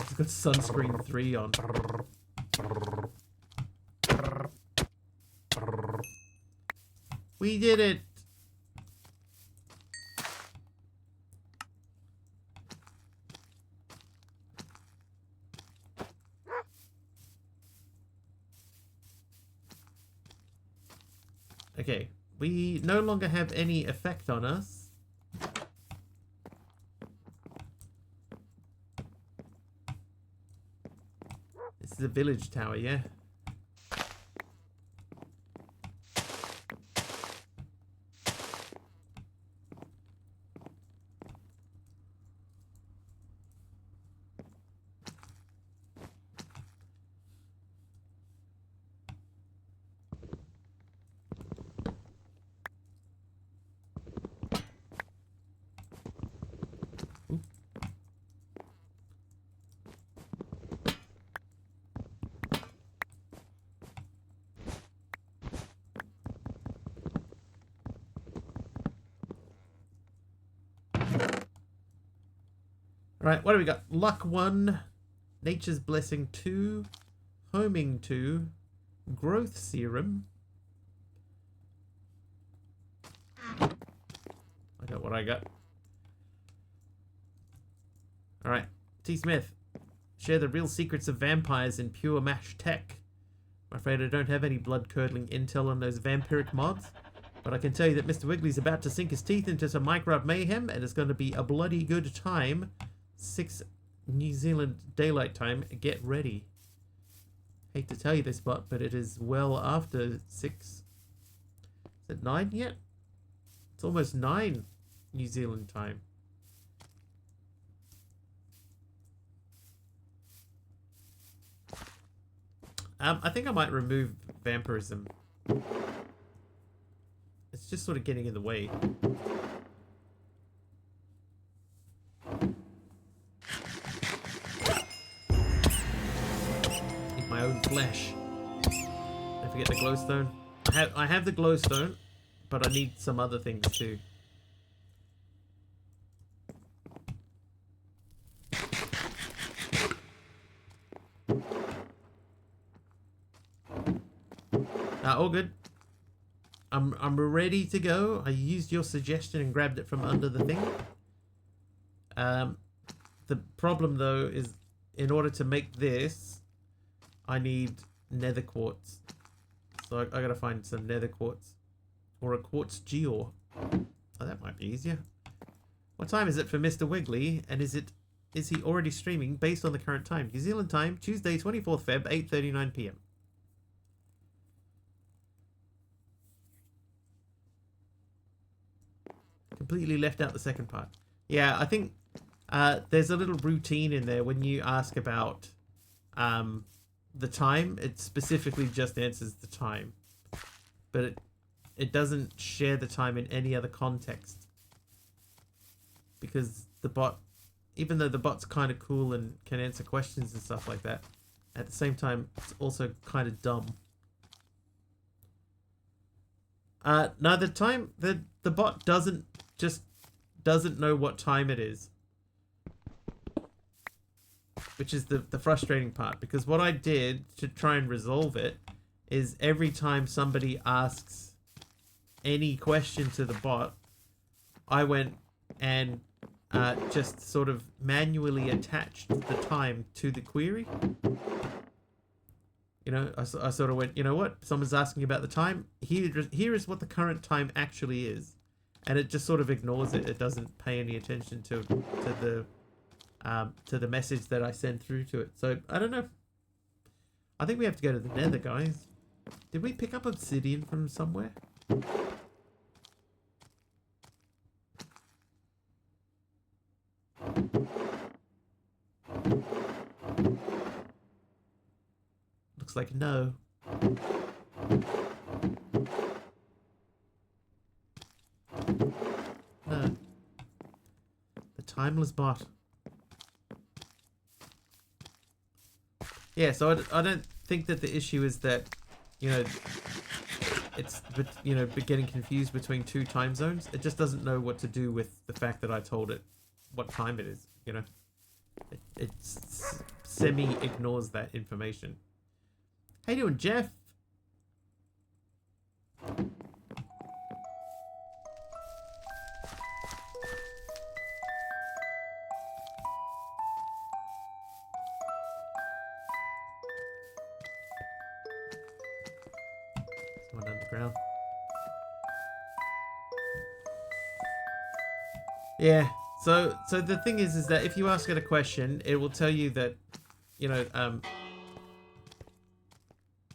A: He's got sunscreen 3 on. We did it! Okay, we no longer have any effect on us. This is a village tower, yeah? Right, what do we got? Luck 1, Nature's Blessing 2, Homing 2, Growth Serum. I got what I got. Alright, T. Smith. Share the real secrets of vampires in PureMash tech. I'm afraid I don't have any blood-curdling intel on those vampiric mods, but I can tell you that MisterWiggly's about to sink his teeth into some microbe mayhem, and it's going to be a bloody good time. 6 New Zealand daylight time. Get ready. Hate to tell you this, but it is well after 6. Is it 9 yet? It's almost 9 New Zealand time. I think I might remove vampirism. It's just sort of getting in the way. Eat my own flesh. Don't forget the glowstone. I have the glowstone, but I need some other things too. All good. I'm ready to go. I used your suggestion and grabbed it from under the thing. The problem though is, in order to make this, I need nether quartz. So I gotta find some nether quartz or a quartz geode. Oh, that might be easier. What time is it for MisterWiggly? And is he already streaming based on the current time? New Zealand time, Tuesday, 24th Feb, 8:39 p.m. Completely left out the second part. Yeah, I think there's a little routine in there when you ask about the time. It specifically just answers the time, but it doesn't share the time in any other context, because the bot, even though the bot's kind of cool and can answer questions and stuff like that, at the same time it's also kind of dumb. No, the bot doesn't know what time it is, which is the frustrating part, because what I did to try and resolve it is every time somebody asks any question to the bot, I went and just sort of manually attached the time to the query. You know, I sort of went, you know what, someone's asking about the time, here is what the current time actually is. And it just sort of ignores it. It doesn't pay any attention to the message that I send through to it. So I don't know. I think we have to go to the nether, guys. Did we pick up obsidian from somewhere? Looks like no. No. The timeless bot. Yeah, so I don't think that the issue is that, you know, it's, you know, getting confused between 2 time zones. It just doesn't know what to do with the fact that I told it what time it is, you know. It semi-ignores that information. How you doing, Jeff? Someone underground. Yeah. So the thing is that if you ask it a question, it will tell you that, you know,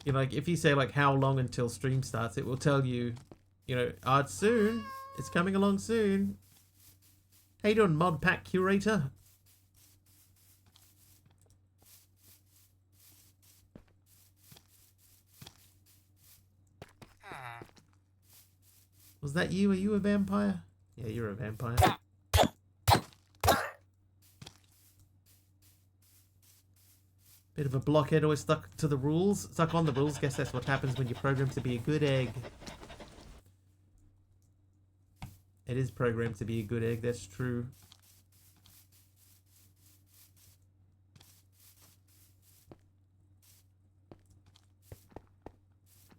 A: like if you say like how long until stream starts, it will tell you, you know, it's soon. It's coming along soon. How you doing, mod pack curator? Was that you? Are you a vampire? Yeah, you're a vampire. Bit of a blockhead, always stuck to the rules. Stuck on the rules. Guess that's what happens when you're programmed to be a good egg. It is programmed to be a good egg, that's true.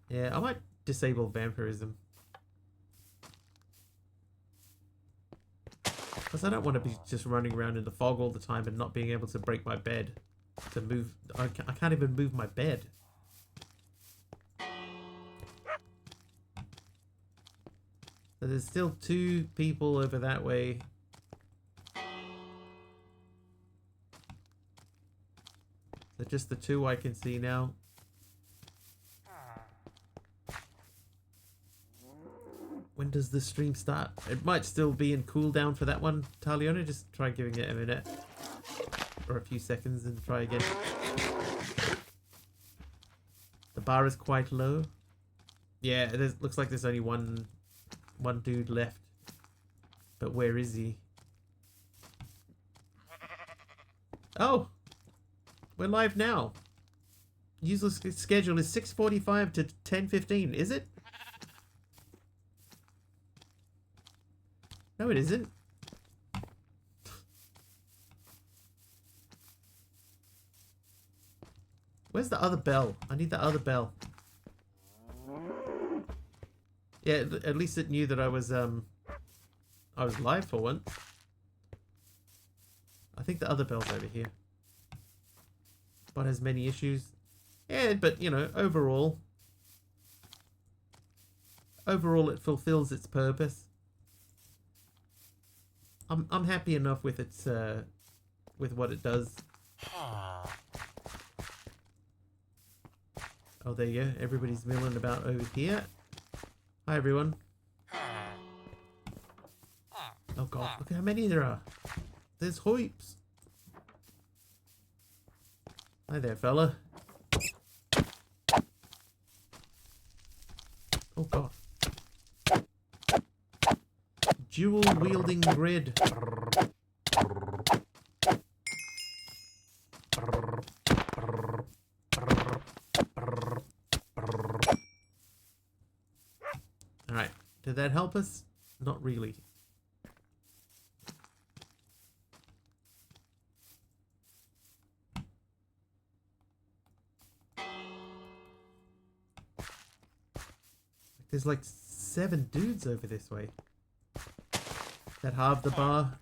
A: Yeah, I might disable vampirism. Because I don't want to be just running around in the fog all the time and not being able to break my bed. To move... I can't even move my bed. So there's still 2 people over that way. So just the 2 I can see now. When does the stream start? It might still be in cooldown for that one, Taliona. Just try giving it a minute. Or a few seconds and try again. The bar is quite low. Yeah, it looks like there's only one dude left. But where is he? Oh! We're live now. Usual schedule is 6:45 to 10:15. Is it? No, it isn't. Where's the other bell? I need the other bell. Yeah, at least it knew that I was live for once. I think the other bell's over here. But has many issues. Yeah, but you know, overall it fulfills its purpose. I'm happy enough with its with what it does. Oh, there you go. Everybody's milling about over here. Hi, everyone. Oh god, look at how many there are. There's hoips. Hi there, fella. Oh god. Dual wielding grid. Alright, did that help us? Not really. There's like 7 dudes over this way that halve the bar.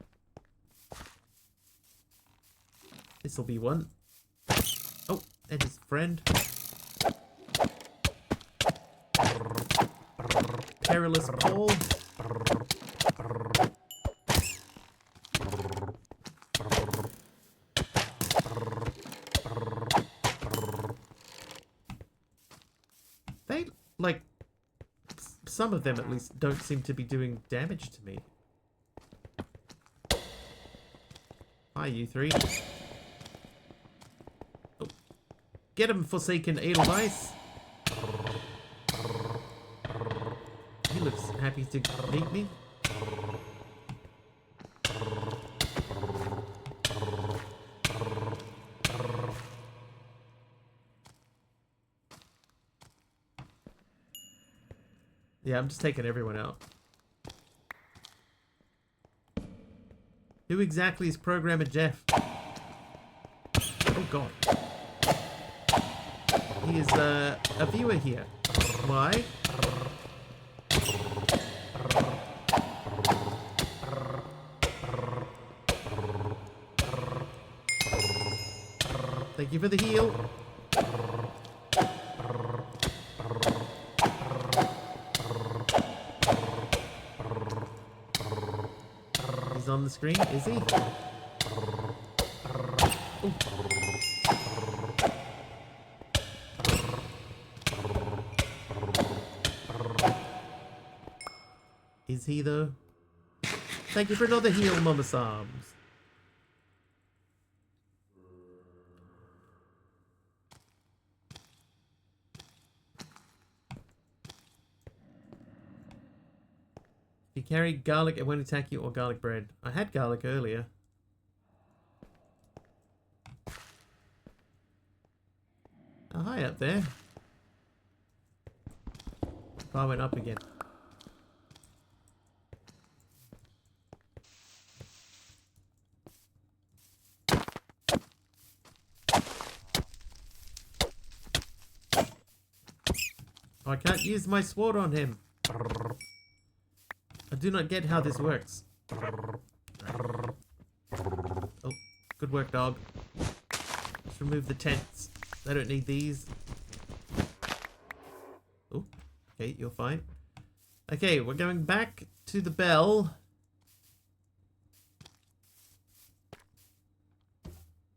A: This'll be one. Oh, and his friend. Perilous Paul. They, like, some of them at least don't seem to be doing damage to me. Hi, you 3. Oh. Get him, Forsaken Edelweiss. He looks happy to meet me. Yeah, I'm just taking everyone out. Who exactly is Programmer Jeff? Oh god. He is a viewer here. Why? Thank you for the heal. He's on the screen, is he? Ooh. Is he though? Thank you for another heal, Mama Psalms. If you carry garlic, it won't attack you, or garlic bread. I had garlic earlier. Oh, hi up there. Bar went up again. Oh, I can't use my sword on him. I do not get how this works. Oh, good work, dog. Let's remove the tents. They don't need these. Oh, okay, you're fine. Okay, we're going back to the bell.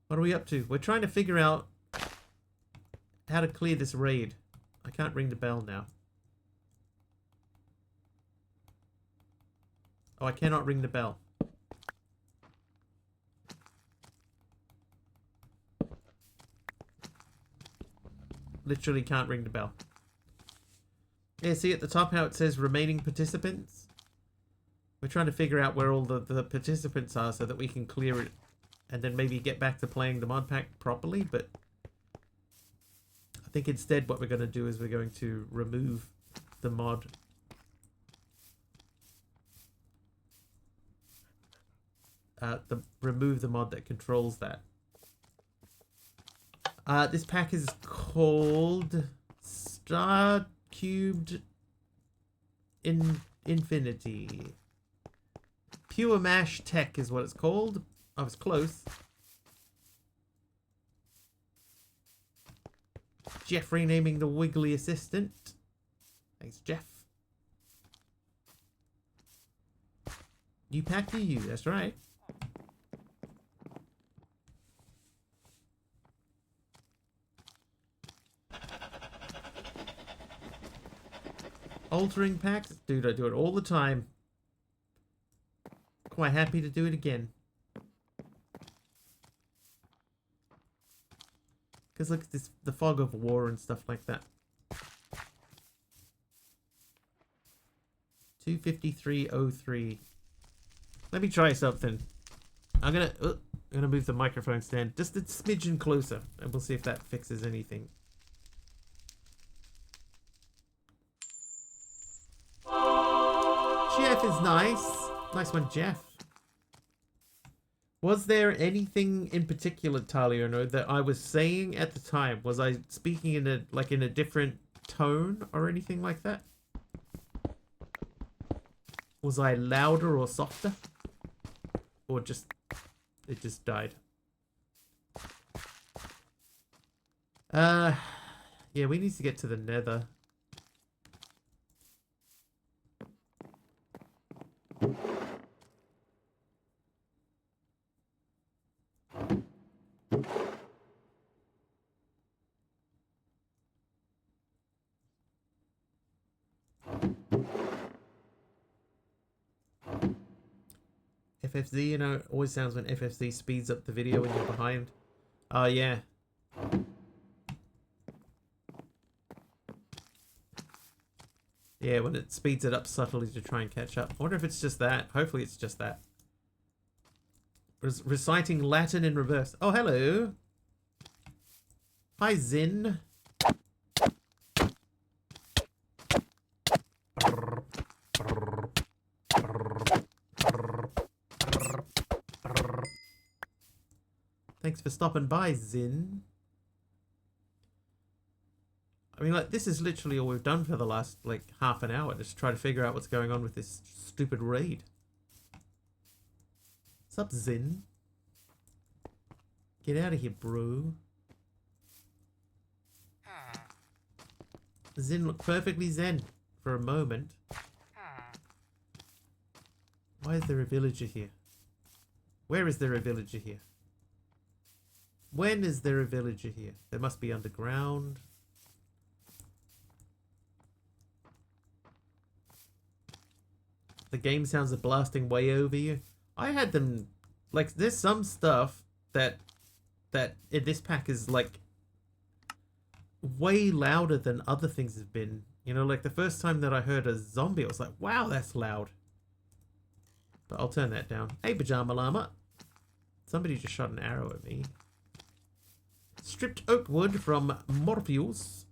A: What are we up to? We're trying to figure out how to clear this raid. I can't ring the bell now. Oh, I cannot ring the bell. Literally can't ring the bell. Yeah, see at the top how it says remaining participants? We're trying to figure out where all the participants are so that we can clear it and then maybe get back to playing the mod pack properly, but I think instead what we're going to do is we're going to remove the mod. Remove the mod that controls that. This pack is called Star Cubed Infinity. PureMash Tech is what it's called. I was close. Jeff renaming the Wiggly assistant. Thanks, Jeff. You pack you, that's right. Altering packs? Dude, I do it all the time. Quite happy to do it again. Because look at this, the fog of war and stuff like that. 253.03. Let me try something. I'm gonna move the microphone stand just a smidgen closer, and we'll see if that fixes anything. Jeff is nice. Nice one, Jeff. Was there anything in particular, Taliono, that I was saying at the time? Was I speaking in a different tone or anything like that? Was I louder or softer? Or just it just died? Yeah, we need to get to the Nether. FFZ, you know, it always sounds when FFZ speeds up the video when you're behind. Oh, yeah. Yeah, when it speeds it up subtly to try and catch up. I wonder if it's just that. Hopefully it's just that. Reciting Latin in reverse. Oh, hello. Hi, Zin. Thanks for stopping by, Zin. I mean, like, this is literally all we've done for the last, like, half an hour. Just try to figure out what's going on with this stupid raid. What's up, Zin? Get out of here, bro. Zin looked perfectly zen for a moment. Why is there a villager here? Where is there a villager here? When is there a villager here? There must be underground. The game sounds are blasting way over you. I had them, like, there's some stuff that in this pack is, like, way louder than other things have been. You know, like the first time that I heard a zombie, I was like, wow, that's loud. But I'll turn that down. Hey, Pajama Llama. Somebody just shot an arrow at me. Stripped oak wood from Morpheus.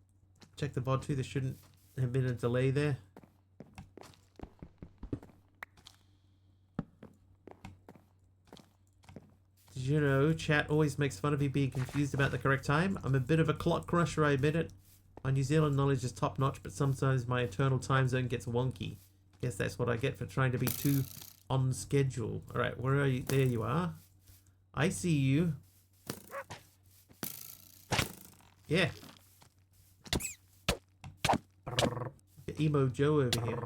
A: Check the VOD too, there shouldn't have been a delay there. Did you know, chat always makes fun of you being confused about the correct time? I'm a bit of a clock crusher, I admit it. My New Zealand knowledge is top notch, but sometimes my internal time zone gets wonky. Guess that's what I get for trying to be too on schedule. Alright, where are you? There you are. I see you. Yeah. Emo Joe over here.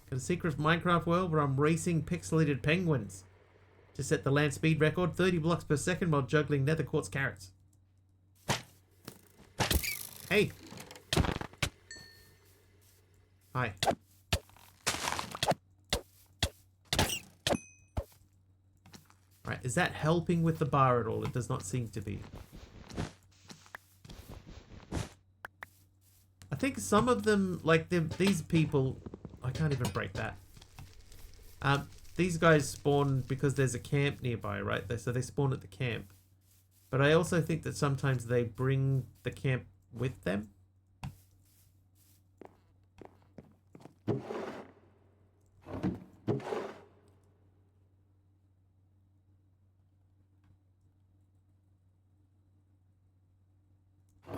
A: Got a secret Minecraft world where I'm racing pixelated penguins to set the land speed record, 30 blocks per second while juggling nether quartz carrots. Hey. Hi. Right, is that helping with the bar at all? It does not seem to be. I think some of them, like these people, I can't even break that. These guys spawn because there's a camp nearby, right? So they spawn at the camp. But I also think that sometimes they bring the camp with them. I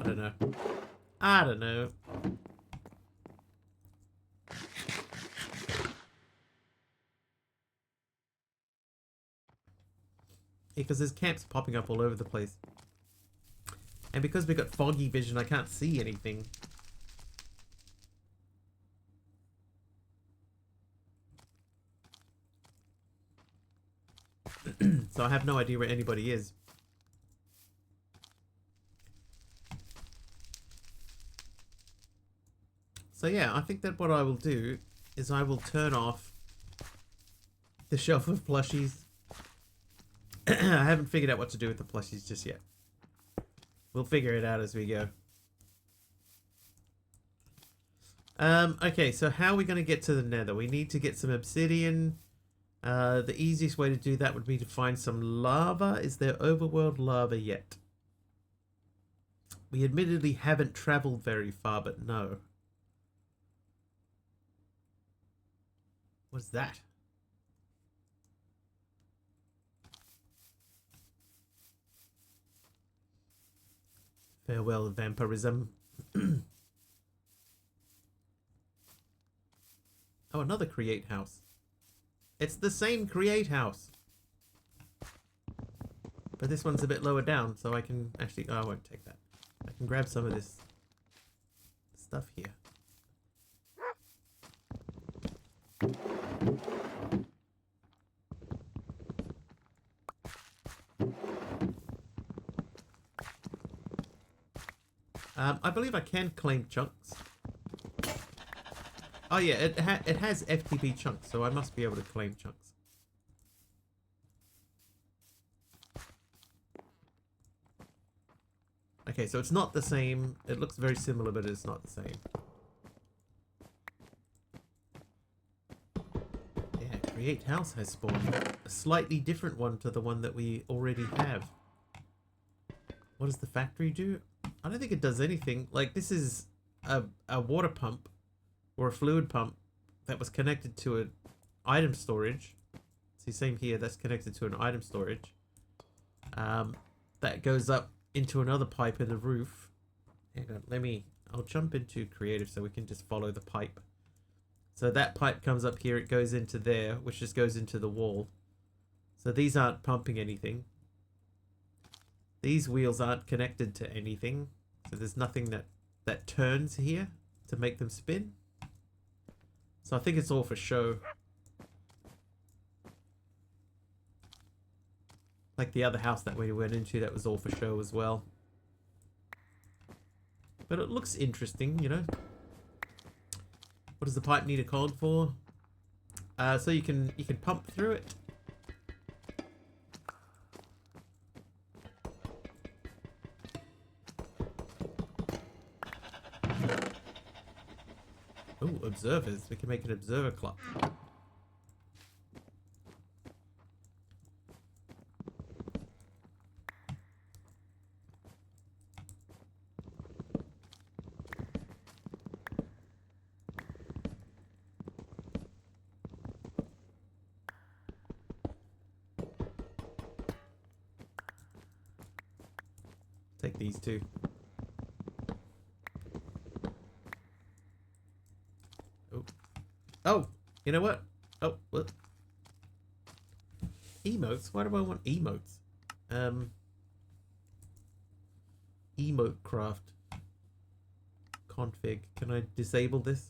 A: don't know. I don't know. Because there's camps popping up all over the place. And because we've got foggy vision, I can't see anything. So I have no idea where anybody is. So yeah, I think that what I will do is I will turn off the shelf of plushies. I haven't figured out what to do with the plushies just yet. We'll figure it out as we go. Okay, so how are we going to get to the nether? We need to get some obsidian. The easiest way to do that would be to find some lava. Is there overworld lava yet? We admittedly haven't traveled very far, but no. What's that? Farewell, vampirism. Oh, another create house. It's the same create house. But this one's a bit lower down, so I can actually... Oh, I won't take that. I can grab some of this stuff here. I believe I can claim chunks. Oh yeah, it has FTP chunks, so I must be able to claim chunks. Okay, so it's not the same. It looks very similar, but it's not the same. Yeah, Create House has spawned a slightly different one to the one that we already have. What does the factory do? I don't think it does anything. Like, this is a water pump or a fluid pump that was connected to an item storage. See, same here, that's connected to an item storage. That goes up into another pipe in the roof. Hang on, I'll jump into creative so we can just follow the pipe. So that pipe comes up here, it goes into there, which just goes into the wall. So these aren't pumping anything. These wheels aren't connected to anything, so there's nothing that turns here to make them spin. So I think it's all for show. Like the other house that we went into, that was all for show as well. But it looks interesting, you know. What does the pipe need a code for? So you can pump through it. Oh, observers. We can make an observer clock. Take these two. Oh. Oh, you know what? Oh, what? Emotes? Why do I want emotes? Emote craft. Config. Can I disable this?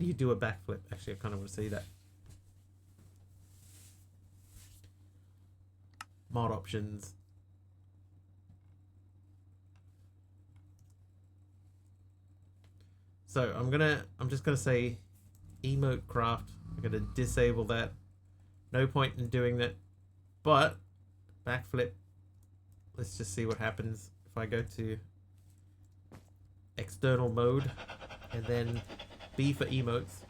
A: You do a backflip. Actually, I kind of want to see that. Mod options. So I'm just gonna say emote craft. I'm gonna disable that. No point in doing that. But backflip. Let's just see what happens if I go to external mode and then B for emotes.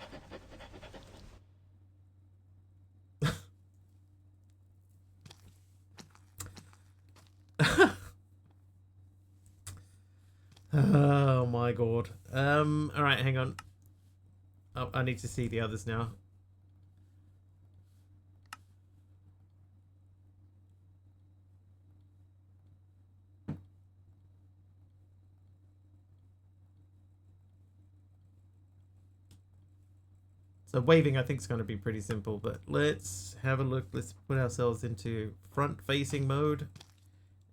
A: Oh my god. Alright, hang on. Oh, I need to see the others now. So waving I think is going to be pretty simple, but let's have a look. Let's put ourselves into front facing mode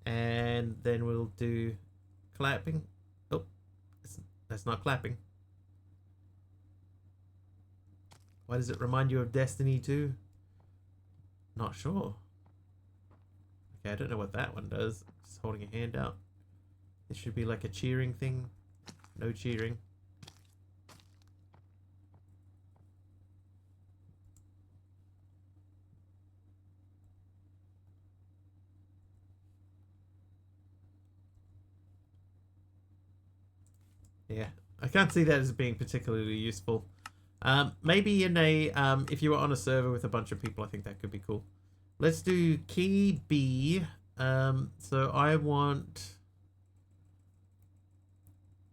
A: and then we'll do clapping. Oh, that's not clapping. Why does it remind you of Destiny 2? Not sure. Okay, I don't know what that one does. Just holding a hand out. It should be like a cheering thing. No cheering. Yeah, I can't see that as being particularly useful. Maybe in a if you were on a server with a bunch of people, I think that could be cool. Let's do key B. So I want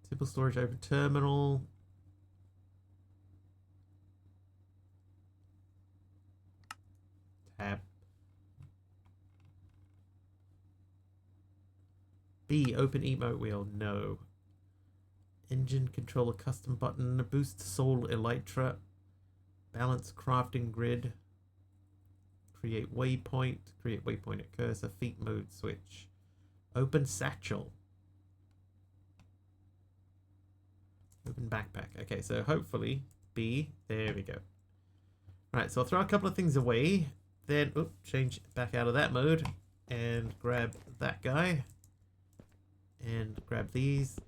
A: simple storage open terminal. Tab. B, open emote wheel. No. Engine controller custom button. Boost soul elytra. Balance crafting grid. Create waypoint. Create waypoint at cursor. Feet mode switch. Open satchel. Open backpack. Okay, so hopefully B. There we go. Right, so I'll throw a couple of things away. Then, change back out of that mode. And grab that guy. And grab these.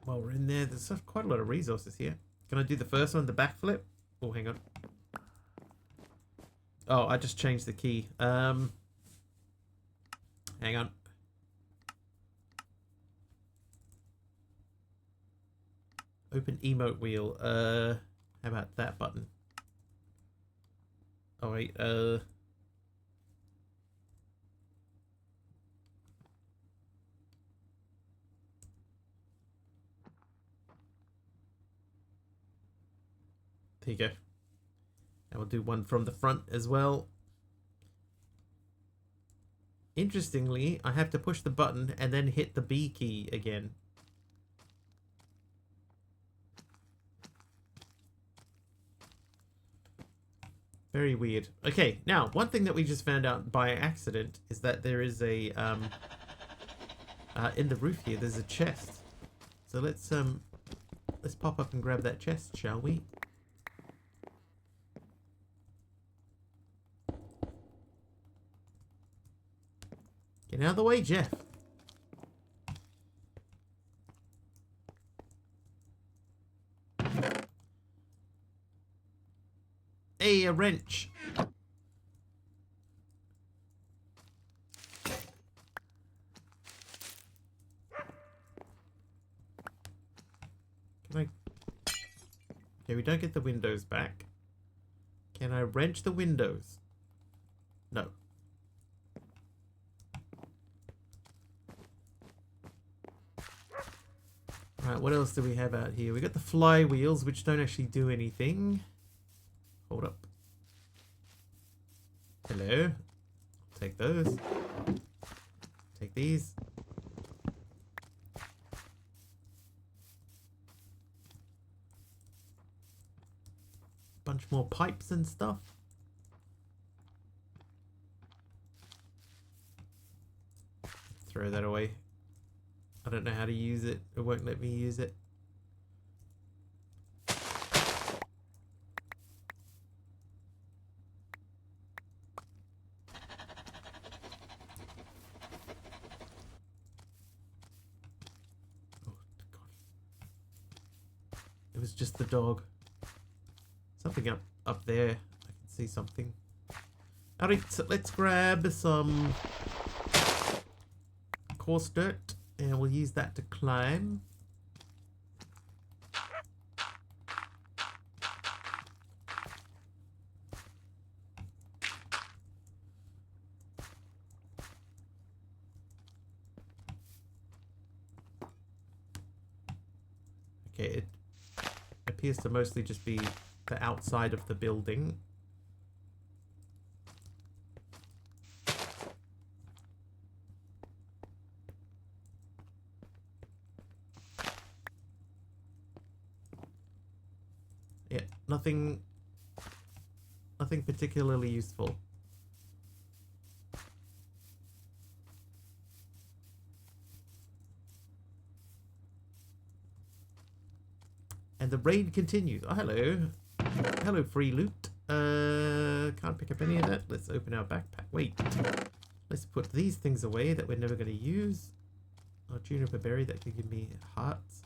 A: While we're in there, there's quite a lot of resources here. Can I do the first one, the backflip? Oh, hang on. Oh, I just changed the key. Hang on. Open emote wheel. How about that button? Oh wait, there you go. And we'll do one from the front as well. Interestingly, I have to push the button and then hit the B key again. Very weird. Okay, now, one thing that we just found out by accident is that there is a, in the roof here, there's a chest. So let's pop up and grab that chest, shall we? Get out of the way, Jeff. Hey, a wrench. Can I... Okay, we don't get the windows back. Can I wrench the windows? No. Right, what else do we have out here? We got the flywheels, which don't actually do anything. Hold up. Hello. Take those. Take these. more pipes and stuff. Throw that away. I don't know how to use it. It won't let me use it. It was just the dog. Something up there. I can see something. Alright, so let's grab some coarse dirt and we'll use that to climb. Okay, it appears to mostly just be the outside of the building. Yeah, nothing particularly useful. And the raid continues. Oh, hello. Hello, free loot. Can't pick up any of that. Let's open our backpack. Wait. Let's put these things away that we're never going to use. Oh, juniper berry, that could give me hearts.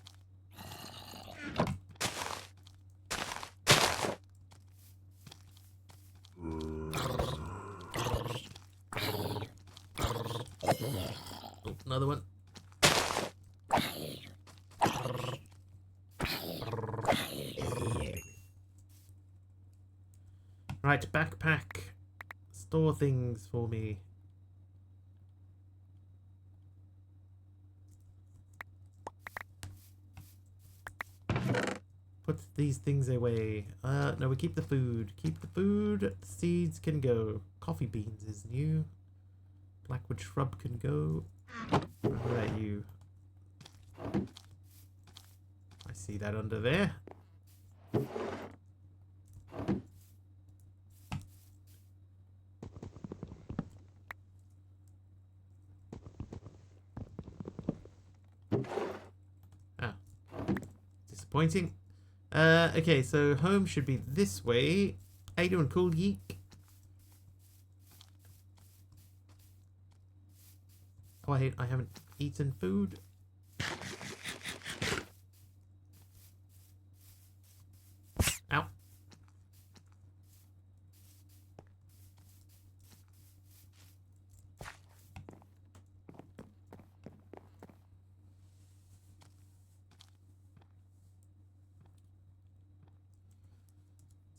A: Oh, another one. Right, backpack. Store things for me. Put these things away. No, we keep the food. Keep the food. Seeds can go. Coffee beans is new. Blackwood shrub can go. What about you? I see that under there. Ah. Disappointing. Okay, so home should be this way. How you doing, cool geek? Oh, I haven't eaten food. Ow.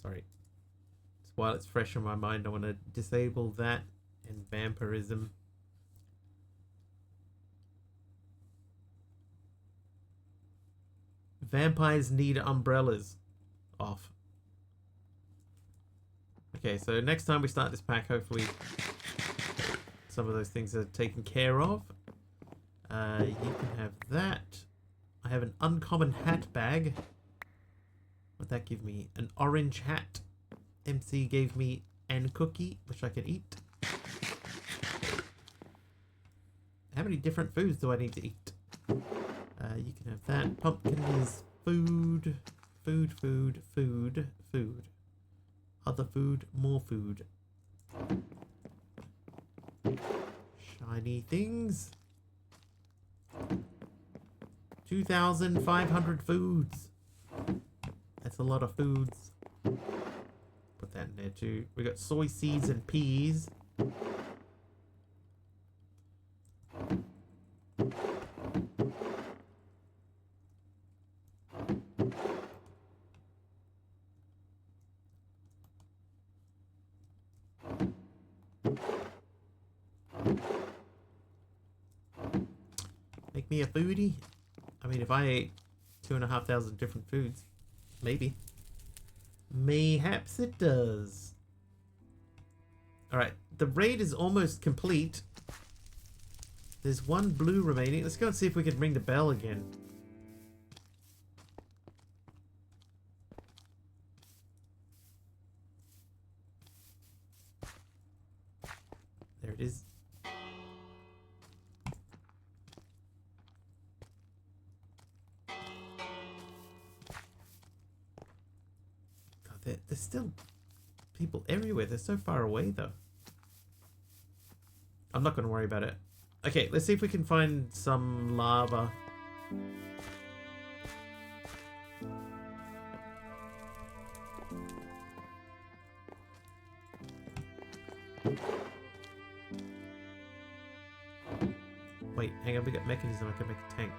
A: Sorry. Just while it's fresh in my mind, I want to disable that and vampirism. Vampires need umbrellas. Off. Okay, so next time we start this pack, hopefully some of those things are taken care of. You can have that. I have an uncommon hat bag. What'd that give me? An orange hat. MC gave me an cookie, which I can eat. How many different foods do I need to eat? You can have that. Pumpkin is food. Food, food, food, food. Other food, more food. Shiny things. 2,500 foods. That's a lot of foods. Put that in there too. We got soy seeds and peas. Make me a foodie? I mean, if I ate 2,500 different foods, maybe. Mayhaps it does. Alright, the raid is almost complete. There's one blue remaining. Let's go and see if we can ring the bell again. 'Cause There's still people everywhere. They're so far away, though. I'm not going to worry about it. Okay, let's see if we can find some lava. Wait, hang on, we got mechanism. I can make a tank.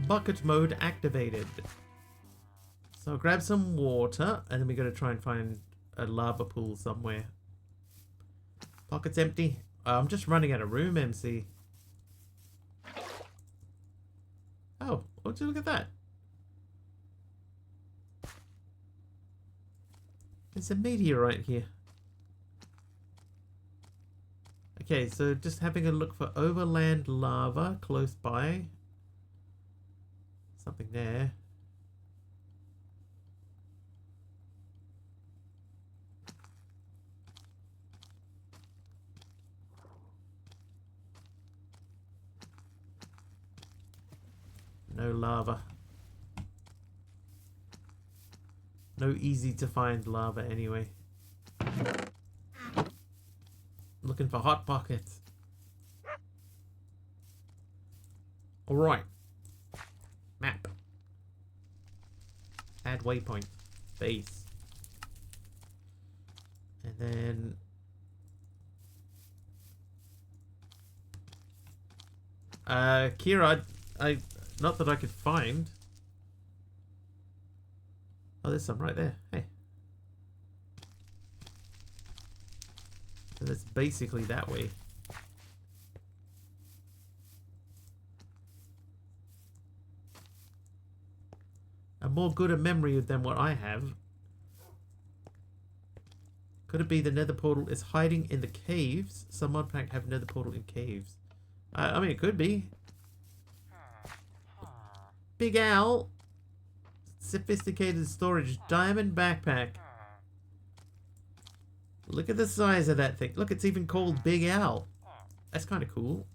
A: Bucket mode activated. So I'll grab some water, and then we got to try and find a lava pool somewhere. Pocket's empty. I'm just running out of room, MC. Oh, would you look at that? There's a meteorite here. Okay, so just having a look for overland lava close by. Something there. No lava. No easy to find lava anyway. Looking for hot pockets. Alright. Map. Add waypoint. Base. And then... Kira, I not that I could find. Oh, there's some right there. Hey. So that's basically that way. A more good a memory than what I have. Could it be the nether portal is hiding in the caves? Some mod pack have nether portal in caves. I mean, it could be. Big Owl. Sophisticated storage. Diamond backpack. Look at the size of that thing. Look, it's even called Big Owl. That's kind of cool.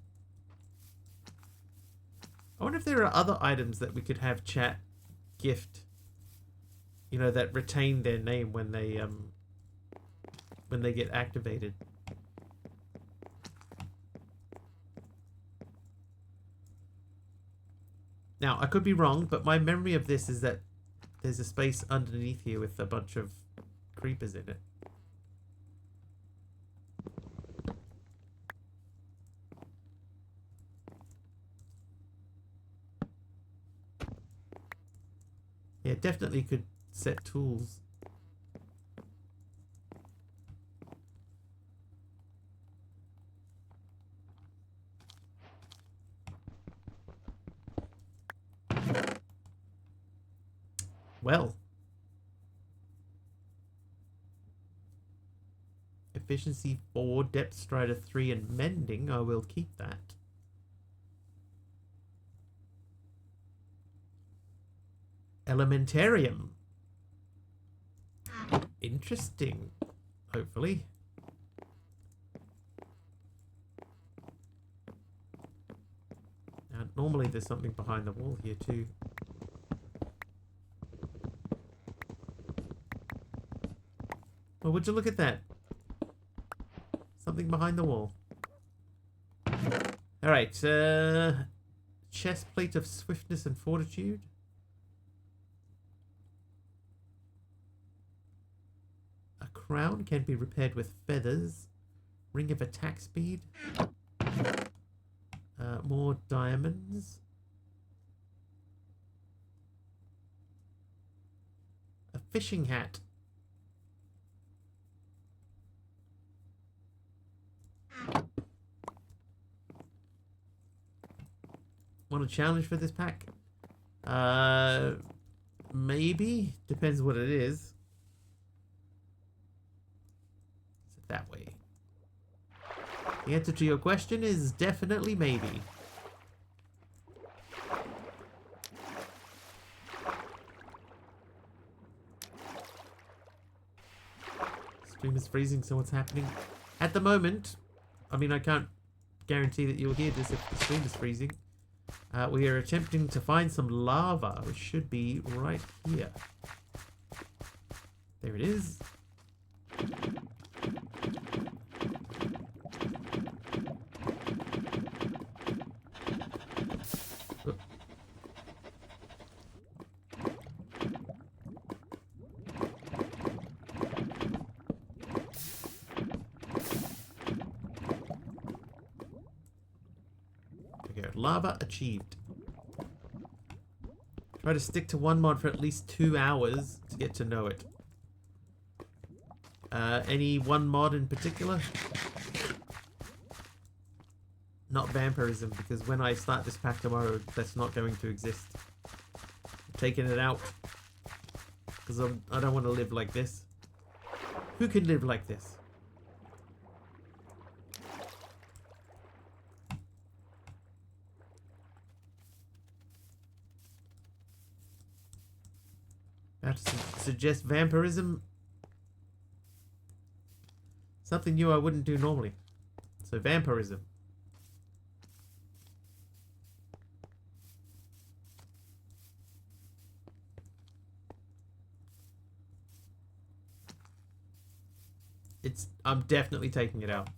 A: I wonder if there are other items that we could have chat gift. You know, that retain their name when they get activated. Now, I could be wrong, but my memory of this is that there's a space underneath here with a bunch of creepers in it. Yeah, definitely could set tools. Well. Efficiency 4, Depth Strider 3, and Mending. I will keep that. Elementarium. Interesting. Hopefully. Now, normally there's something behind the wall here too. Well, would you look at that? Something behind the wall. Alright, chest plate of swiftness and fortitude. A crown can be repaired with feathers. Ring of attack speed. More diamonds. A fishing hat. Want a challenge for this pack? Maybe. Depends what it is. Is it that way? The answer to your question is definitely maybe. Stream is freezing, so what's happening? At the moment, I mean, I can't guarantee that you'll hear this if the stream is freezing. We are attempting to find some lava, which should be right here. There it is. Oh. Lava achieved. Try to stick to one mod for at least 2 hours to get to know it. Any one mod in particular? Not vampirism, because when I start this pack tomorrow, that's not going to exist. I'm taking it out. Because I don't want to live like this. Who can live like this? I have to suggest vampirism. Something new I wouldn't do normally. So vampirism. I'm definitely taking it out.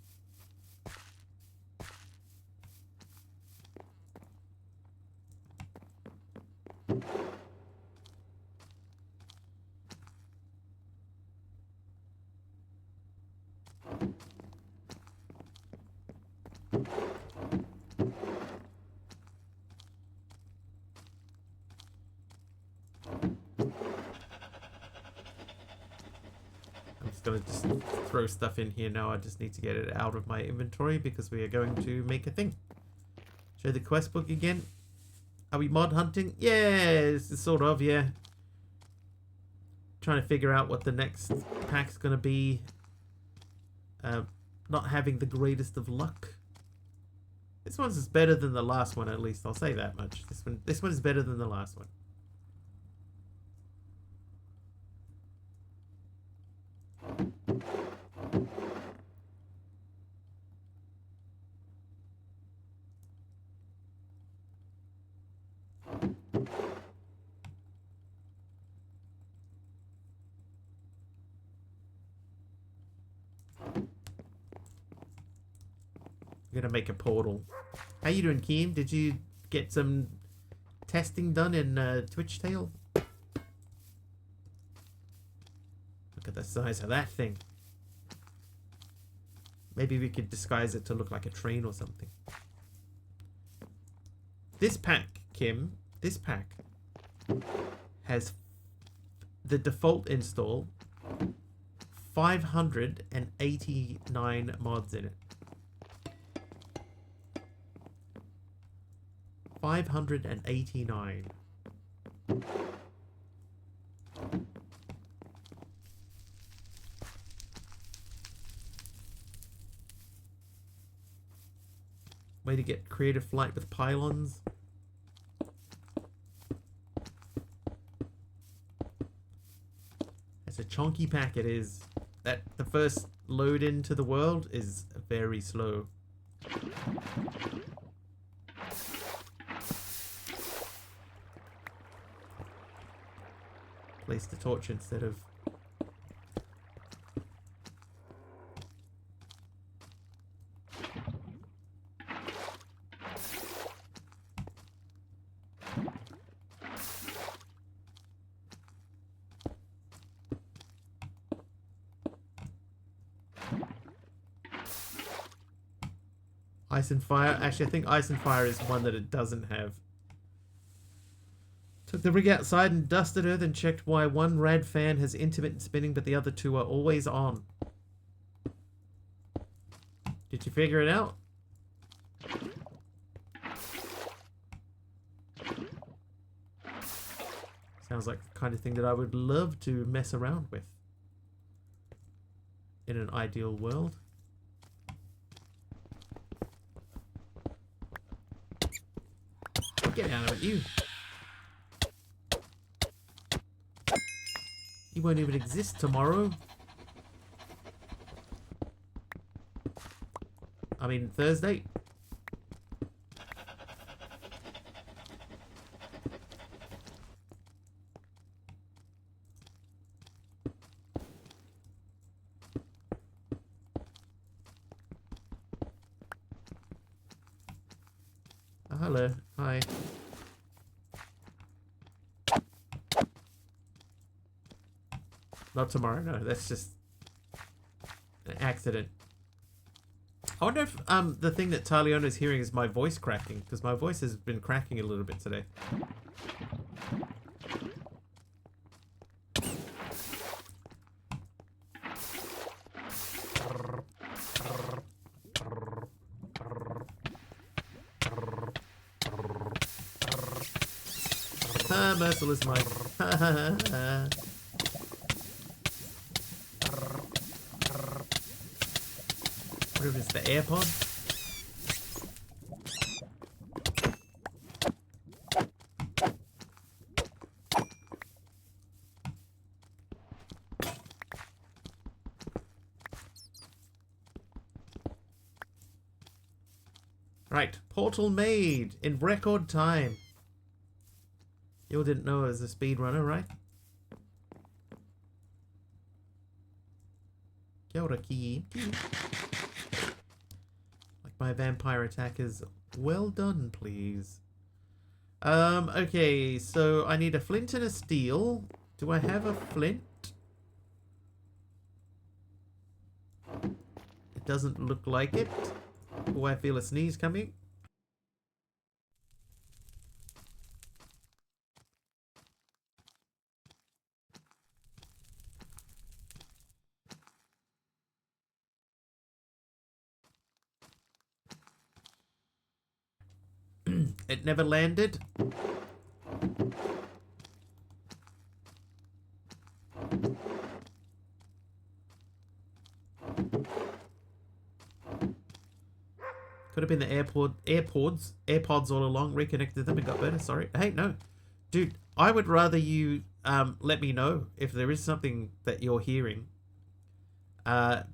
A: Gonna just throw stuff in here now. I just need to get it out of my inventory because we are going to make a thing. Show the quest book again. Are we mod hunting? Yeah, sort of, yeah. Trying to figure out what the next pack's gonna be. Not having the greatest of luck. This one's better than the last one, at least. I'll say that much. This one is better than the last one. I'm gonna make a portal. How you doing, Keem? Did you get some testing done in Twitch Tail? Look at the size of that thing. Maybe we could disguise it to look like a train or something. This pack, Kim, this pack has the default install 589 mods in it. 589. Way to get creative flight with pylons. It's a chunky pack it is. That the first load into the world is very slow. Place the torch instead of Ice and Fire. Actually, I think Ice and Fire is one that it doesn't have. Took the rig outside and dusted her, then checked why one rad fan has intermittent spinning but the other two are always on. Did you figure it out? Sounds like the kind of thing that I would love to mess around with. In an ideal world. Get out of it, you. You won't even exist tomorrow. I mean, Thursday. Oh, hello. Hi. Not tomorrow, no. That's just an accident. I wonder if the thing that Taliona's hearing is my voice cracking, because my voice has been cracking a little bit today. Merciless Mike. What if it's the AirPod? Right, portal made in record time. You didn't know I was a speedrunner, right? Kia ora, ki. Like my vampire attackers. Well done, please. Okay, so I need a flint and a steel. Do I have a flint? It doesn't look like it. Oh, I feel a sneeze coming. It never landed. Could have been the AirPods all along. Reconnected them and got better. Sorry. Hey, no. Dude, I would rather you let me know if there is something that you're hearing.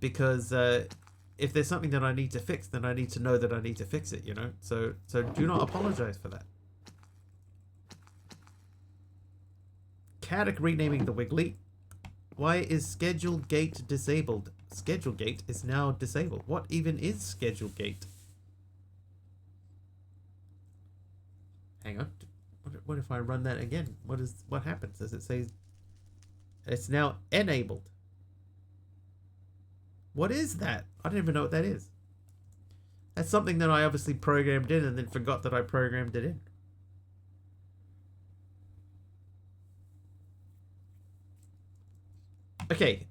A: Because if there's something that I need to fix, then I need to know that I need to fix it, you know? So do not apologize for that. Caddock renaming the Wiggly. Why is schedule gate disabled? Schedule gate is now disabled. What even is schedule gate? Hang on. What if I run that again? What happens? Does it say it's now enabled? What is that? I don't even know what that is. That's something that I obviously programmed in and then forgot that I programmed it in. Okay,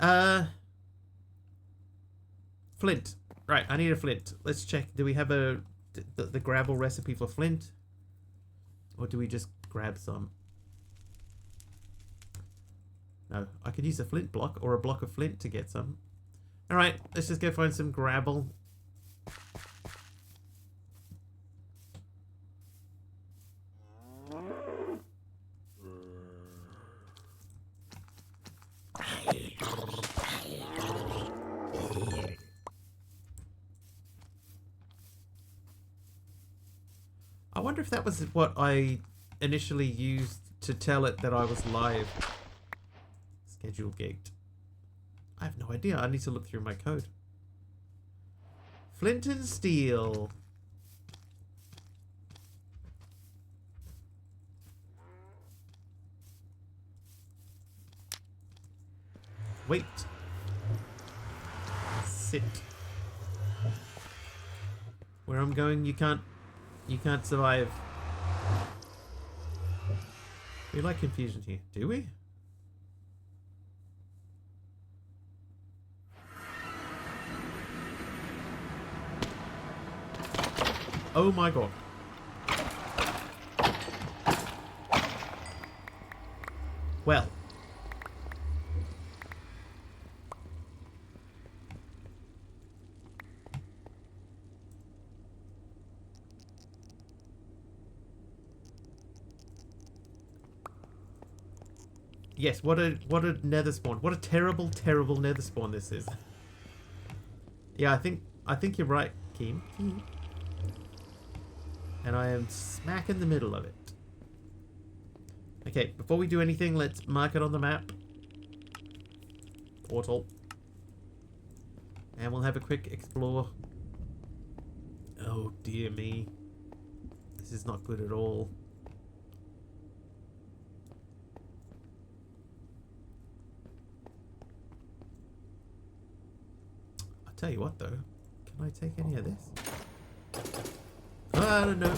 A: flint. Right, I need a flint. Let's check. Do we have the gravel recipe for flint? Or do we just grab some? No, I could use a flint block or a block of flint to get some. Alright, let's just go find some gravel. I wonder if that was what I initially used to tell it that I was live. Schedule gate. I have no idea. I need to look through my code. Flint and steel. Wait. Sit. Where I'm going, you can't survive. We like confusion here, do we? Oh my god. Well. Yes, what a nether spawn. What a terrible, terrible nether spawn this is. Yeah, I think you're right, Keep. And I am smack in the middle of it. Okay, before we do anything, let's mark it on the map. Portal. And we'll have a quick explore. Oh dear me. This is not good at all. I'll tell you what though. Can I take any of this? I don't know.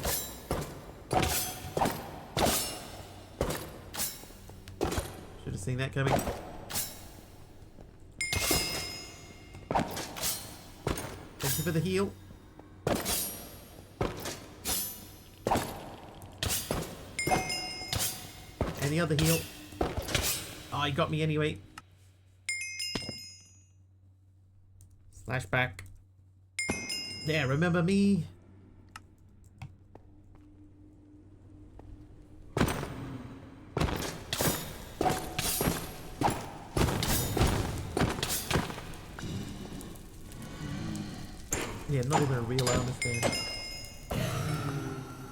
A: Should have seen that coming. Thank you for the heal. And the other heal. Oh, he got me anyway. Slash back. There, remember me? Yeah, not even a real armor stand.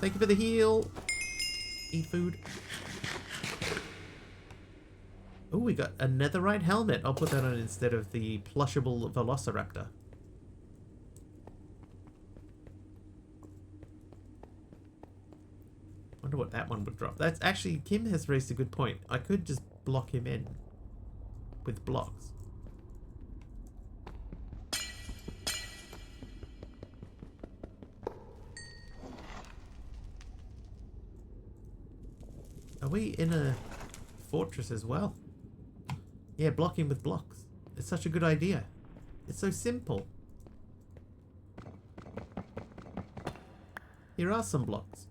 A: Thank you for the heal. Eat food. Oh, we got a netherite helmet. I'll put that on instead of the plushable velociraptor. Wonder what that one would drop. That's actually, Kim has raised a good point. I could just block him in with blocks. Are we in a fortress as well? Yeah, blocking with blocks. It's such a good idea. It's so simple. Here are some blocks.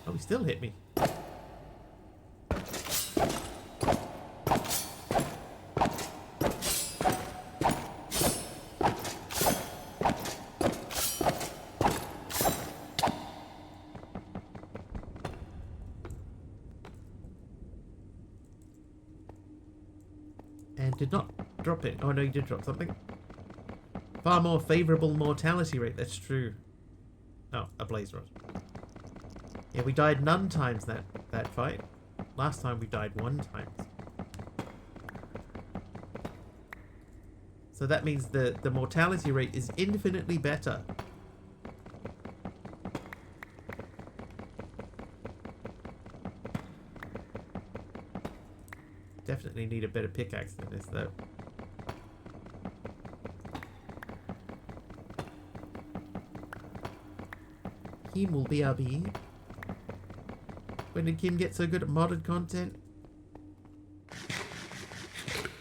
A: Oh, he still hit me. And did not drop it. Oh no, you did drop something. Far more favourable mortality rate, that's true. Oh, a blaze rod. Yeah, we died none times that fight. Last time we died 1 time. So that means the mortality rate is infinitely better. Definitely need a better pickaxe than this though. Kim will be our bee. When did Kim get so good at modded content?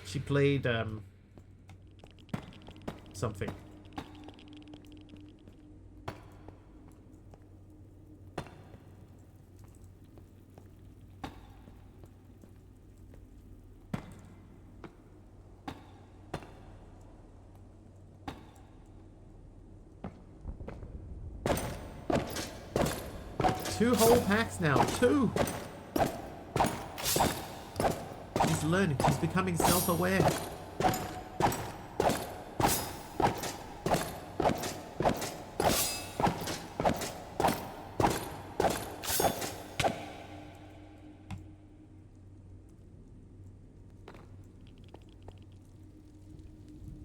A: She played something. Two whole packs now. 2! She's learning. She's becoming self-aware.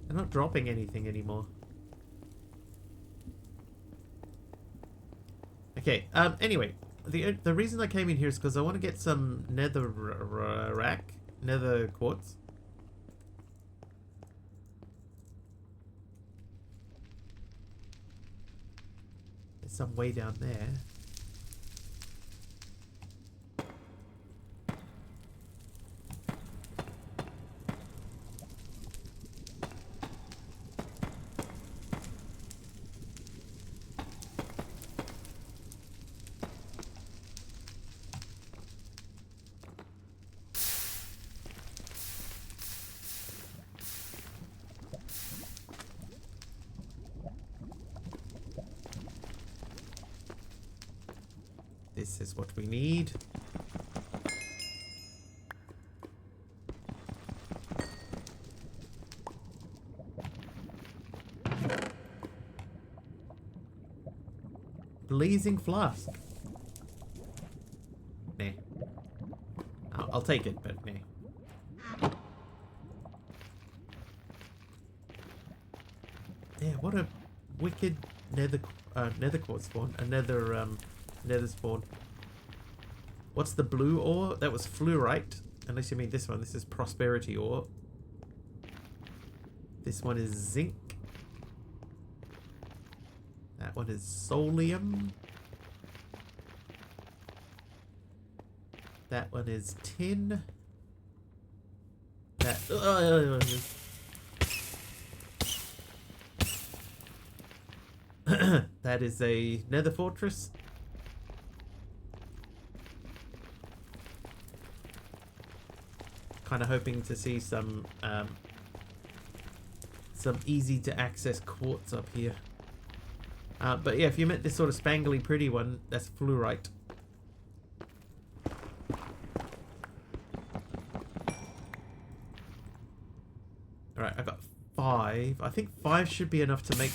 A: I'm not dropping anything anymore. Okay, anyway, the reason I came in here is because I want to get some nether quartz. There's some way down there. This is what we need. Blazing flask. Nah. I'll take it, but nah. Yeah, what a wicked nether quartz spawn. A nether spawn. What's the blue ore? That was fluorite. Unless you mean this one. This is prosperity ore. This one is zinc. That one is solium. That one is tin. That that is a nether fortress. Kind of hoping to see some easy to access quartz up here. But yeah, if you meant this sort of spangly pretty one, that's fluorite. Alright, I got 5. I think 5 should be enough to make...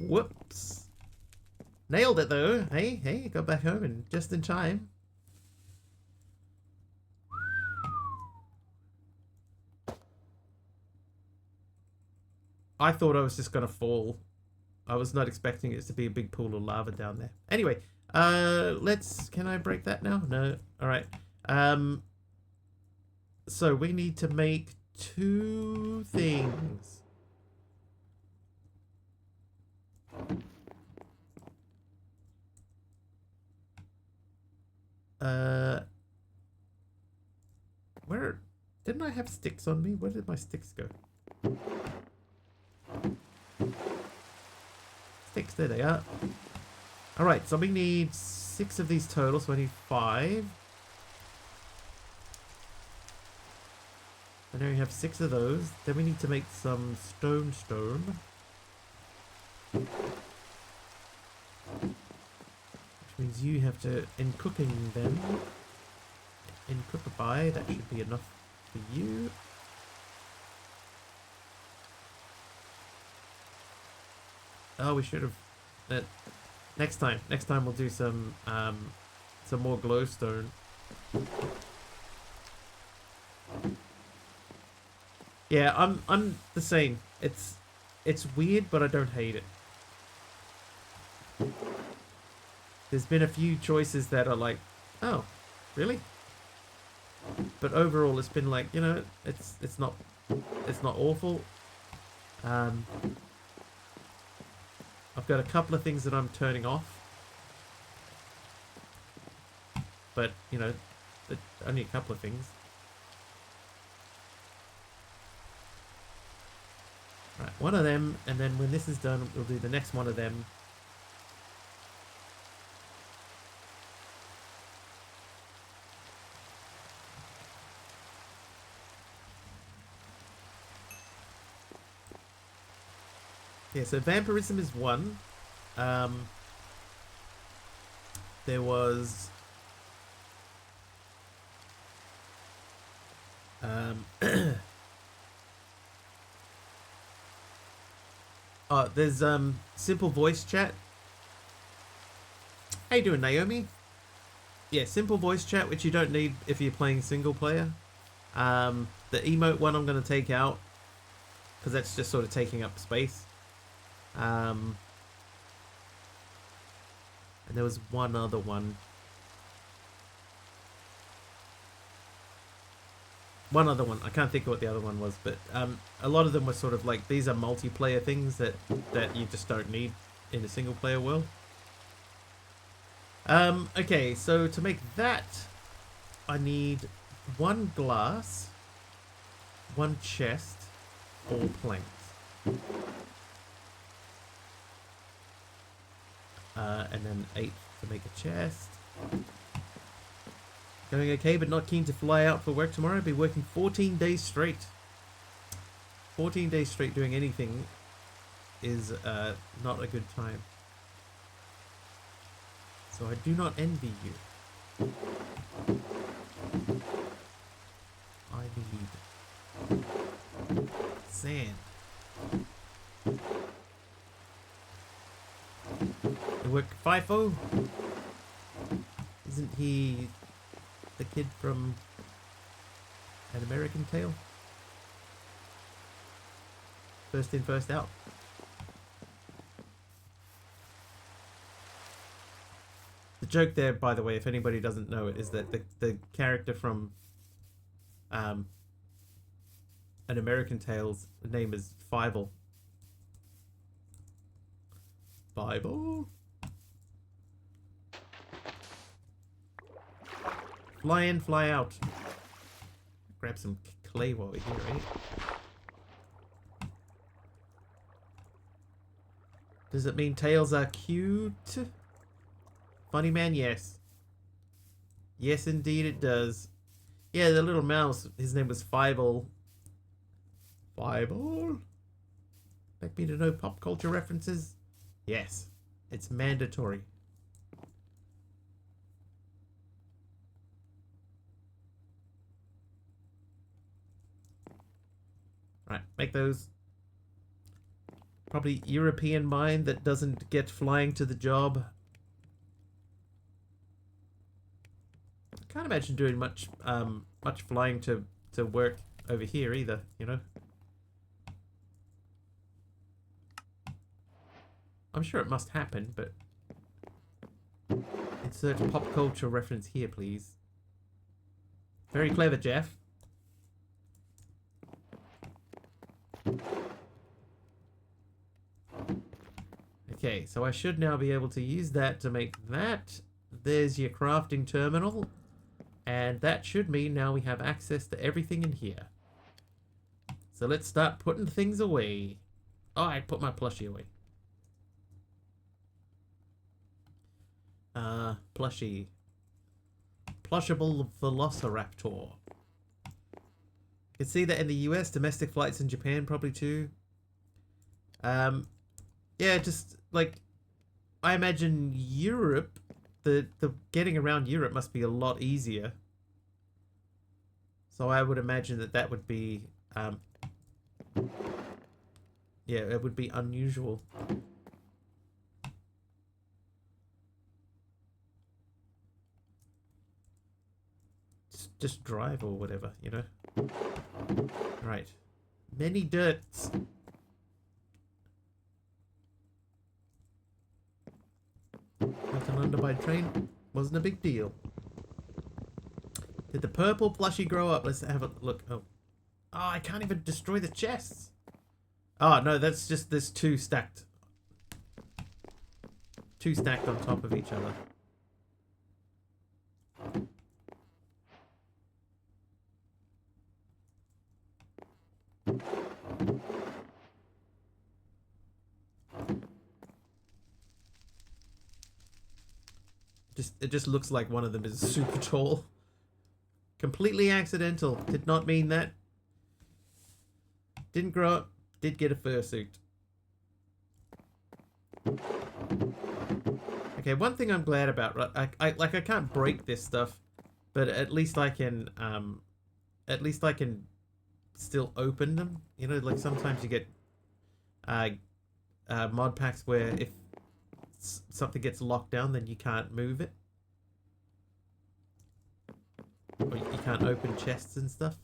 A: Whoops. Nailed it though. Hey, got back home and just in time. I thought I was just gonna fall. I was not expecting it to be a big pool of lava down there. Anyway, can I break that now? No. Alright. So we need to make 2 things. Where didn't I have sticks on me? Where did my sticks go? Sticks, there they are. Alright, so we need 6 of these total, so I need 5. And now we have 6 of those. Then we need to make some stone. Which means you have to, in cooking them, in cookify, that should be enough for you. Oh, we should have. Next time we'll do some more glowstone. Yeah, I'm the same. It's weird, but I don't hate it. There's been a few choices that are like, oh, really? But overall, it's been like, you know, it's not awful. I've got a couple of things that I'm turning off, but you know, only a couple of things. Right, one of them, and then when this is done, we'll do the next one of them. Yeah, so vampirism is 1. There was... oh, there's simple voice chat. How you doing, Naomi? Yeah, simple voice chat, which you don't need if you're playing single player. The emote one I'm going to take out, because that's just sort of taking up space. And there was one other one. I can't think of what the other one was, but a lot of them were sort of like, these are multiplayer things that you just don't need in a single player world. Okay, so to make that, I need 1 glass, 1 chest, 4 planks. And then 8 to make a chest. Going okay, but not keen to fly out for work tomorrow. I'll be working 14 days straight. 14 days straight doing anything is not a good time. So I do not envy you. I need sand. You work FIFO? Isn't he the kid from An American Tale? First in, first out. The joke there, by the way, if anybody doesn't know it, is that the character from An American Tale's name is Fievel. Bible? Fly in, fly out. Grab some clay while we're here, right? Does it mean tails are cute? Funny man, yes. Yes, indeed it does. Yeah, the little mouse, his name was Fievel. Fievel? Expect me to know pop culture references? Yes, it's mandatory. Right, make those. Probably European mine that doesn't get flying to the job. I can't imagine doing much flying to work over here either, you know. I'm sure it must happen, but insert pop culture reference here, please. Very clever, Jeff. Okay, so I should now be able to use that to make that. There's your crafting terminal. And that should mean now we have access to everything in here. So let's start putting things away. Oh, I put my plushie away. Plushie. Plushable Velociraptor. You can see that in the US, domestic flights in Japan probably too. Yeah, just like I imagine Europe, the getting around Europe must be a lot easier. So I would imagine that would be yeah, it would be unusual. Just drive or whatever, you know. Right. Many dirts. Went to London by train. Wasn't a big deal. Did the purple plushie grow up? Let's have a look. Oh, I can't even destroy the chests. Oh, no, that's just there's two stacked. Two stacked on top of each other. It just looks like one of them is super tall. Completely accidental. Did not mean that. Didn't grow up. Did get a fursuit. Okay, one thing I'm glad about, right? I can't break this stuff, but at least I can still open them. You know, like sometimes you get mod packs where if something gets locked down, then you can't move it. Or you can't open chests and stuff.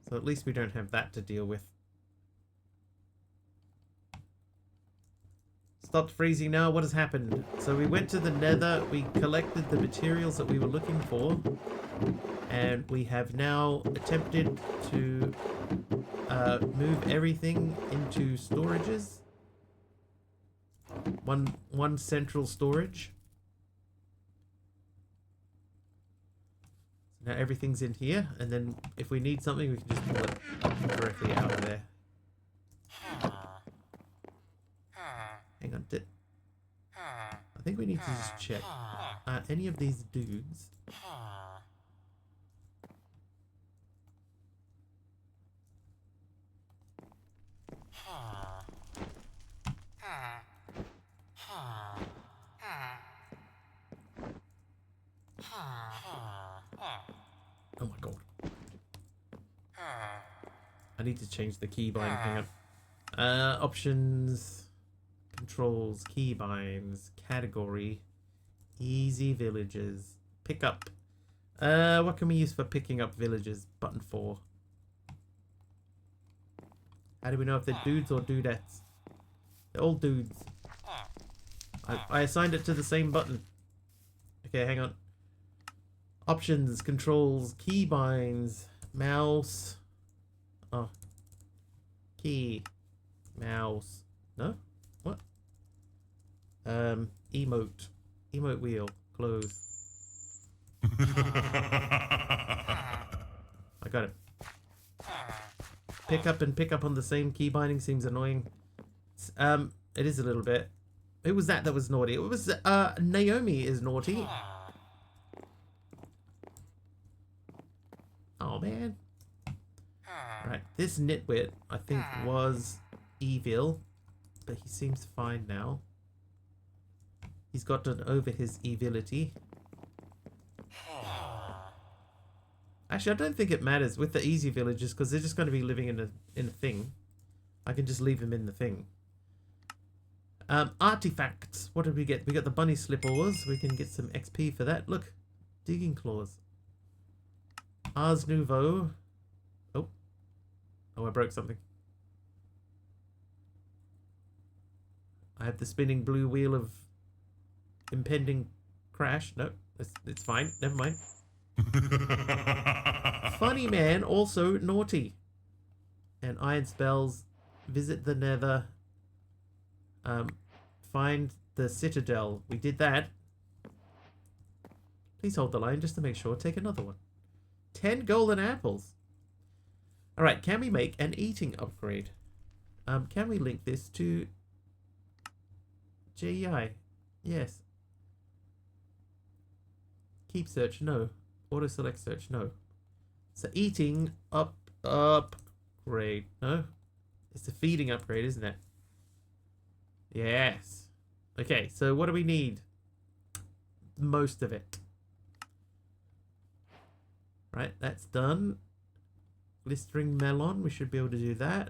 A: So at least we don't have that to deal with. Stopped freezing now. What has happened? So we went to the nether. We collected the materials that we were looking for. And we have now attempted to move everything into storages. One central storage. Now everything's in here, and then if we need something, we can just pull it directly out of there. Hang on, I think we need to just check. Any of these dudes? Oh my god. I need to change the keybind. Hang on. Options, controls, keybinds, category, easy villages, pick up. What can we use for picking up villages? Button 4. How do we know if they're dudes or dudettes? They're all dudes. I assigned it to the same button. Okay, hang on. Options, controls, keybinds, mouse. Oh. Key. Mouse. No? What? Emote. Emote wheel. Close. I got it. Pick up and pick up on the same key binding seems annoying. It is a little bit. Who was that was naughty? It was, Naomi is naughty. Oh, man. Right, this nitwit, I think, was evil, but he seems fine now. He's gotten over his evility. Actually, I don't think it matters with the easy villagers because they're just going to be living in a thing. I can just leave them in the thing. Artifacts. What did we get? We got the bunny slip ores. We can get some XP for that. Look, digging claws. Ars Nouveau. Oh, I broke something. I have the spinning blue wheel of impending crash. No, it's fine. Never mind. Funny man, also naughty. And iron spells. Visit the nether. Find the citadel. We did that. Please hold the line just to make sure. Take another one. 10 golden apples. Alright, can we make an eating upgrade? Can we link this to JEI? Yes. Keep search, no. Auto select search, no. So eating upgrade, no? It's a feeding upgrade, isn't it? Yes. Okay, so what do we need? Most of it. Right, that's done. Glistering melon, we should be able to do that.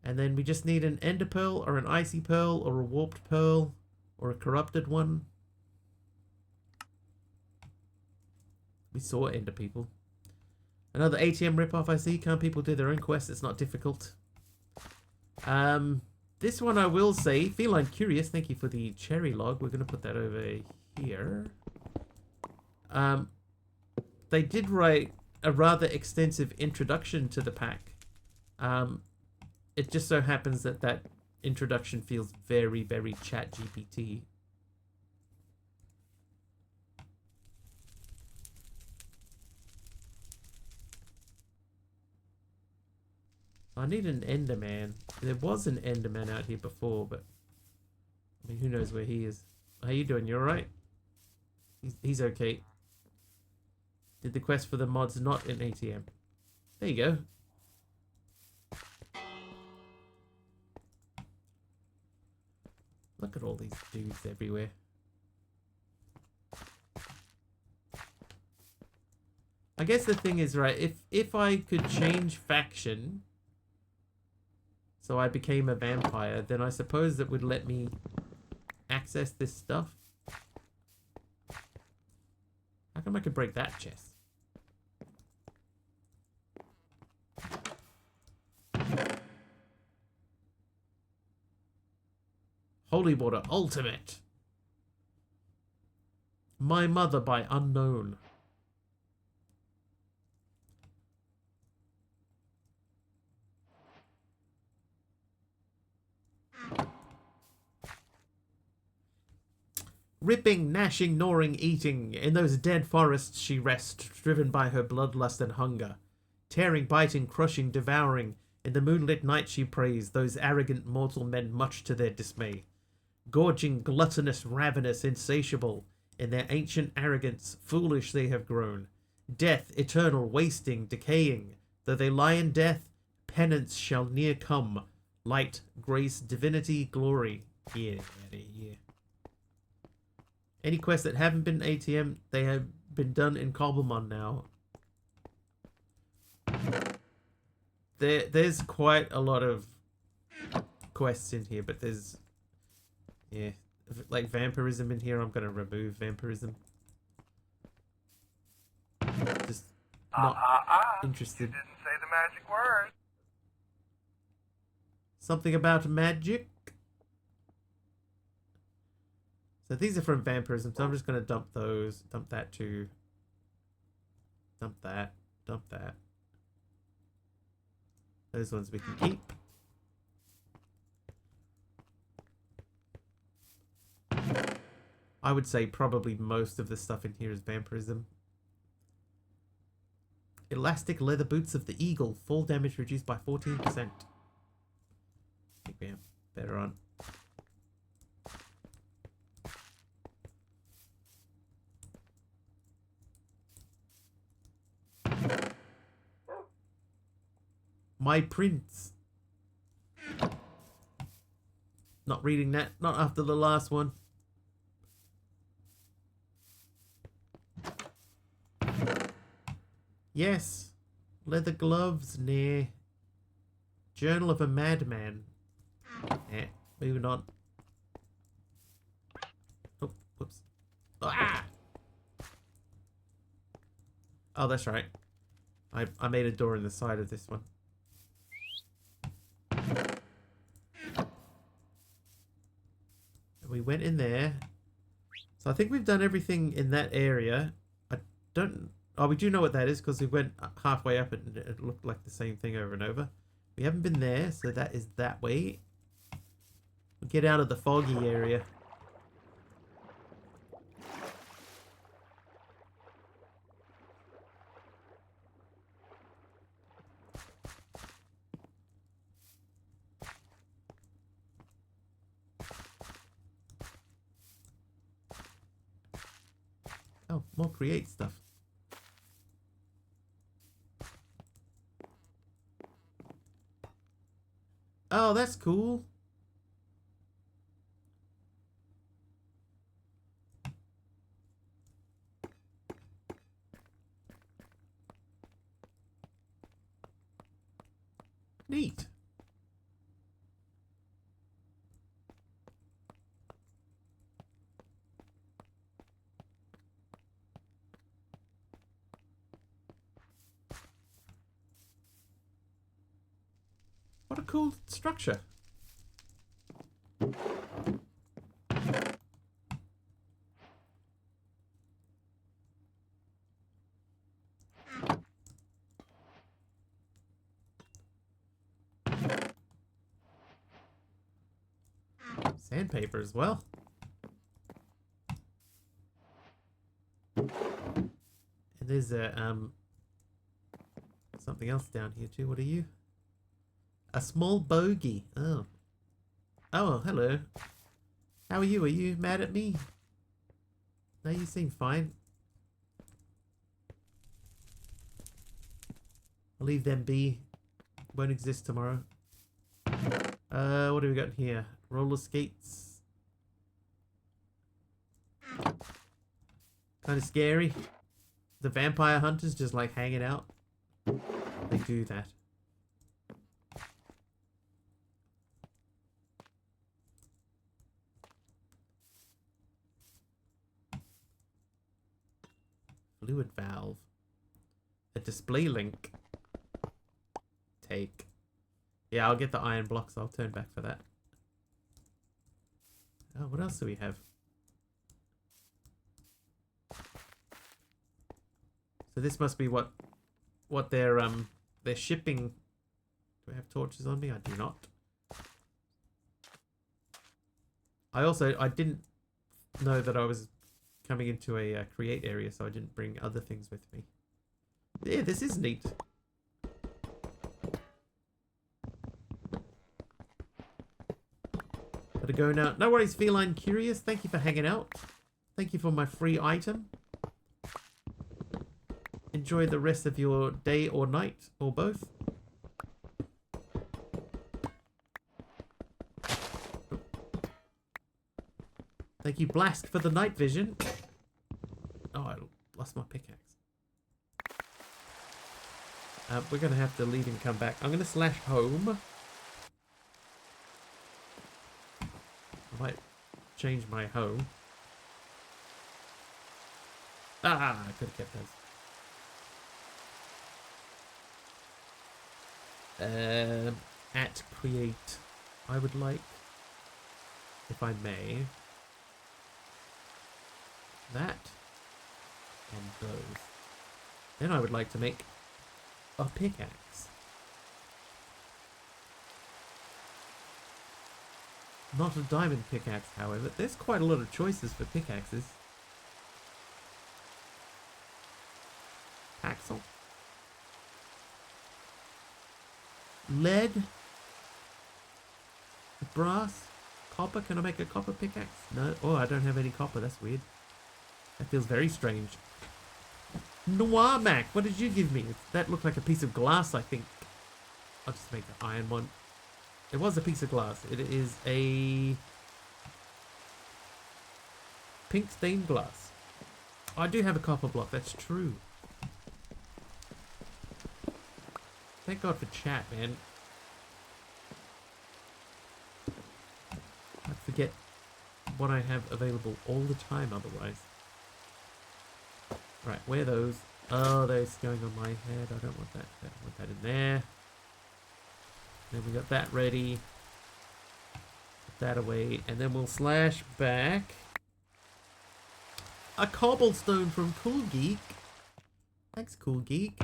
A: And then we just need an ender pearl or an icy pearl or a warped pearl or a corrupted one. We saw ender people. Another ATM ripoff I see. Can't people do their own quests? It's not difficult. This one I will say, Feline Curious, thank you for the cherry log. We're going to put that over here. They did write a rather extensive introduction to the pack. It just so happens that that introduction feels very, very chat GPT. I need an Enderman. There was an Enderman out here before, but I mean, who knows where he is? How you doing? You alright? He's okay. Did the quest for the mods not in ATM? There you go. Look at all these dudes everywhere. I guess the thing is, right, if I could change faction so I became a vampire, then I suppose that would let me access this stuff. How come I could break that chest? Holy Water Ultimate. My Mother by Unknown. Ripping, gnashing, gnawing, eating. In those dead forests she rests, driven by her bloodlust and hunger. Tearing, biting, crushing, devouring. In the moonlit night she prays, those arrogant mortal men much to their dismay. Gorging, gluttonous, ravenous, insatiable. In their ancient arrogance, foolish they have grown. Death, eternal, wasting, decaying. Though they lie in death, penance shall near come. Light, grace, divinity, glory. Yeah, yeah. Any quests that haven't been ATM, they have been done in Cobblemon now. There's quite a lot of quests in here, but there's... Yeah, like vampirism in here, I'm going to remove vampirism. Just not interested.
B: You didn't say the magic word.
A: Something about magic. So these are from vampirism, so I'm just going to dump those. Dump that too. Dump that. Dump that. Those ones we can keep. I would say probably most of the stuff in here is vampirism. Elastic leather boots of the eagle. Fall damage reduced by 14%. I think we have better on. My prince. Not reading that. Not after the last one. Yes. Leather gloves. Nah. Journal of a madman. Eh. Moving on. Oh, whoops. Ah! Oh, that's right. I made a door in the side of this one. We went in there. So I think we've done everything in that area. I don't... Oh, we do know what that is because we went halfway up and it looked like the same thing over and over. We haven't been there, so that is that way. We'll get out of the foggy area. Oh, more create stuff. Oh, that's cool. Neat. What a cool structure. Sandpaper as well. And there's a something else down here too. What are you? A small bogey. Oh. Oh, hello. How are you? Are you mad at me? No, you seem fine. I'll leave them be. Won't exist tomorrow. What do we got here? Roller skates. Kind of scary. The vampire hunters just like hanging out. They do that. Fluid valve. A display link. Take. Yeah, I'll get the iron blocks. I'll turn back for that. Oh, what else do we have? So this must be what they're shipping. Do I have torches on me? I do not. I didn't know that I was coming into a create area, so I didn't bring other things with me. Yeah, this is neat. Gotta go now. No worries, Feline Curious. Thank you for hanging out. Thank you for my free item. Enjoy the rest of your day or night, or both. Thank you, Blast, for the night vision. Oh, I lost my pickaxe. We're going to have to leave and come back. I'm going to slash home. I might change my home. Ah, I could have kept those. At create, I would like, if I may, that and those. Then I would like to make a pickaxe. Not a diamond pickaxe, however. There's quite a lot of choices for pickaxes. Axle. Lead. Brass. Copper. Can I make a copper pickaxe? No. Oh, I don't have any copper. That's weird. That feels very strange. Noir Mac, what did you give me? That looked like a piece of glass, I think. I'll just make the iron one. It was a piece of glass. It is a pink stained glass. I do have a copper block, that's true. Thank God for chat, man. I forget what I have available all the time otherwise. Right, where are those? Oh, that's going on my head. I don't want that. I don't want that in there. Then we got that ready. Put that away. And then we'll slash back. A cobblestone from Cool Geek. Thanks, Cool Geek.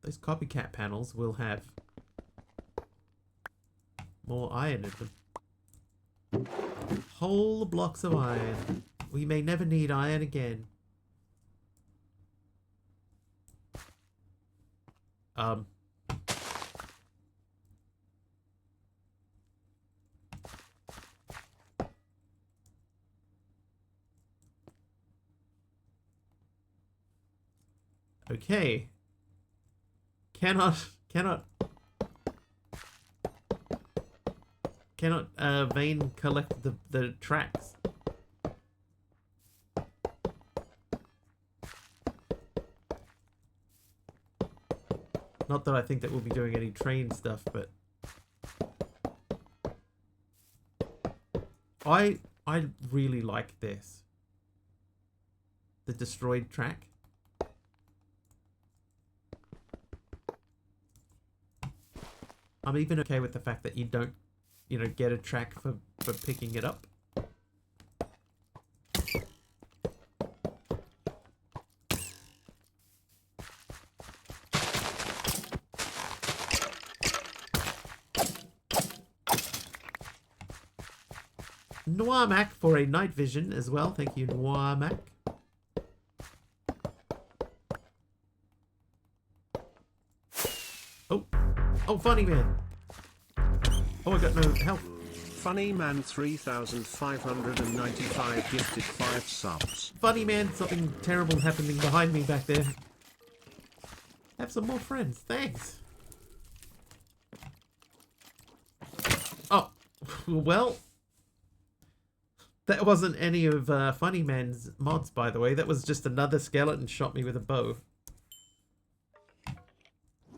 A: Those copycat panels will have more iron in them. Whole blocks of iron. We may never need iron again. Okay. Cannot vein collect the tracks. Not that I think that we'll be doing any train stuff, but I really like this. The destroyed track. I'm even okay with the fact that you don't, you know, get a track for picking it up. Noir Mac for a night vision as well. Thank you, Noir Mac. Oh, Funny Man. Oh, I got no health.
C: Funny Man 3,595 gifted 5 subs.
A: Funny Man, something terrible happening behind me back there. Have some more friends. Thanks. Oh, well. That wasn't any of Funny Man's mods, by the way. That was just another skeleton shot me with a bow.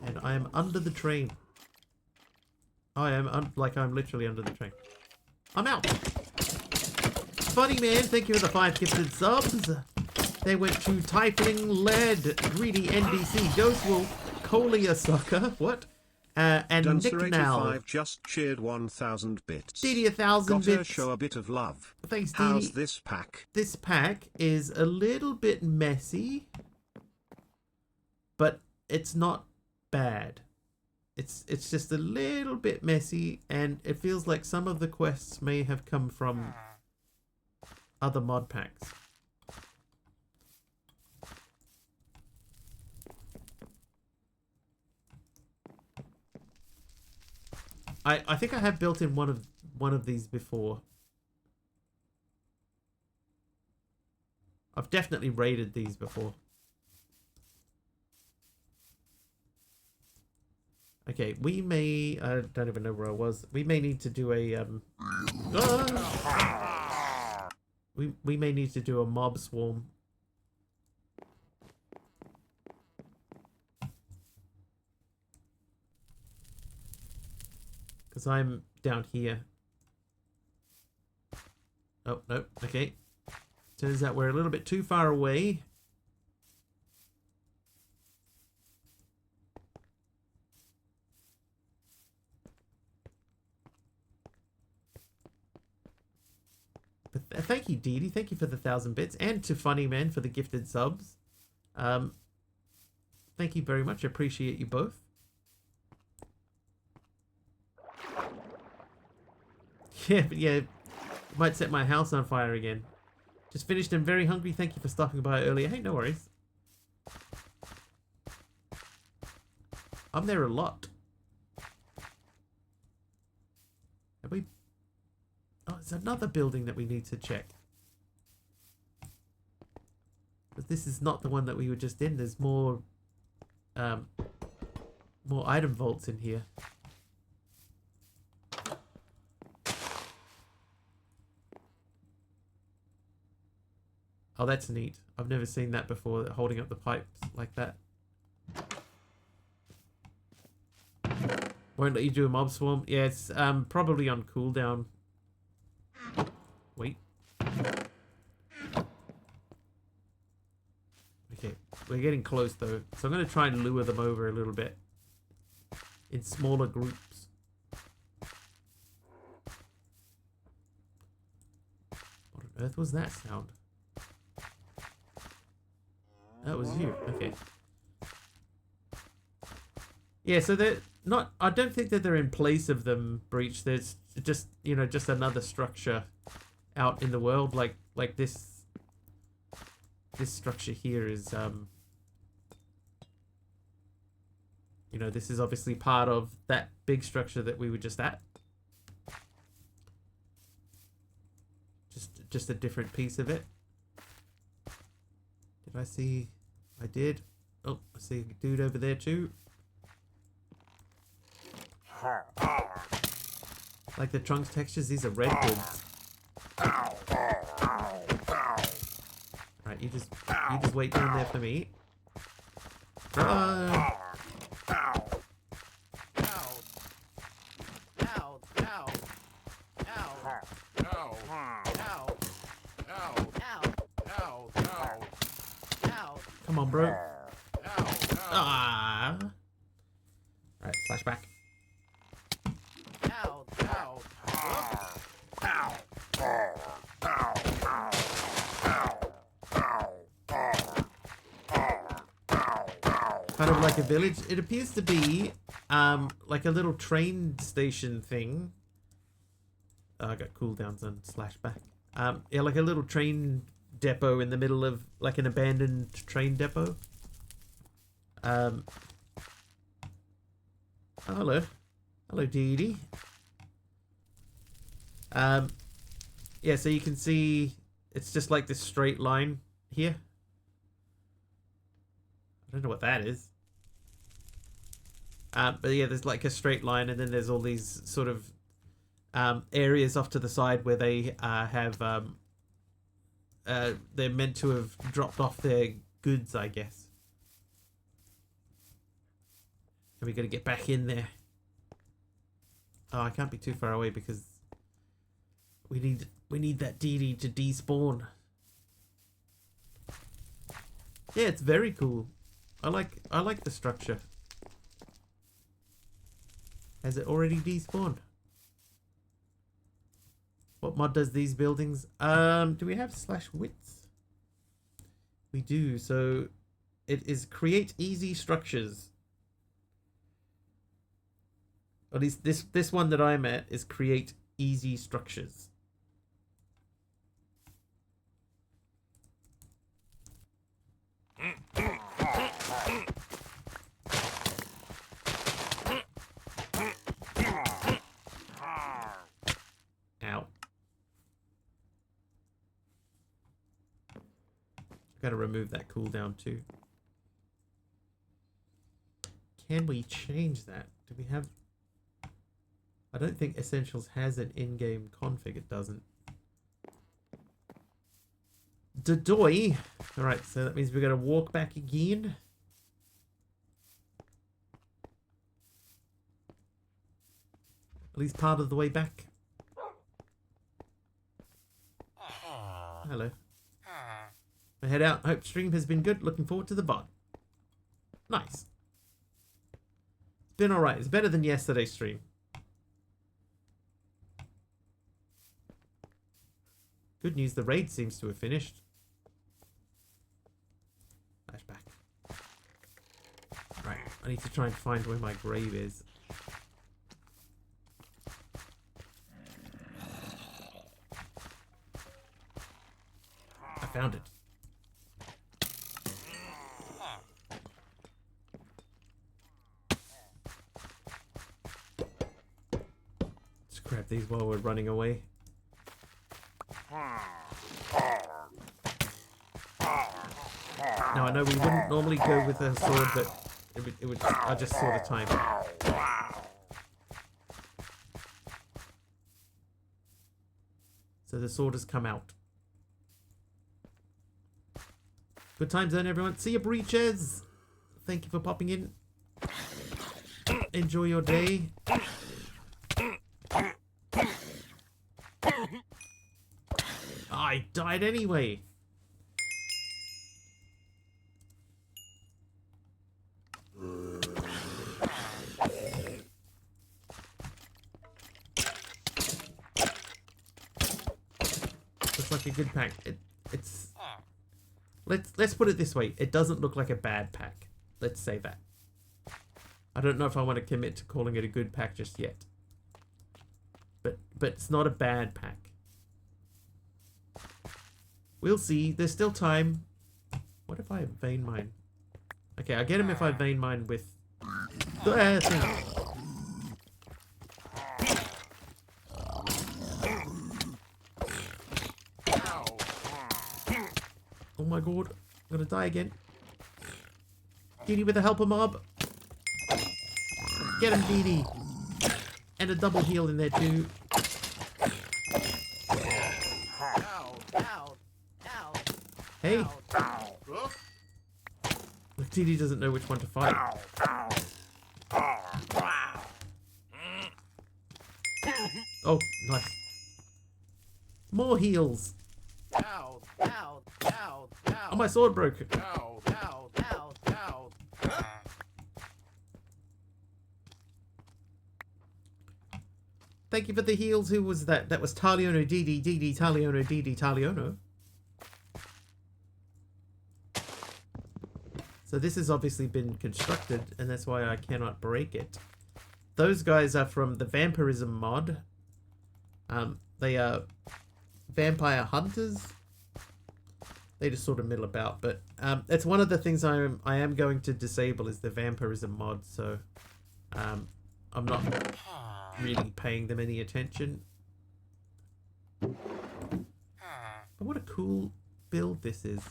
A: And I am under the train. I am, I'm literally under the train. I'm out. Funny Man, thank you for the 5 gifted subs. They went to Typling Lead, Greedy NDC, Ghost Wolf, Colia Sucker, what? And Nick Now.
C: Just cheered 1,000 bits.
A: Didi 1,000 bits.
C: Gotta show a bit of love.
A: Thanks, Didi.
C: How's this pack?
A: This pack is a little bit messy, but it's not bad. It's just a little bit messy, and it feels like some of the quests may have come from other mod packs. I think I have built in one of these before. I've definitely raided these before. Okay, we may... I don't even know where I was. We may need to do a... We may need to do a mob swarm. Because I'm down here. Oh, no. Okay. Turns out we're a little bit too far away. But thank you, Dee Dee. Thank you for the 1,000 bits. And to Funny Man for the gifted subs. Thank you very much. I appreciate you both. Yeah, but yeah. Might set my house on fire again. Just finished and very hungry. Thank you for stopping by earlier. Hey, no worries. I'm there a lot. Have we... Oh, it's another building that we need to check. But this is not the one that we were just in. There's more... more item vaults in here. Oh, that's neat. I've never seen that before, holding up the pipes like that. Won't let you do a mob swarm? Yeah, it's probably on cooldown. Wait. Okay, we're getting close though. So I'm going to try and lure them over a little bit. In smaller groups. What on earth was that sound? That was you. Okay. Yeah, so they're not... I don't think that they're in place of them, Breach. There's just, you know, just another structure out in the world. Like this... This structure here is... You know, this is obviously part of that big structure that we were just at. Just a different piece of it. Did I see... I did. Oh, I see a dude over there too. Like the trunks textures, these are red goods. Right, you just wait down there for me. Run! Come on, bro. Ah. Right, flashback. Kind of like a village. It appears to be like a little train station thing. Oh, I got cooldowns on /back. Yeah, like a little train depot in the middle of like an abandoned train depot. Oh, hello. Hello, Dee Dee. Yeah, so you can see it's just like this straight line here. I don't know what that is. But yeah, there's like a straight line, and then there's all these sort of areas off to the side where they have they're meant to have dropped off their goods, I guess. And we got to get back in there. Oh, I can't be too far away because we need that DD to despawn. Yeah, it's very cool. I like the structure. Has it already despawned? What mod does these buildings? Do we have /widths? We do. So it is create easy structures. At least this one that I'm at is create easy structures. Gotta remove that cooldown too. Can we change that? Do we have... I don't think Essentials has an in-game config. It doesn't. Dodoy. Alright, so that means we're going to walk back again. At least part of the way back. Hello. I head out. Hope stream has been good. Looking forward to the VOD. Nice. It's been alright. It's better than yesterday's stream. Good news, the raid seems to have finished. Flashback. Right, I need to try and find where my grave is. I found it. Let's grab these while we're running away. Now I know we wouldn't normally go with a sword, but it would I just saw the time. So the sword has come out. Good time zone, everyone. See you, Breaches. Thank you for popping in. Enjoy your day. I died anyway. Looks like a good pack. It's let's put it this way. It doesn't look like a bad pack. Let's say that. I don't know if I want to commit to calling it a good pack just yet. But it's not a bad pack. We'll see. There's still time. What if I vein mine? Okay, I'll get him if I vein mine with the thing. Oh my god. I'm gonna die again. Dee with the helper mob. Get him, Dee. And a double heal in there too. Hey. Look, Dee doesn't know which one to fight. Oh, nice. More heals. Oh, my sword broke. Thank you for the heals. Who was that? That was Taliono Dee Taliono Dee Taliono. So this has obviously been constructed, and that's why I cannot break it. Those guys are from the Vampirism mod. They are vampire hunters. They just sort of middle about, but it's one of the things I am going to disable is the Vampirism mod. So I'm not really paying them any attention. But what a cool build this is.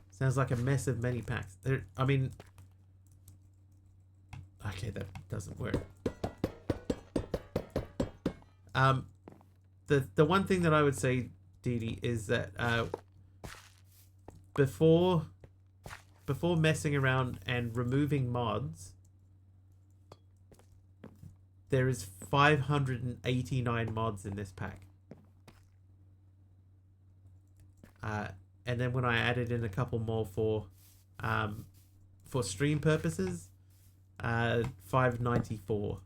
A: Sounds like a mess of many packs. I mean... Okay, that doesn't work. The one thing that I would say, Dee, is that before messing around and removing mods, there is 589 mods in this pack. And then when I added in a couple more for stream purposes, 594.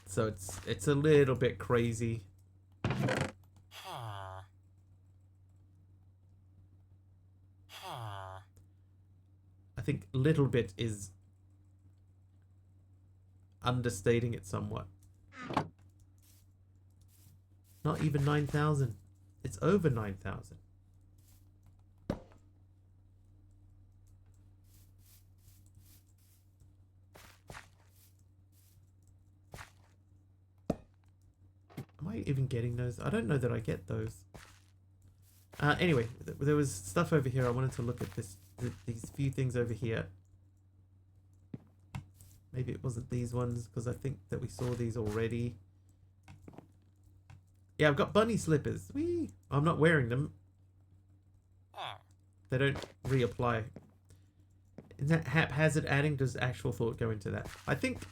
A: So it's a little bit crazy. I think little bit is understating it somewhat. Not even 9,000. It's over 9,000. I even getting those? I don't know that I get those. Anyway, there was stuff over here. I wanted to look at these few things over here. Maybe it wasn't these ones, because I think that we saw these already. Yeah, I've got bunny slippers. Whee! I'm not wearing them. They don't reapply. Is that haphazard adding? Does actual thought go into that? I think,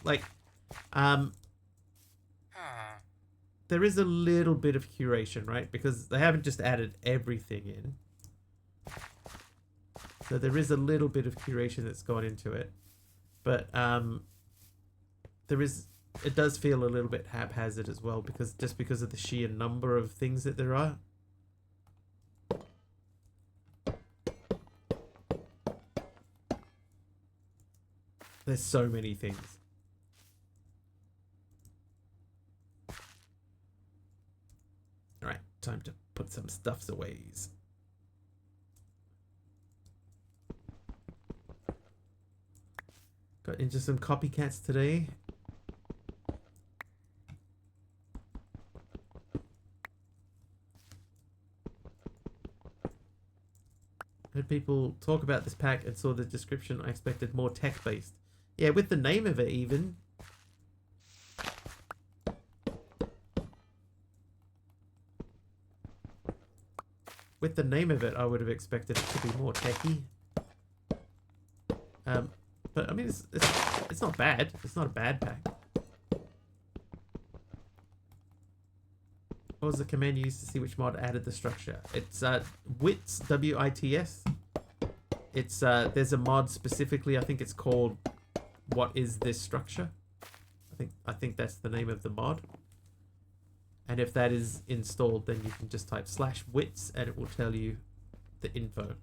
A: like, there is a little bit of curation, right? Because they haven't just added everything in. So there is a little bit of curation that's gone into it. But it does feel a little bit haphazard as well, because of the sheer number of things that there are. There's so many things. Alright, time to put some stuffs away. Got into some copycats today. Heard people talk about this pack and saw the description. I expected more tech-based. Yeah, with the name of it even. With the name of it, I would have expected it to be more techy. But I mean, it's not bad. It's not a bad pack. What was the command you used to see which mod added the structure? It's WITS, W-I-T-S. It's there's a mod specifically. I think it's called "What is this structure?" I think that's the name of the mod. And if that is installed, then you can just type /WITS and it will tell you the info.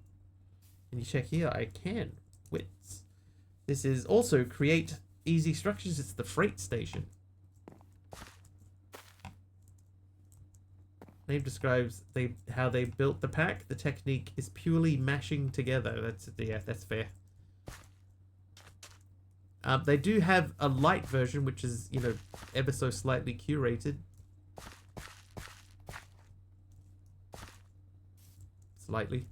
A: Can you check here? I can. WITS. This is also create easy structures. It's the freight station. Name describes how they built the pack. The technique is purely mashing together. That's fair. They do have a light version, which is, you know, ever so slightly curated. Slightly.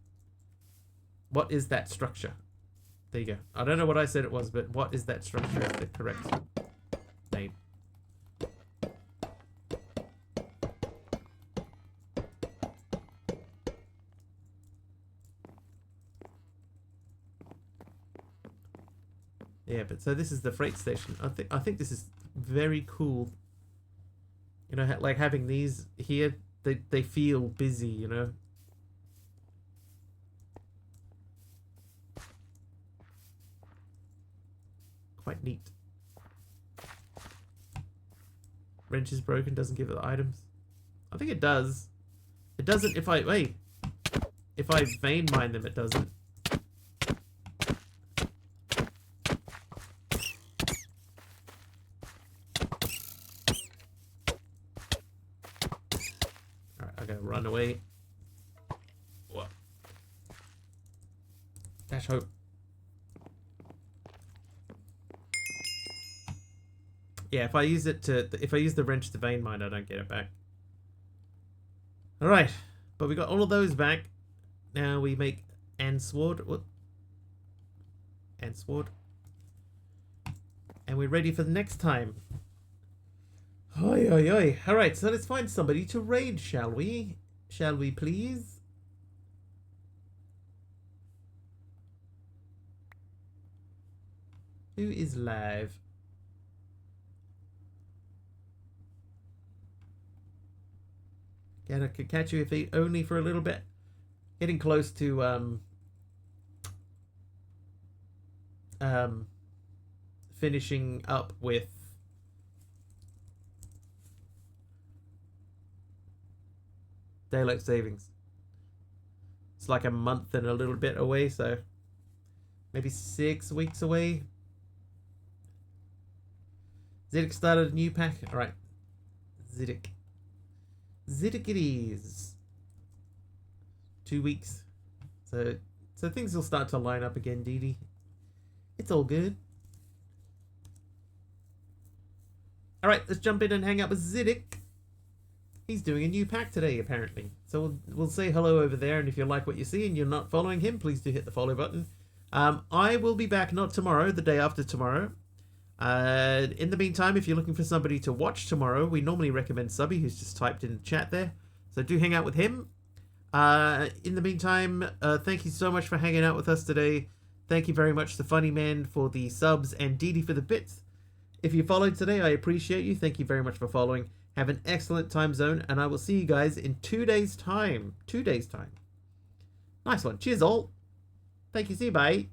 A: What is that structure? There you go. I don't know what I said it was, but what is that structure is the correct name. Yeah, but so this is the freight station. I think this is very cool. You know, like having these here, they feel busy, you know. Quite neat. Wrench is broken, doesn't give it the items. I think it does. It doesn't if I vein mine them, it doesn't. Alright, I gotta run away. What? Dash hope. Yeah, if I use the wrench to vein mine, I don't get it back. All right, but we got all of those back. Now we make sword. What? Sword. And we're ready for the next time. Oi, oi, oi. All right, so let's find somebody to raid, shall we? Shall we, please? Who is live? Yeah, I could catch you if only for a little bit. Getting close to finishing up with daylight savings. It's like a month and a little bit away, so maybe 6 weeks away. Ziddick started a new pack. All right, Ziddick. Ziddick it is. 2 weeks. So things will start to line up again, Dee. It's all good. All right, let's jump in and hang out with Ziddick. He's doing a new pack today, apparently. So we'll say hello over there, and if you like what you see and you're not following him, please do hit the follow button. I will be back not tomorrow, the day after tomorrow. In the meantime, if you're looking for somebody to watch tomorrow, we normally recommend Subby, who's just typed in the chat there. So do hang out with him. In the meantime, thank you so much for hanging out with us today. Thank you very much to Funny Man for the subs and Didi for the bits. If you followed today, I appreciate you. Thank you very much for following. Have an excellent time zone, and I will see you guys in 2 days' time. 2 days' time. Nice one. Cheers, all. Thank you. See you. Bye.